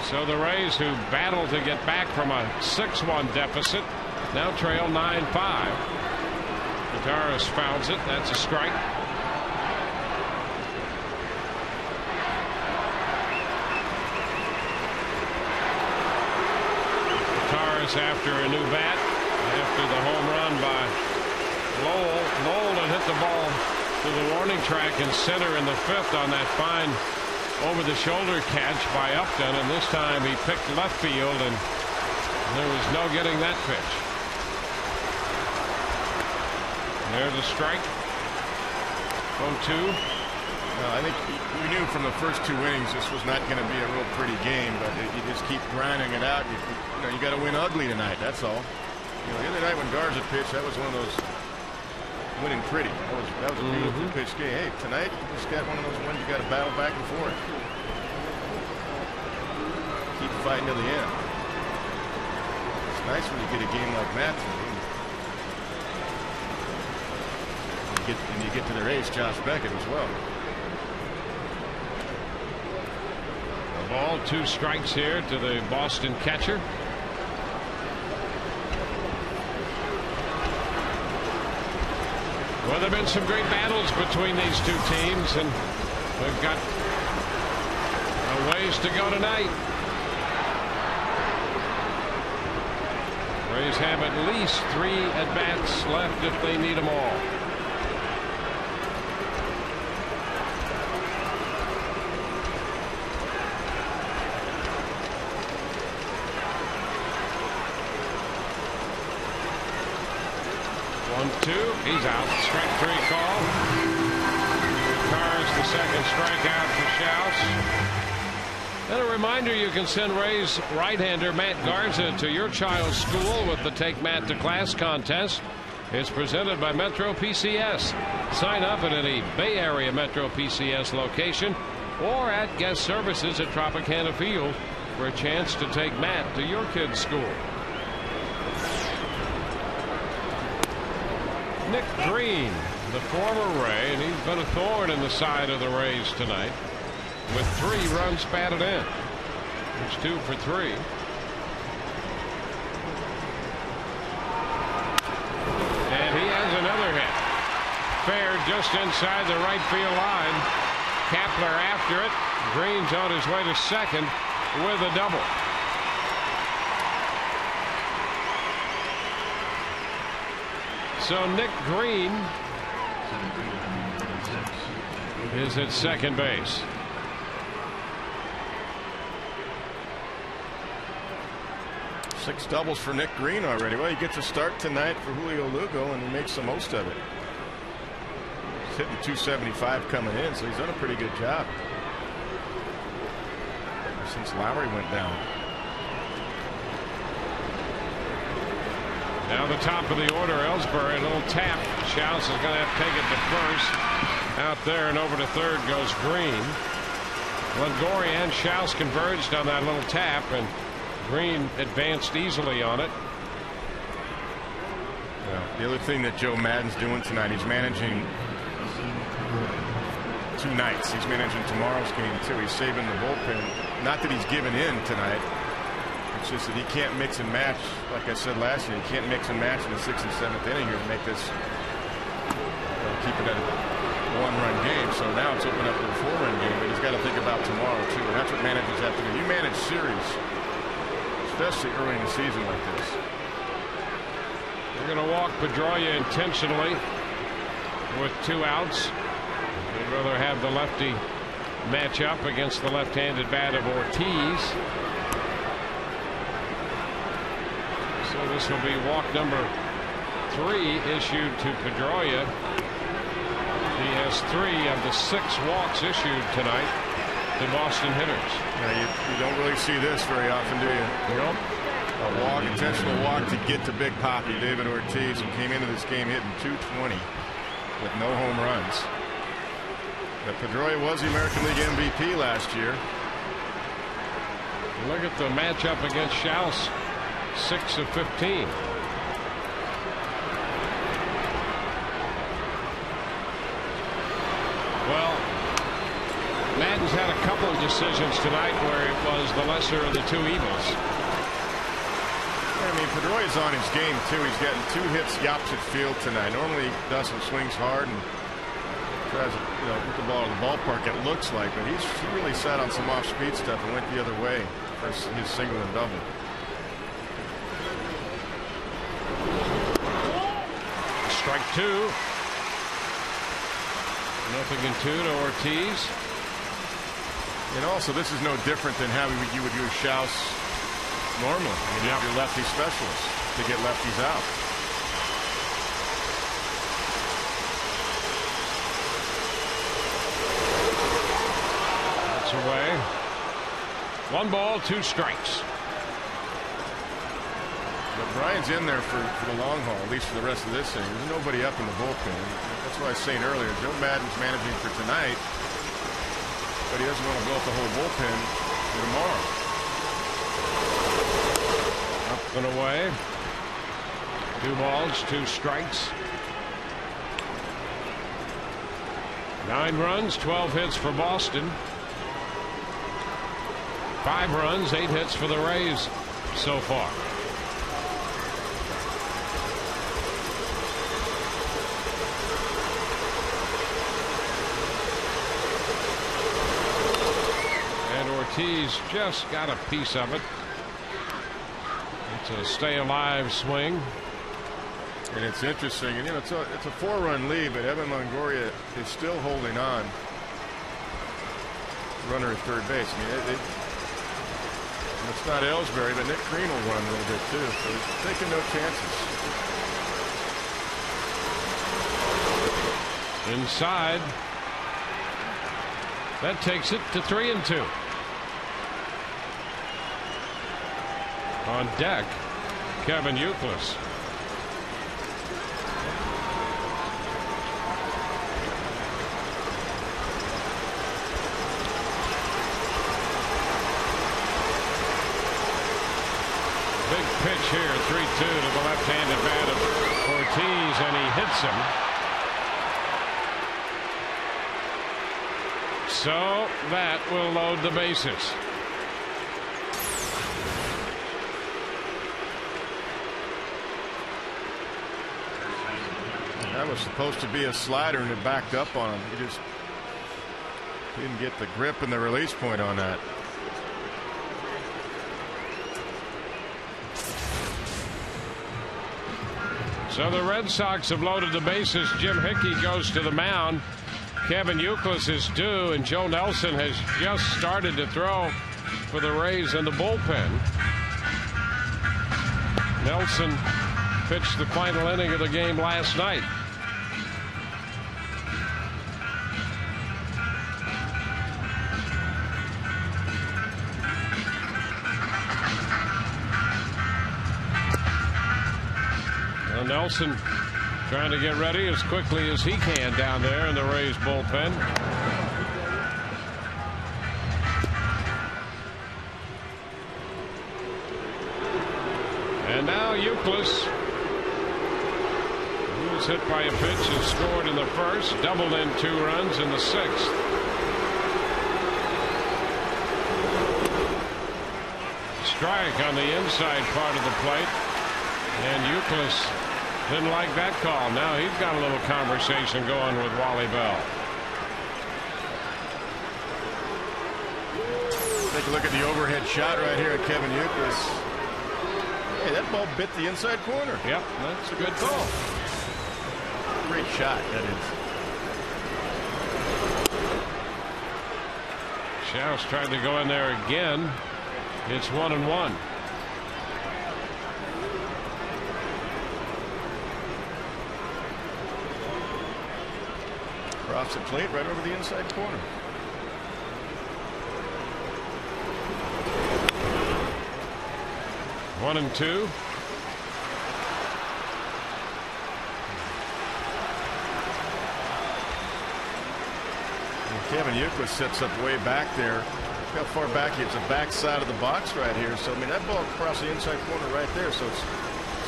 So the Rays, who battled to get back from a 6-1 deficit, now trail 9-5. Gutierrez fouls it. That's a strike. Gutierrez after a new bat after the home run by Lowell. Lowell had hit the ball to the warning track in center in the 5th on that fine over-the-shoulder catch by Upton, and this time he picked left field, and There was no getting that pitch. There's a strike. 0-2. I think we knew from the first 2 innings this was not going to be a real pretty game, but you just keep grinding it out. You got to win ugly tonight. That's all. The other night when Garza pitched, that was one of those winning pretty. That was a beautiful pitch game. Hey, tonight you just got one of those ones you got to battle back and forth. Keep fighting to the end. It's nice when you get a game like that. And you get to their ace, Josh Beckett, as well. A ball, 2 strikes here to the Boston catcher. Well, there have been some great battles between these 2 teams, and we've got a ways to go tonight. Rays have at least 3 at-bats left if they need them all. He's out. Strike 3 call. Retires the second strikeout for Schaus. And a reminder, you can send Rays right-hander Matt Garza to your child's school with the Take Matt to Class contest. It's presented by Metro PCS. Sign up at any Bay Area Metro PCS location or at guest services at Tropicana Field for a chance to take Matt to your kid's school. Nick Green, the former Ray, and he's been a thorn in the side of the Rays tonight with 3 runs batted in. He's 2 for 3. And he has another hit. Fair just inside the right field line. Kapler after it. Green's on his way to second with a double. So Nick Green is at second base. Six doubles for Nick Green already. Well, he gets a start tonight for Julio Lugo, and he makes the most of it. He's hitting 275 coming in, so he's done a pretty good job since Lowry went down. Now the top of the order, Ellsbury, a little tap. Schaus is going to have to take it to first. Out there and over to third goes Green. Longoria and Schaus converged on that little tap, and Green advanced easily on it. Well, the other thing that Joe Maddon's doing tonight, he's managing 2 nights. He's managing tomorrow's game too. He's saving the bullpen. Not that he's given in tonight. It's just that he can't mix and match. Like I said last year, he can't mix and match in the 6th and 7th inning here to make this keep it at a 1-run game. So now it's opened up to a 4-run game, but he's got to think about tomorrow too. And that's what managers have to do. You manage series, especially early in the season like this. They're going to walk Pedroia intentionally with 2 outs. They'd rather have the lefty match up against the left-handed bat of Ortiz. So this will be walk number 3 issued to Pedroia. He has 3 of the 6 walks issued tonight to Boston hitters. You don't really see this very often, do you? Nope. A walk, intentional walk to get to Big Papi, David Ortiz, who came into this game hitting .220 with no home runs. But Pedroia was the American League MVP last year. Look at the matchup against Schaus. 6 of 15. Well, Madden's had a couple of decisions tonight where it was the lesser of the 2 evils. I mean, Pedroia's on his game too. He's getting 2 hits the opposite field tonight. Normally Dustin swings hard and tries to put the ball in the ballpark, it looks like, but he really sat on some off-speed stuff and went the other way for his single and double. Strike 2. Nothing in 2 to Ortiz. And also, this is no different than how you would use Schaus normally. I mean, you're lefty specialists to get lefties out. That's away. 1 ball, 2 strikes. But Brian's in there for the long haul, at least for the rest of this inning. There's nobody up in the bullpen. That's what I was saying earlier. Joe Maddon's managing for tonight, but he doesn't want to blow up the whole bullpen for tomorrow. Up and away. 2 balls, 2 strikes. 9 runs, 12 hits for Boston. 5 runs, 8 hits for the Rays so far. And Ortiz just got a piece of it. It's a stay alive swing. And it's interesting, and it's a 4-run lead, but Evan Longoria is still holding on. Runner at third base. I mean, it's not Ellsbury, but Nick Green will run a little bit too, so he's taking no chances. Inside. That takes it to 3-2. On deck, Kevin Youkilis. Big pitch here, 3-2 to the left-handed bat of Ortiz, and he hits him. So that will load the bases. That was supposed to be a slider, and it backed up on him. He just didn't get the grip and the release point on that. So the Red Sox have loaded the bases. Jim Hickey goes to the mound. Kevin Youkilis is due, and Joe Nelson has just started to throw for the Rays in the bullpen. Nelson pitched the final inning of the game last night. Nelson trying to get ready as quickly as he can down there in the Rays bullpen. And now Youkilis, who was hit by a pitch and scored in the first, doubled in 2 runs in the 6th. Strike on the inside part of the plate, and Youkilis didn't like that call. Now he's got a little conversation going with Wally Bell. Take a look at the overhead shot right here at Kevin Youkilis. Hey, that ball bit the inside corner. Yep, that's a good call. Great shot, that is. Schaus tried to go in there again. It's 1-1. Across the plate, right over the inside corner. One and 2. And Kevin Youkilis sets up way back there. Look how far back he is. It's the back side of the box right here. So, I mean, that ball across the inside corner right there. So it's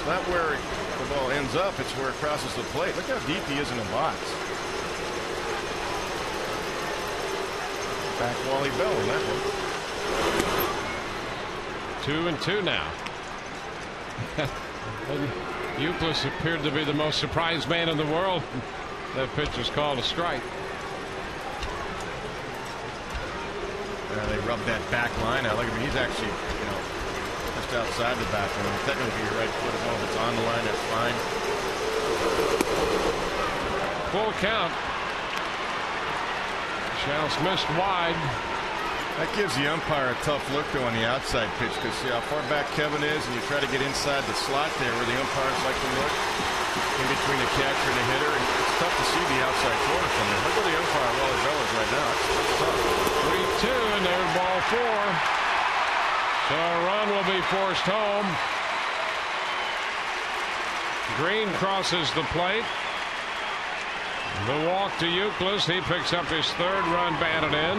not where the ball ends up. It's where it crosses the plate. Look how deep he is in the box. Back Wally Bell in that one. 2 and 2 now. Youkilis appeared to be the most surprised man in the world. That pitch was called a strike. They rubbed that back line out. Look at him. He's actually, just outside the back line. Technically, your right foot, as long as it's on the line, that's fine. Full count. Schaus missed wide. That gives the umpire a tough look, though, on the outside pitch, because see how far back Kevin is, and you try to get inside the slot there where the umpires like to look in between the catcher and the hitter, and it's tough to see the outside corner from there. Look where the umpire well is right now. It's tough. 3-2, and there's ball 4. So a run will be forced home. Green crosses the plate. The walk to Euclid. He picks up his 3rd run batted in.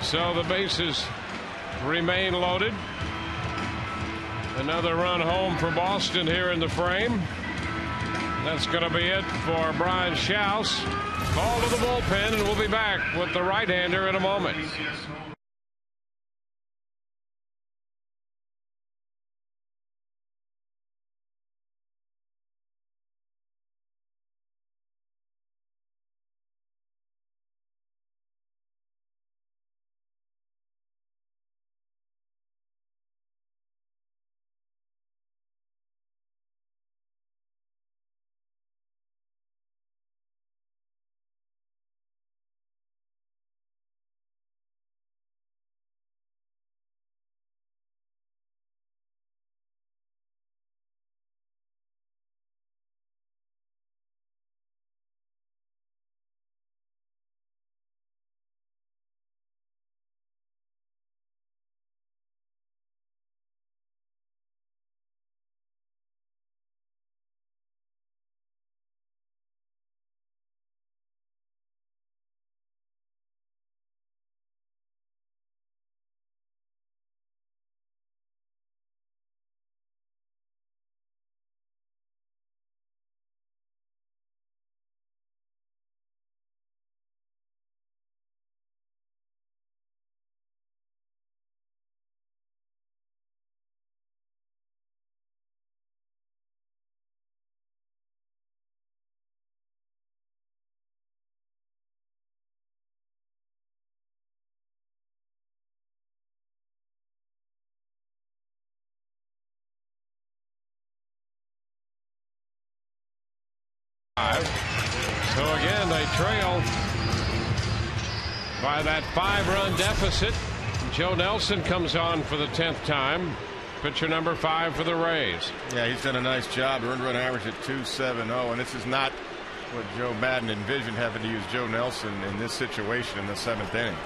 So the bases remain loaded. Another run home for Boston here in the frame. That's going to be it for Brian Schaus. Call to the bullpen, and we'll be back with the right-hander in a moment. So again, they trail by that 5-run deficit. Joe Nelson comes on for the 10th time. Pitcher number 5 for the Rays. Yeah, he's done a nice job. Earned run average at 2.70, and this is not what Joe Madden envisioned, having to use Joe Nelson in this situation in the 7th inning.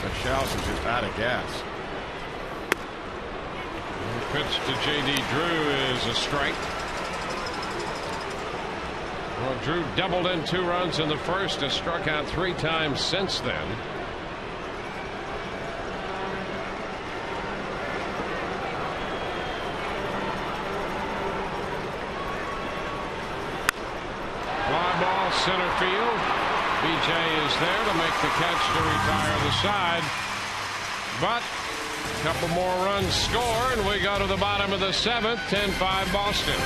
But Schaus is just out of gas. The pitch to J.D. Drew is a strike. Well, Drew doubled in 2 runs in the first, has struck out 3 times since then. Fly ball center field. BJ is there to make the catch to retire the side. But a couple more runs score, and we go to the bottom of the 7th. 10-5 Boston.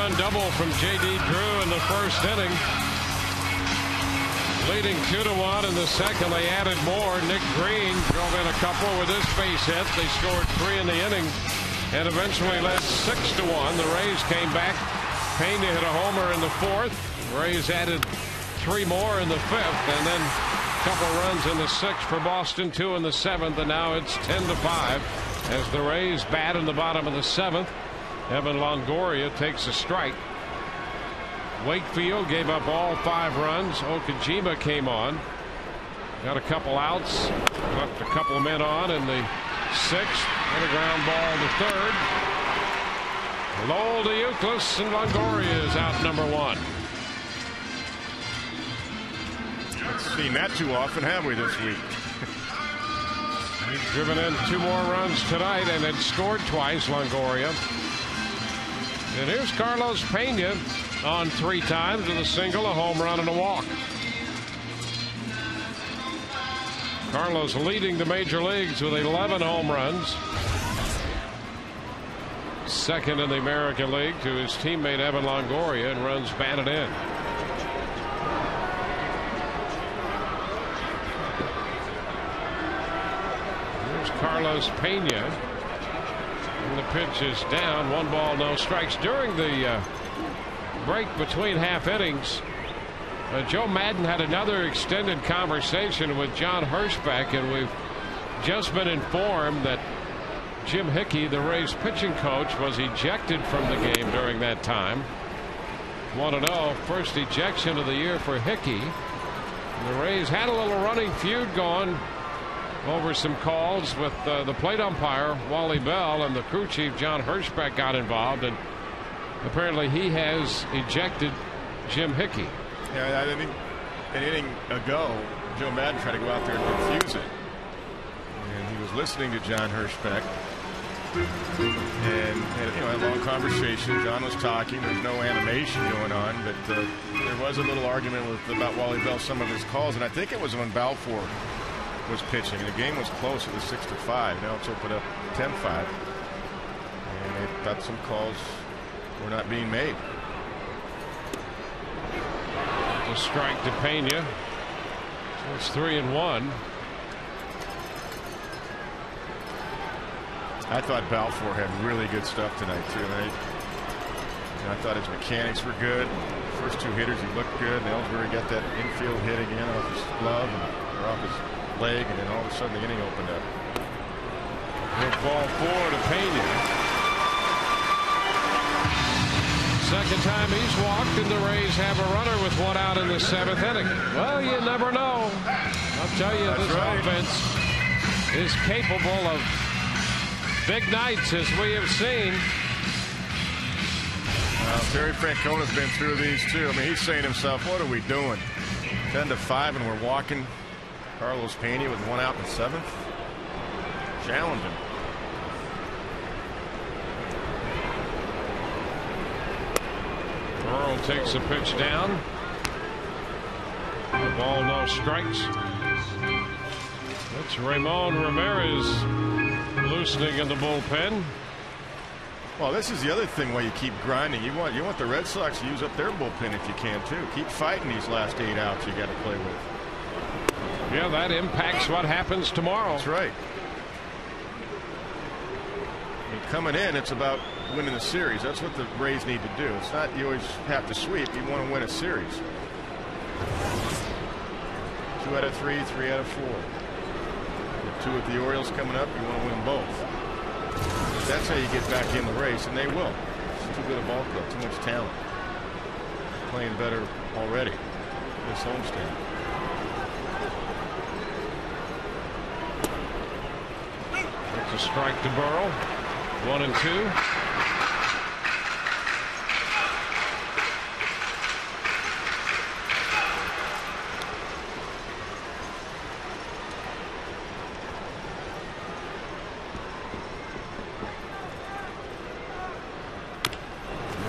Two-run double from J.D. Drew in the first inning. Leading 2-1 in the second. They added more. Nick Green drove in a couple with his base hit. They scored 3 in the inning and eventually led 6-1. The Rays came back. Pena hit a homer in the fourth. Rays added 3 more in the fifth, and then a couple runs in the sixth for Boston, 2 in the seventh, and now it's 10-5 as the Rays bat in the bottom of the seventh. Evan Longoria takes a strike. Wakefield gave up all 5 runs. Okajima came on, got a couple outs, left a couple of men on in the sixth, and a ground ball to third. Lowell to Euclid, and Longoria is out number 1. Haven't seen that too often, have we, this week? He's driven in 2 more runs tonight and had scored twice, Longoria. And here's Carlos Pena on 3 times with a single, a home run, and a walk. Carlos leading the major leagues with 11 home runs. Second in the American League to his teammate Evan Longoria, and runs batted in. Here's Carlos Pena. And the pitch is down. 1 ball, no strikes. During the break between half innings, Joe Madden had another extended conversation with John Hirschbeck, and we've just been informed that Jim Hickey, the Rays pitching coach, was ejected from the game during that time. 1-0, first ejection of the year for Hickey. And the Rays had a little running feud going over some calls with the plate umpire Wally Bell, and the crew chief John Hirschbeck got involved, and apparently he has ejected Jim Hickey. Yeah, I think an inning ago, Joe Madden tried to go out there and confuse it, and he was listening to John Hirschbeck, and had a long conversation. John was talking. There's no animation going on, but there was a little argument about Wally Bell, some of his calls, and I think it was when Balfour was pitching, and the game was close. It was 6-5. Now it's opened up 10-5, and they thought some calls were not being made. A strike to Pena. So it's 3-1. I thought Balfour had really good stuff tonight too. I thought his mechanics were good. First 2 hitters, he looked good. And Ellsbury got that infield hit again off his glove or off his leg, and then all of a sudden the inning opened up. Good ball 4 to Pena. Second time he's walked, and the Rays have a runner with 1 out in the 7th inning. Well, you never know. I'll tell you, this offense is capable of big nights, as we have seen. Terry Francona's been through these too. I mean, he's saying to himself, what are we doing? 10-5, and we're walking Carlos Pena with 1 out in the 7th. Challenge him. Earl takes a pitch down. The ball, no strikes. It's Ramon Ramirez loosening in the bullpen. Well, this is the other thing why you keep grinding. You want the Red Sox to use up their bullpen if you can too. Keep fighting these last 8 outs you got to play with. Yeah, that impacts what happens tomorrow. That's right. And coming in, it's about winning the series. That's what the Rays need to do. It's not you always have to sweep. You want to win a series. 2 out of 3, 3 out of 4. With 2 with the Orioles coming up, you want to win both. That's how you get back in the race, and they will. It's too good a ball club, too much talent. Playing better already this homestand. It's a strike to Burrow. 1-2.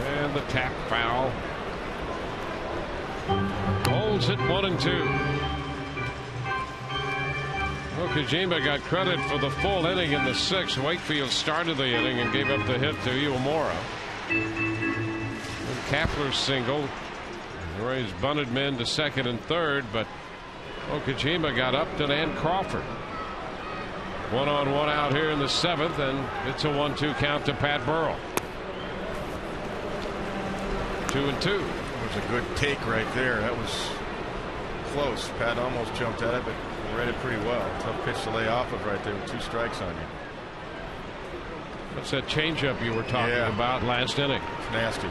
And the tap foul. Holds it 1-2. Okajima got credit for the full inning in the 6th. Wakefield started the inning and gave up the hit to Uemura. Kapler's single. The Rays bunted men to second and third, but Okajima got Upton and Crawford. 1-on-1 out here in the 7th, and it's a 1-2 count to Pat Burrell. 2-2. That was a good take right there. That was close. Pat almost jumped at it, but read it pretty well. Tough pitch to lay off of right there with 2 strikes on you. What's that changeup you were talking about last inning? It's nasty.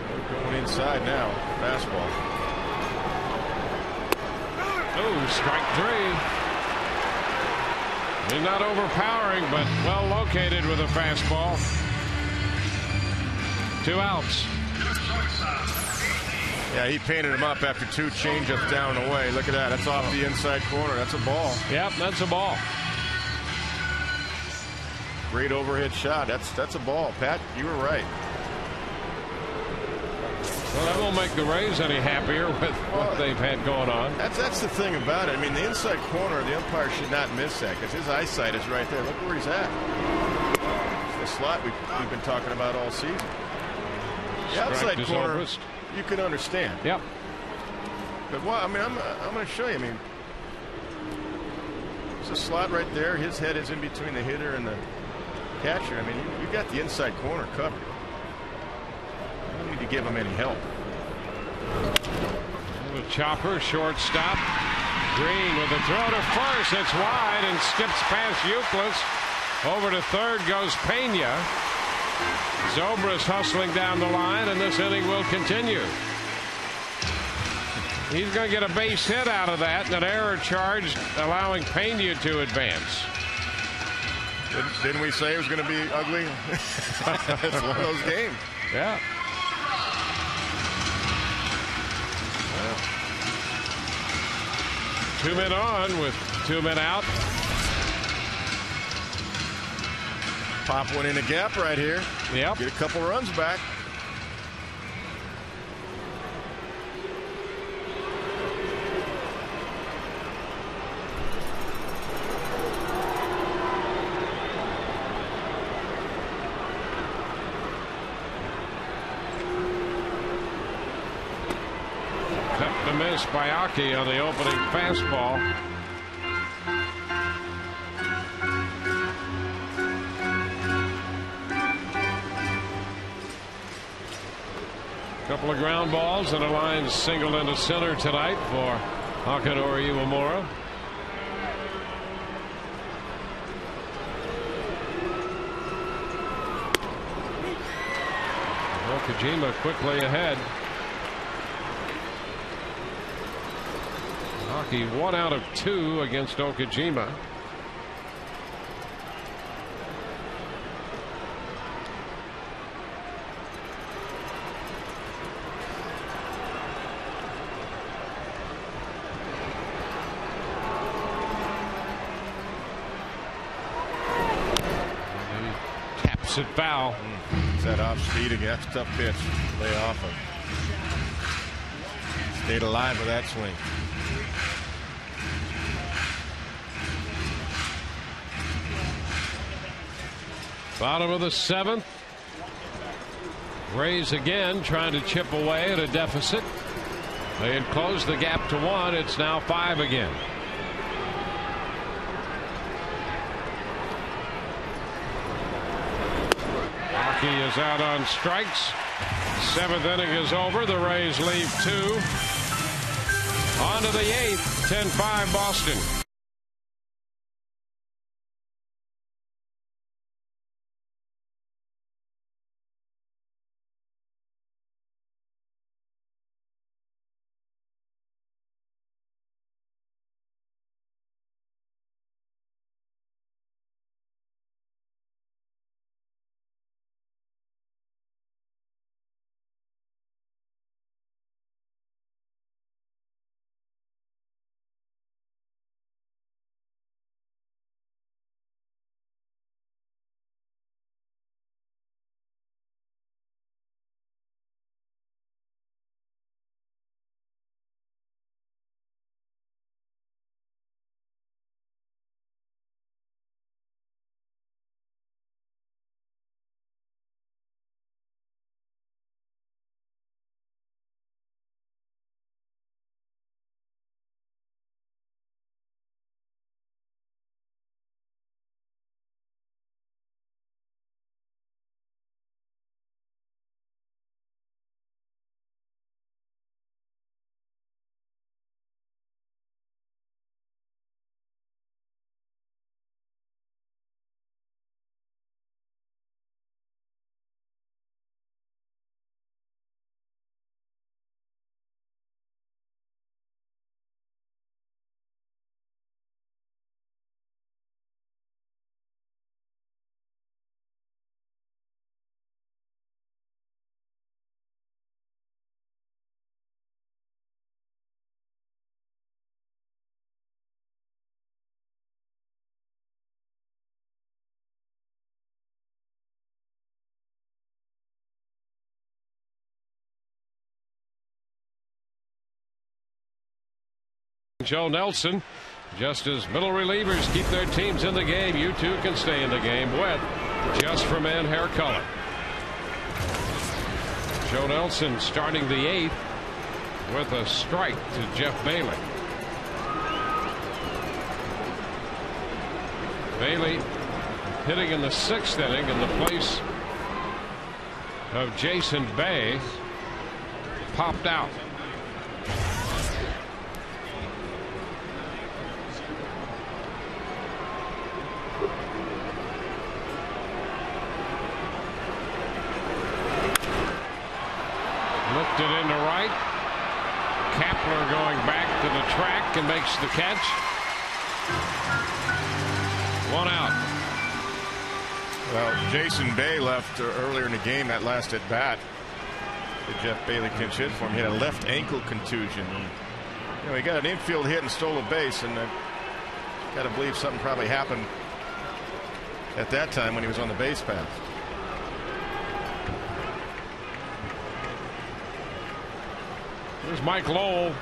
They're going inside now. Fastball. Oh, strike 3. He's not overpowering, but well located with a fastball. 2 outs. Yeah, he painted him up after 2 changeups down and away. Look at that. That's off the inside corner. That's a ball. Yep, that's a ball. Great overhead shot. That's a ball. Pat, you were right. Well, that won't make the Rays any happier with what they've had going on. That's the thing about it. I mean, the inside corner, the umpire should not miss that because his eyesight is right there. Look where he's at. It's the slot we've been talking about all season. The outside corner, you can understand. Yep. But what? I mean, I'm going to show you. I mean, there's a slot right there. His head is in between the hitter and the catcher. I mean, you got the inside corner covered. You don't need to give him any help. The chopper, shortstop. Green with a throw to first. It's wide and skips past Euclid. Over to third goes Pena. Zobrist hustling down the line, and this inning will continue. He's going to get a base hit out of that, and an error charge allowing Pena to advance. Didn't we say it was going to be ugly? It's one of those games. Yeah. 2 men on with 2 men out. Pop one in a gap right here. Yep. Get a couple runs back. Cut to miss by Aki on the opening fastball. Couple of ground balls and a line single into center tonight for Hakanori Iwamura. Okajima quickly ahead. Hockey 1 out of 2 against Okajima. It foul. Is that off speed again? That's a tough pitch. Lay off of. Stayed alive with that swing. Bottom of the 7th. Rays again trying to chip away at a deficit. They had closed the gap to 1. It's now 5 again. He is out on strikes. 7th inning is over. The Rays leave 2. On to the 8th. 10-5 Boston. Joe Nelson. Just as middle relievers keep their teams in the game, you too can stay in the game with Just for Men hair color. Joe Nelson starting the 8th with a strike to Jeff Bailey. Bailey hitting in the 6th inning in the place of Jason Bay. Popped out. Looked it into right. Kapler going back to the track and makes the catch. 1 out. Well, Jason Bay left earlier in the game, that last at bat that Jeff Bailey pinch hit for him. He had a left ankle contusion. He got an infield hit and stole a base, and got to believe something probably happened at that time when he was on the base path. Here's Mike Lowell.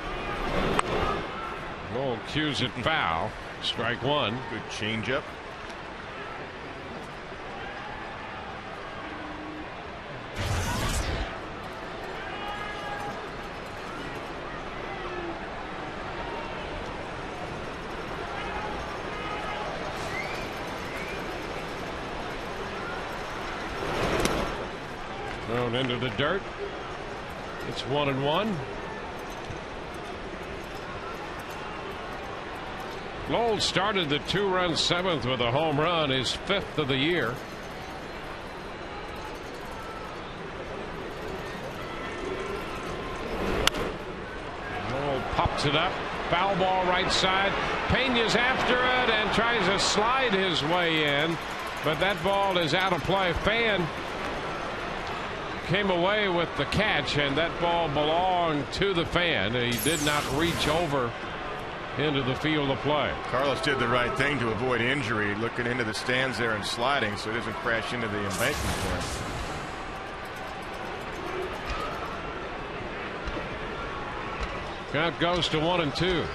Lowell cues it foul. Strike 1. Good changeup. Thrown into the dirt. It's 1-1. Lowell started the 2-run 7th with a home run, his 5th of the year. Lowell pops it up. Foul ball right side. Pena's after it and tries to slide his way in, but that ball is out of play. Fan came away with the catch, and that ball belonged to the Fan. He did not reach over into the field of play. Carlos did the right thing to avoid injury, looking into the stands there and sliding so it doesn't crash into the embankment there. Count goes to 1-2.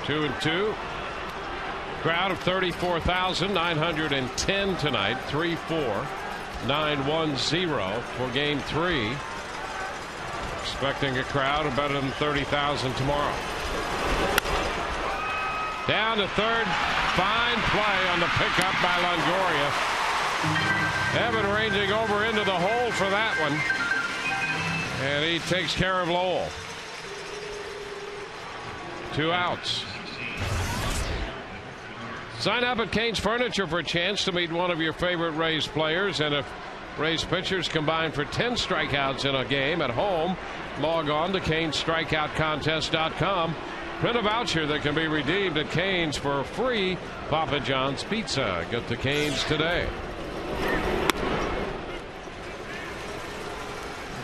Two and two. Crowd of 34,910 tonight. 3-4-9-1-0 for game 3. Expecting a crowd of better than 30,000 tomorrow. Down to third. Fine play on the pickup by Longoria. Evan ranging over into the hole for that one. And he takes care of Lowell. 2 outs. Sign up at Cain's Furniture for a chance to meet one of your favorite Rays players. And if Rays pitchers combine for 10 strikeouts in a game at home, log on to Cain'sStrikeoutContest.com. Print a voucher that can be redeemed at Cain's for free Papa John's pizza. Get to Cain's today.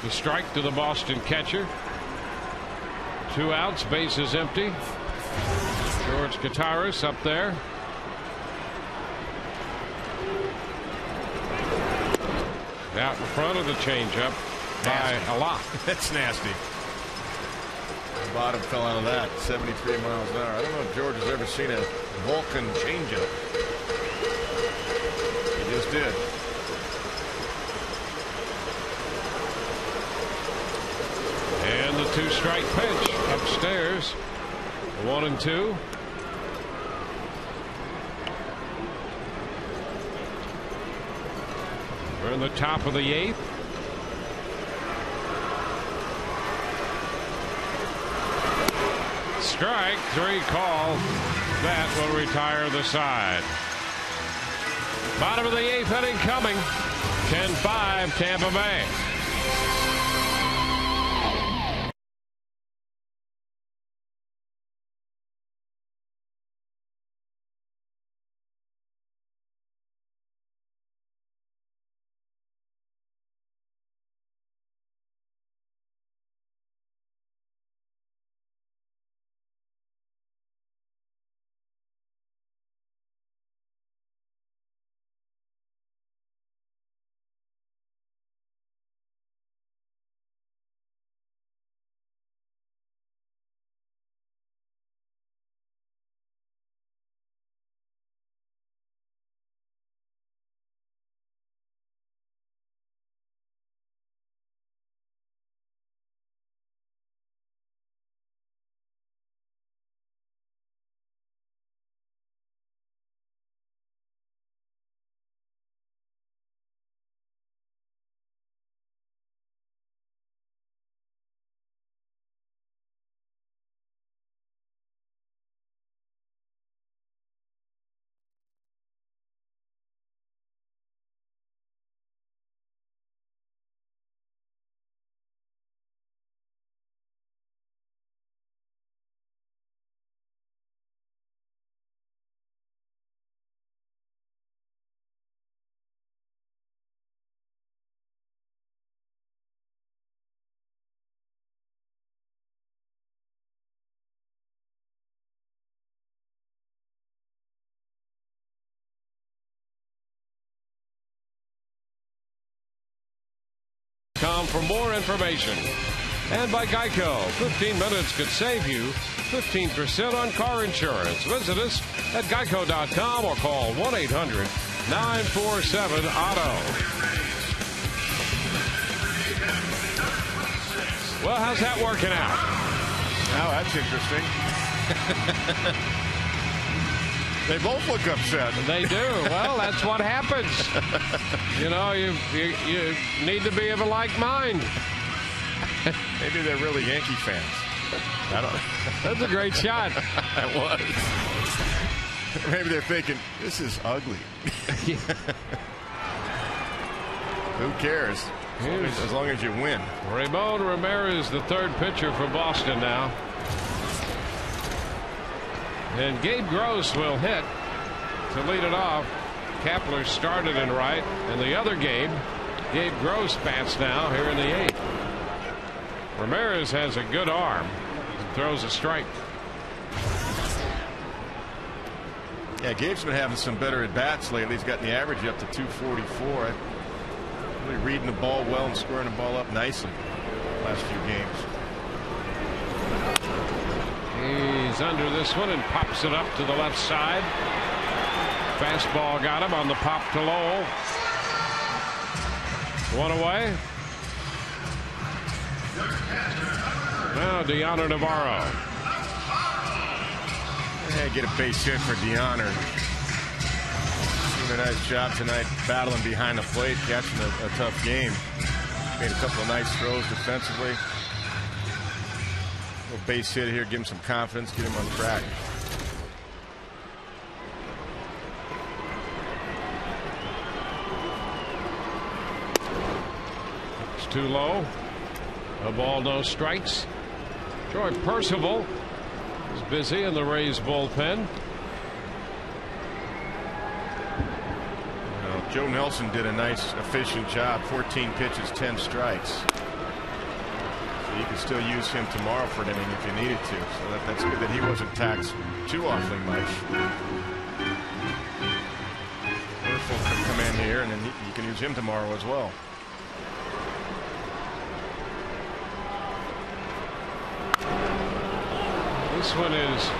The strike to the Boston catcher. 2 outs, base is empty. George Gutierrez up there. Out in front of the changeup by a lot. That's nasty. The bottom fell out of that. 73 miles an hour. I don't know if George has ever seen a Vulcan changeup. He just did. And the 2-strike pitch upstairs. 1-2. We're in the top of the 8th. Strike 3 call. That will retire the side. Bottom of the 8th inning coming. 10-5 Tampa Bay. geico.com for more information. And by Geico, 15 minutes could save you 15% on car insurance. Visit us at geico.com or call 1-800-947-AUTO. Well, how's that working out? Now that's interesting. They both look upset. They do. Well, that's what happens. You know, you need to be of a like mind. Maybe they're really Yankee fans. I don't. That's a great shot. That was. Maybe they're thinking, this is ugly. Who cares? As long as you win. Ramon Ramirez, the third pitcher for Boston now. And Gabe Gross will hit to lead it off. Kepler started in right, and the other Gabe Gross bats now here in the eighth. Ramirez has a good arm and throws a strike. Yeah, Gabe's been having some better at bats lately. He's gotten the average up to 244. Really reading the ball well and squaring the ball up nicely last few games. He's under this one and pops it up to the left side. Fastball got him on the pop to Lowell. One away. Now Deanna Navarro. Yeah, get a base hit for Deanna. Doing a nice job tonight battling behind the plate, catching a tough game. Made a couple of nice throws defensively. A little base hit here, give him some confidence, get him on track. It's too low. A ball, no strikes. Troy Percival is busy in the Rays bullpen. Well, Joe Nelson did a nice, efficient job. 14 pitches, 10 strikes. So you can still use him tomorrow for an inning if you needed to. So that's good that he wasn't taxed too awfully much. Percival can come in here, and then you can use him tomorrow as well. This one is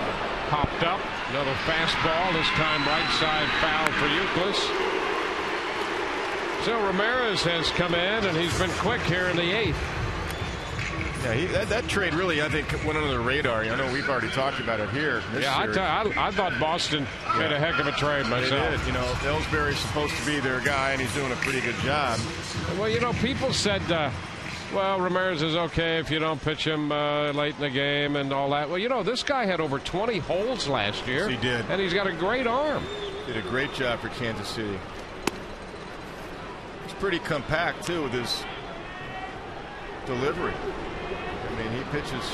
popped up. Another fastball, this time right side foul for Euclid. So Ramirez has come in, and he's been quick here in the eighth. Yeah, that trade really, I think, went under the radar. I know we've already talked about it here. Yeah, I thought Boston made a heck of a trade myself. They did. You know, Ellsbury's supposed to be their guy, and he's doing a pretty good job. Well, you know, people said, well, Ramirez is okay if you don't pitch him late in the game and all that. Well, you know, this guy had over 20 holes last year. Yes, he did. And he's got a great arm. Did a great job for Kansas City. He's pretty compact, too, with his delivery. I mean, he pitches.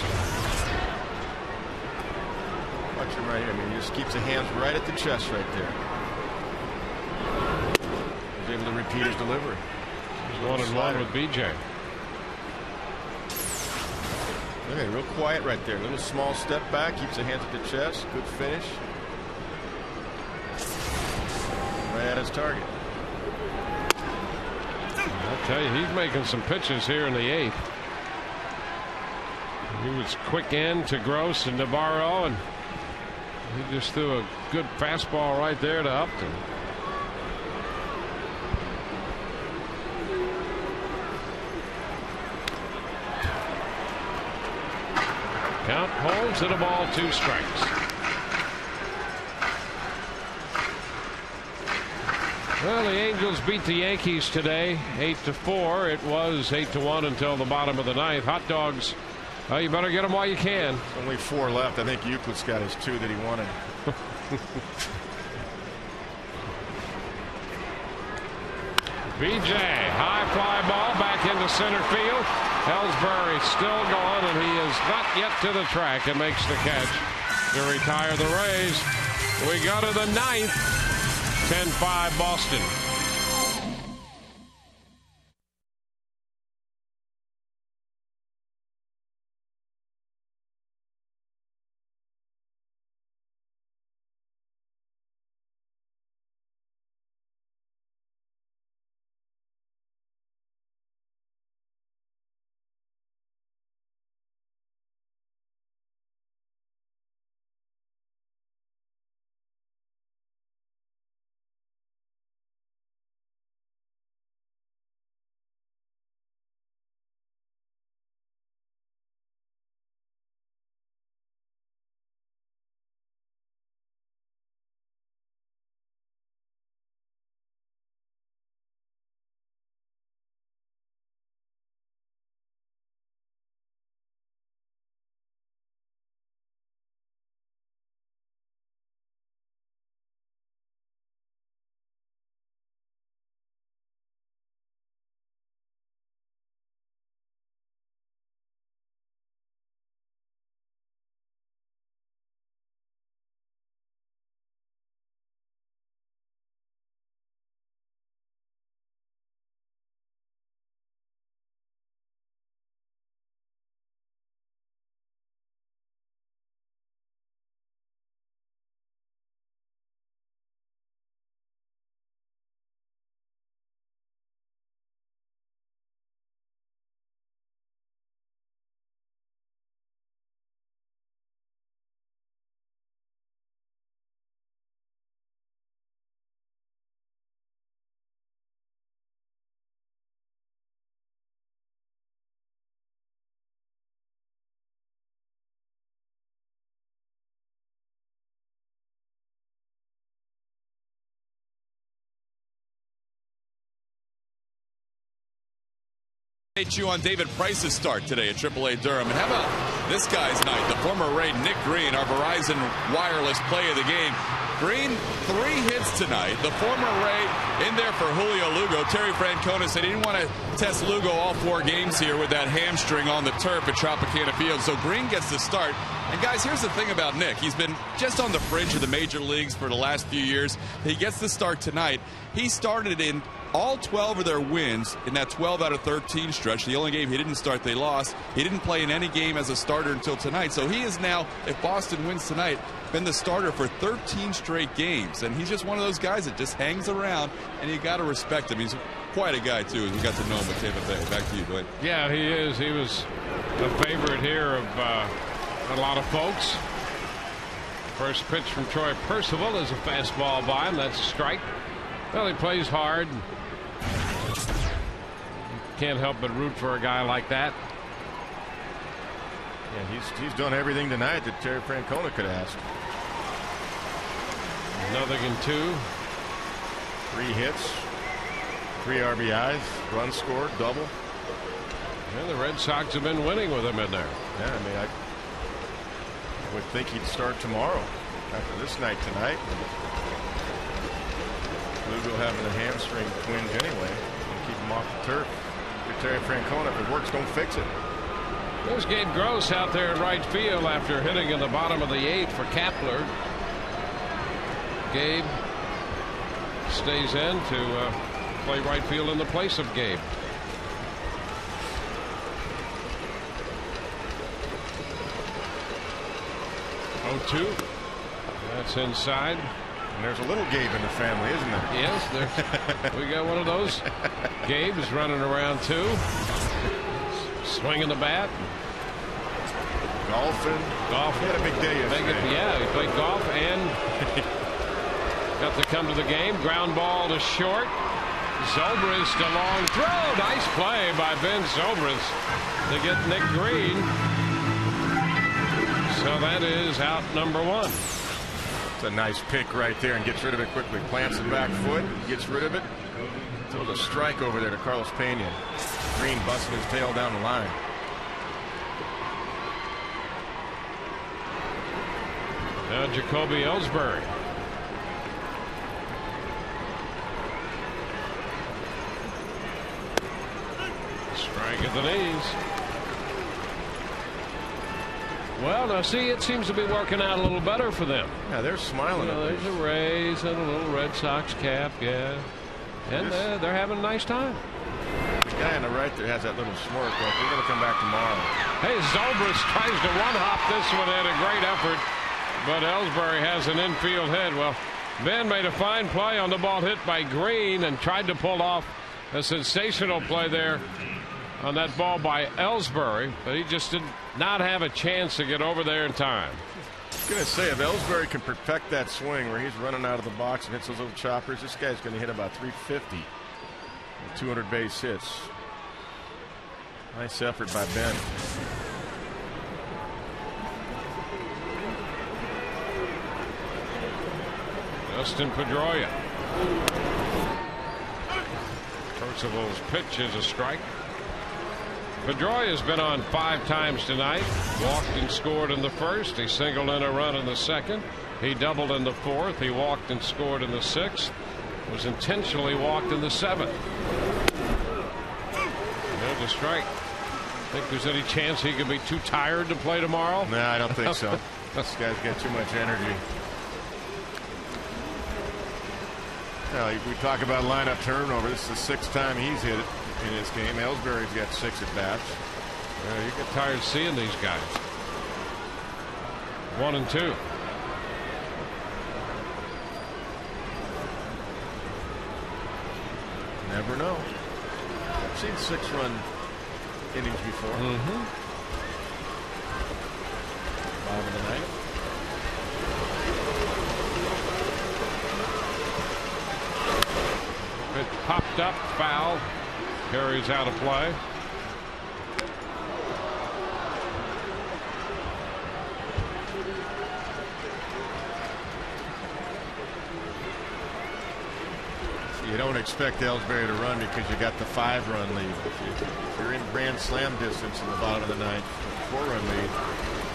Watch him right here. I mean, he just keeps the hands right at the chest right there. He's able to repeat his delivery. He's 1-1 with BJ. Okay, real quiet right there. Little small step back, keeps the hands at the chest. Good finish. Right at his target. I'll tell you, he's making some pitches here in the eighth. He was quick in to Gross and Navarro, and he just threw a good fastball right there to Upton. Count holds at a ball, 2 strikes. Well, the Angels beat the Yankees today 8-4. It was 8-1 until the bottom of the ninth. Hot dogs. You better get them while you can. Only 4 left. I think Euclid's got his 2 that he wanted. BJ, high fly ball back into center field. Ellsbury still going, and he is not yet to the track and makes the catch to retire the Rays. We go to the ninth. 10-5 Boston. You on David Price's start today at AAA Durham. And how about this guy's night? The former Ray Nick Green, our Verizon wireless play of the game. Green, 3 hits tonight. The former Ray in there for Julio Lugo. Terry Francona said he didn't want to test Lugo all 4 games here with that hamstring on the turf at Tropicana Field. So Green gets the start. And guys, here's the thing about Nick. He's been just on the fringe of the major leagues for the last few years. He gets the start tonight. He started in all 12 of their wins in that 12 out of 13 stretch. The only game he didn't start, they lost. He didn't play in any game as a starter until tonight. So he is now, if Boston wins tonight, been the starter for 13 straight games. And he's just one of those guys that just hangs around, and you got to respect him. He's quite a guy, too, as we got to know him with Tampa Bay. Back to you, Dwayne. Yeah, he is. He was the favorite here of a lot of folks. First pitch from Troy Percival is a fastball by him. That's a strike. Well, he plays hard. Can't help but root for a guy like that. Yeah, he's done everything tonight that Terry Francona could ask. Another in 2. 3 hits, 3 RBIs, runs scored, double. And the Red Sox have been winning with him in there. Yeah, I mean, I would think he'd start tomorrow after this night tonight. Lugo having a hamstring twinge anyway. Keep him off the turf. Terry Francona, if it works, don't fix it. There's Gabe Gross out there in right field after hitting in the bottom of the 8th for Kapler. Gabe stays in to play right field in the place of Gabe. 0-2. That's inside. And there's a little Gabe in the family, isn't there? Yes, we got one of those. Gabe is running around too. Swinging the bat. Golfing. Golfing. He had a big day yesterday. Yeah, he played golf and got to come to the game. Ground ball to short. Zobrist a long throw. Nice play by Ben Zobrist to get Nick Green. So that is out number 1. It's a nice pick right there and gets rid of it quickly. Plants the back foot, gets rid of it. Throws a strike over there to Carlos Pena. Green busting his tail down the line. Now Jacoby Ellsbury. Strike at the knees. Well, now see, it seems to be working out a little better for them. Yeah, they're smiling. There's a Rays and a little Red Sox cap, yeah. And they're having a nice time. The guy on the right there has that little smirk. Like, we're going to come back tomorrow. Hey, Zobrist tries to one-hop this one in. A great effort. But Ellsbury has an infield hit. Well, Ben made a fine play on the ball hit by Green and tried to pull off a sensational play there on that ball by Ellsbury, but he just did not have a chance to get over there in time. I was going to say, if Ellsbury can perfect that swing where he's running out of the box and hits those little choppers, this guy's going to hit about 350. 200 base hits. Nice effort by Ben. Dustin Pedroia. Percival's pitch is a strike. Pedroia has been on 5 times tonight. Walked and scored in the first. He singled in a run in the second. He doubled in the 4th. He walked and scored in the 6th. Was intentionally walked in the 7th. There's a strike. Think there's any chance he could be too tired to play tomorrow? No, I don't think so. This guy's got too much energy. Now, we talk about lineup turnover. This is the 6th time he's hit it in this game. Ellsbury's got 6 at bats. You get tired of seeing these guys. 1 and 2. Never know. I've seen 6-run innings before. 5 in the ninth. It popped up, foul, carries out of play. See You don't expect Ellsbury to run because you got the 5-run lead. If you're in grand slam distance in the bottom of the 9th, 4-run lead,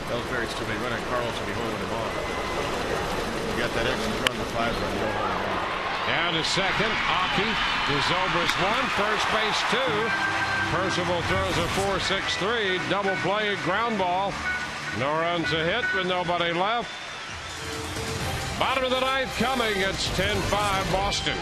Ellsbury still may run, and Carlos will be holding him on. You got that extra run, the 5-run, you don't hold him on. Down to second. Aki. De Zobrist 1. First base 2. Percival throws a 4-6-3. Double play ground ball. No runs a hit with nobody left. Bottom of the 9th coming. It's 10-5 Boston.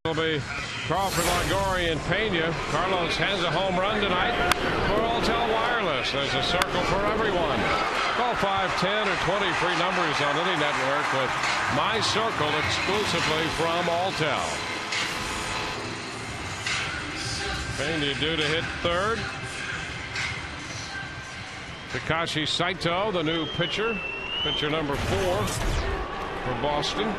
Will be Crawford, Longoria, and Pena. Carlos has a home run tonight for Alltel Wireless. There's a circle for everyone. Call 510 or 23 numbers on any network with My Circle exclusively from Alltel. Pena due to hit third. Takashi Saito, the new pitcher number 4 for Boston.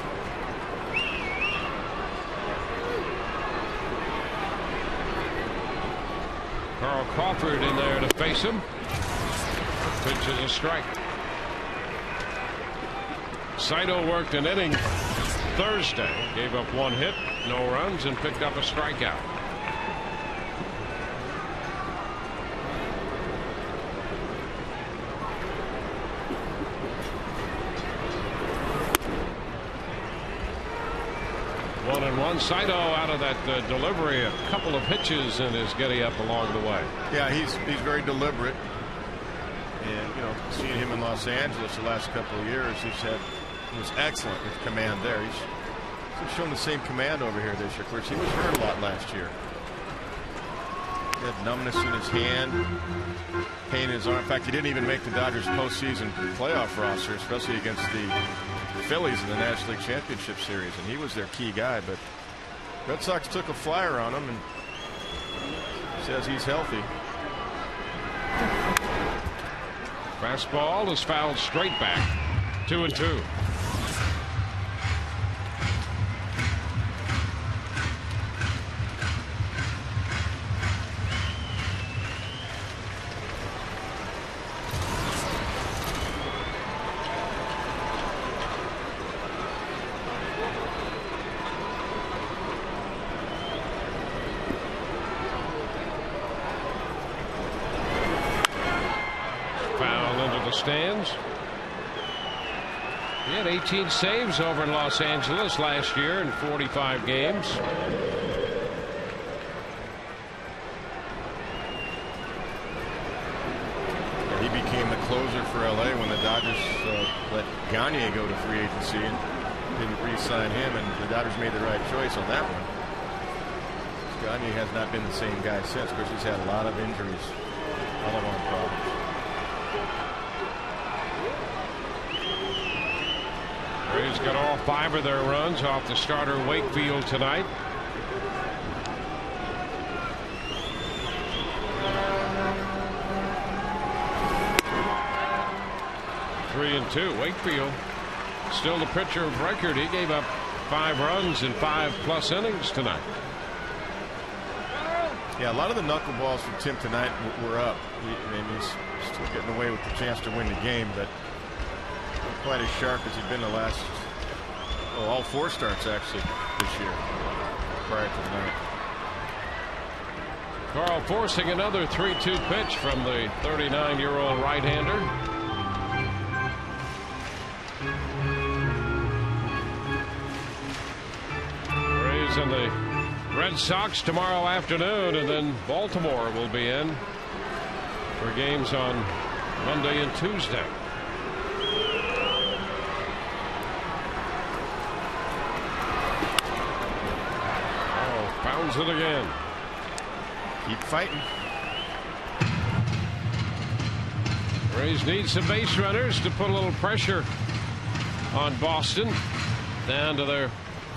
Carl Crawford in there to face him. Pitch is a strike. Saito worked an inning Thursday. Gave up 1 hit, no runs, and picked up a strikeout. Saito out of that delivery, a couple of hitches and is getting up along the way. Yeah, he's very deliberate, and you know, seeing him in Los Angeles the last couple of years, he was excellent with command there. He's shown the same command over here this year. Of course, he was hurt a lot last year. He had numbness in his hand, pain in his arm. In fact, he didn't even make the Dodgers postseason playoff roster, especially against the Phillies in the National League Championship Series, and he was their key guy. But Red Sox took a flyer on him and says he's healthy. Fastball is fouled straight back. 2-2. Stands. He had 18 saves over in Los Angeles last year in 45 games. He became the closer for LA when the Dodgers let Gagne go to free agency and didn't re-sign him, and the Dodgers made the right choice on that one. Gagne has not been the same guy since. Of course, he's had a lot of injuries, follow-on problems. Rays got all 5 of their runs off the starter Wakefield tonight. 3-2. Wakefield still the pitcher of record. He gave up 5 runs in 5+ innings tonight. Yeah, a lot of the knuckleballs from Tim tonight were up. He's still getting away with the chance to win the game, but not quite as sharp as he's been the last, all 4 starts actually this year prior to tonight. Carl forcing another 3-2 pitch from the 39-year-old right-hander. Rays and the Red Sox tomorrow afternoon, and then Baltimore will be in for games on Monday and Tuesday. Oh, pounds it again. Keep fighting. Rays need some base runners to put a little pressure on Boston. Down to their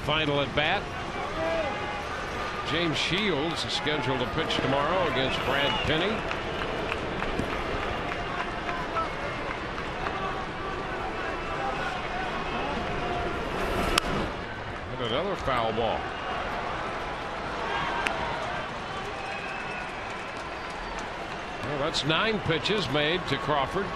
final at bat. James Shields is scheduled to pitch tomorrow against Brad Penny. And another foul ball. Well, that's 9 pitches made to Crawford.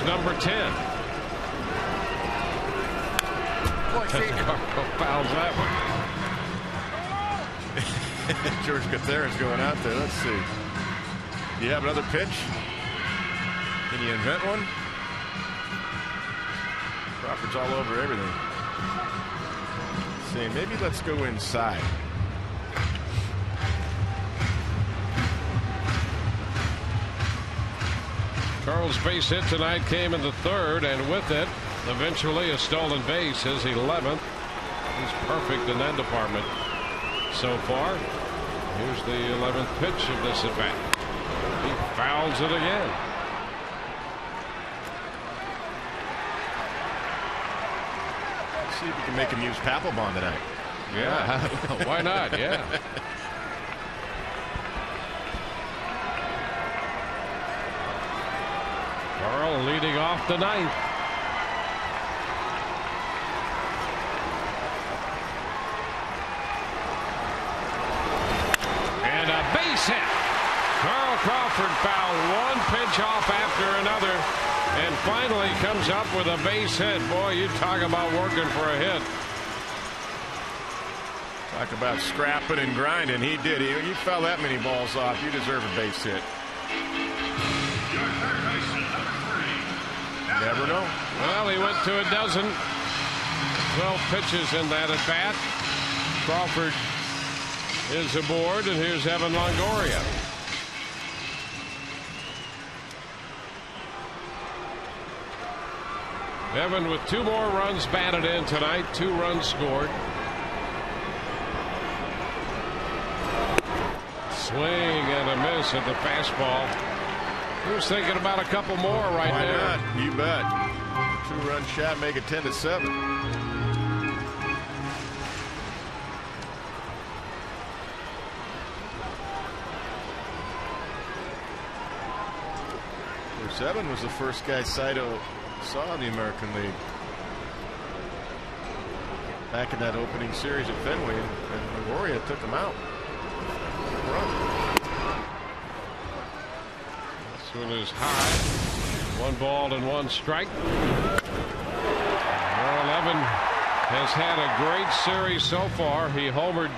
Number 10. Carl fouls that one. George Gutierrez going out there. Let's see. Do you have another pitch? Can you invent one? Crawford's all over everything. See, maybe let's go inside. Carl's base hit tonight came in the 3rd, and with it, eventually a stolen base, his 11th. He's perfect in that department so far. Here's the 11th pitch of this at bat. He fouls it again. Let's see if we can make him use Papelbon tonight. Yeah, why not? Yeah. Carl leading off the 9th. And a base hit. Carl Crawford fouled one pitch off after another, and finally comes up with a base hit. Boy, you talk about working for a hit. Talk about scrapping and grinding. He did. You foul that many balls off, you deserve a base hit. Never know. Well, he went to a dozen. 12 pitches in that at bat. Crawford is aboard, and here's Evan Longoria. Evan with 2 more runs batted in tonight, 2 runs scored. Swing and a miss at the fastball. He was thinking about a couple more right Why there. not? You bet. 2-run shot, make it 10-7. Evan was the first guy Saito saw in the American League back in that opening series at Fenway, and Longoria took him out. This one is high. 1 ball and 1 strike. Well, Evan has had a great series so far. He homered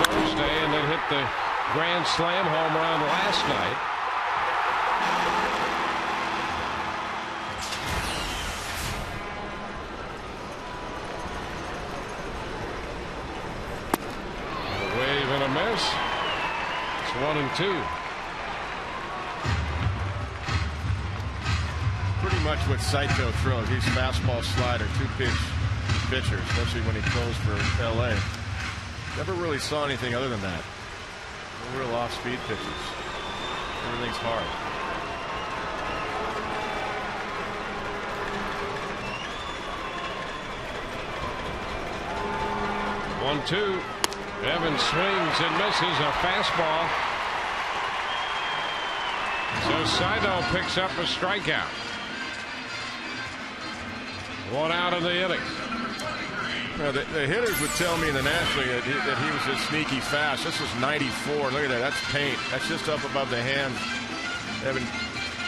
Thursday and then hit the grand slam home run last night. A wave and a miss. It's 1-2. Pretty much what Saito throws. He's fastball, slider, 2-pitch pitcher, especially when he closed for LA. Never really saw anything other than that. Real off-speed pitches. Everything's hard. 1-2. Evans swings and misses a fastball. So Saito picks up a strikeout. 1 out in the inning. Well, the hitters would tell me in the National League that he was just sneaky fast. This was 94. Look at that. That's paint. That's just up above the hands. Evan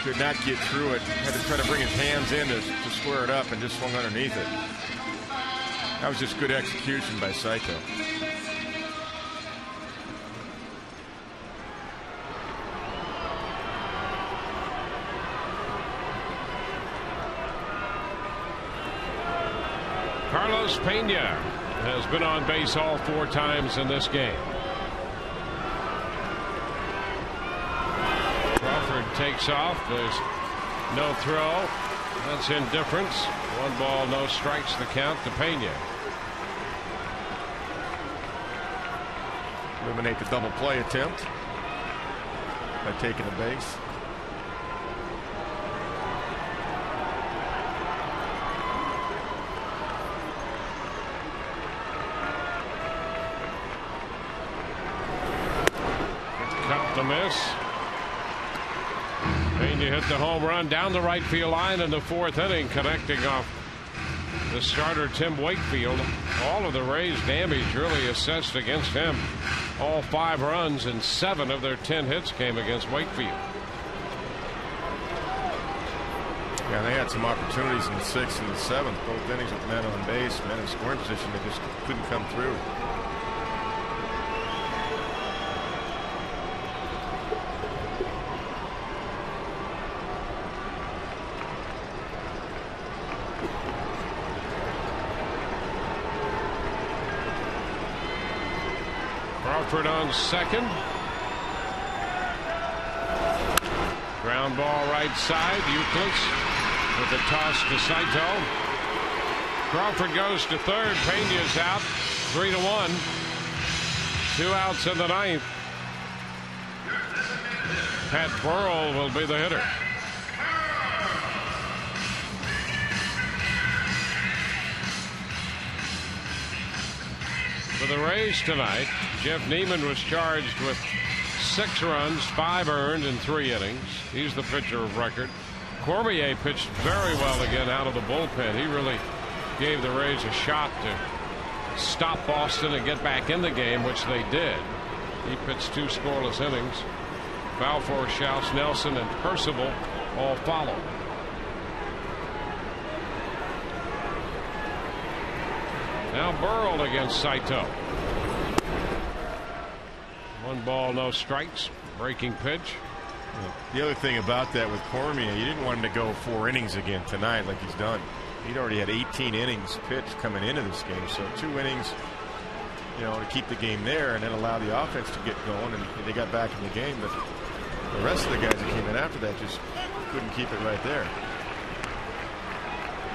could not get through it. Had to try to bring his hands in to square it up and just swung underneath it. That was just good execution by Saito. Carlos Pena has been on base all 4 times in this game. Crawford takes off. There's no throw. That's indifference. 1 ball, no strikes, the count to Pena. Eliminate the double play attempt by taking a base. The miss. Pena hit the home run down the right field line in the 4th inning, connecting off the starter Tim Wakefield. All of the Rays' damage really assessed against him. All 5 runs and 7 of their 10 hits came against Wakefield. Yeah, they had some opportunities in the 6th and the 7th, both innings with men on base, men in scoring position. They just couldn't come through. Crawford on second. Ground ball right side. Euclid with a toss to Saito. Crawford goes to third. Pena's out. 3-1. 2 outs in the 9th. Pat Burrell will be the hitter. For the Rays tonight, Jeff Neiman was charged with 6 runs, 5 earned in 3 innings. He's the pitcher of record. Cormier pitched very well again out of the bullpen. He really gave the Rays a shot to stop Boston and get back in the game, which they did. He pitched 2 scoreless innings. Balfour, Schaus, Nelson, and Percival all followed. Now Burrell against Saito. 1 ball, no strikes. Breaking pitch. The other thing about that with Cormier, you didn't want him to go 4 innings again tonight like he's done. He'd already had 18 innings pitched coming into this game, so 2 innings, you know, to keep the game there and then allow the offense to get going, and they got back in the game. But the rest of the guys that came in after that just couldn't keep it right there.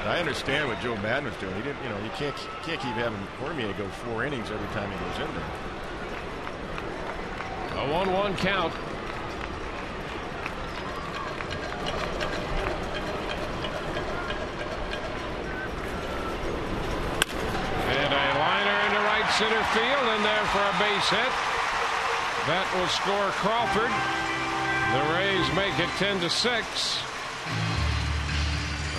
And I understand what Joe Madden was doing. He didn't, you know, you can't keep having Cormier go 4 innings every time he goes in there. A 1-1 count. And a liner into right center field, in there for a base hit. That will score Crawford. The Rays make it 10-6.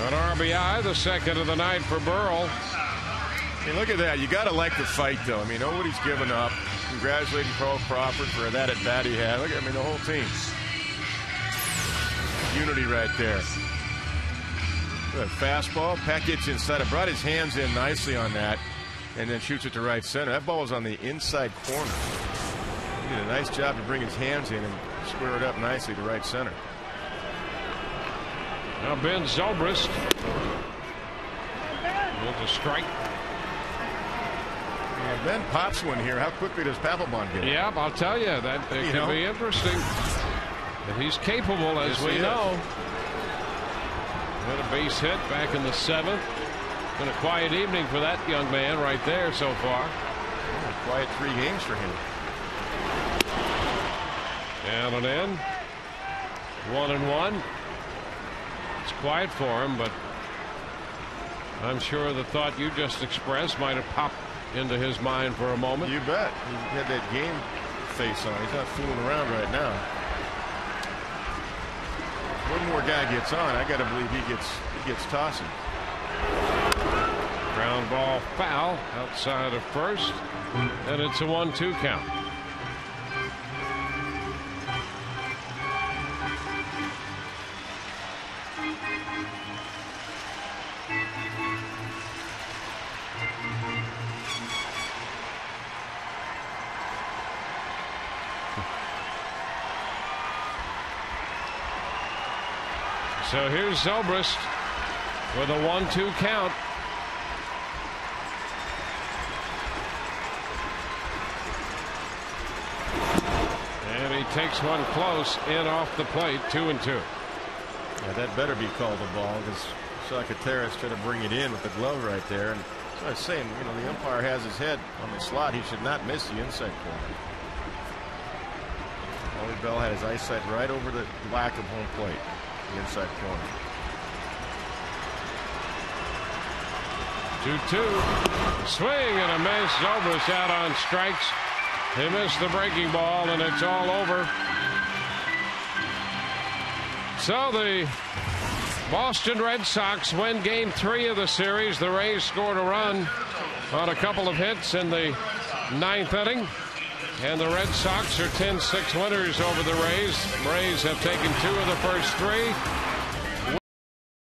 An RBI, the second of the night for Burrell. Hey, look at that. You got to like the fight, though. I mean, nobody's given up. Congratulating Carl Crawford for that at bat he had. Look at, I mean, the whole team. Unity right there. Good fastball. Pat gets inside. It brought his hands in nicely on that, and then shoots it to right center. That ball was on the inside corner. He did a nice job to bring his hands in and square it up nicely to right center. Now Ben Zobrist with a strike. Yeah, Ben pops one here. How quickly does Papelbon get it? Yeah, I'll tell you that it can be interesting. But he's capable, as we know. Had a base hit back in the 7th. Been a quiet evening for that young man right there so far. Yeah, quiet 3 games for him. And an in. 1-1. It's quiet for him, but I'm sure the thought you just expressed might have popped into his mind for a moment. You bet. He had that game face on. He's not fooling around right now. One more guy gets on, I got to believe he gets tossing. Ground ball foul outside of first, and it's a 1-2 count. So here's Zobrist with a 1-2 count. And he takes one close in off the plate. 2-2. Yeah, that better be called a ball, because Sakateris tried to bring it in with the glove right there. And so I was saying, you know, the umpire has his head on the slot. He should not miss the inside corner. Wally Bell had his eyesight right over the black of home plate. The inside corner. 2-2. Swing and a miss. Zobrist out on strikes. He missed the breaking ball, and it's all over. So the Boston Red Sox win Game 3 of the series. The Rays scored a run on a couple of hits in the 9th inning. And the Red Sox are 10-6 winners over the Rays. Rays have taken 2 of the first 3.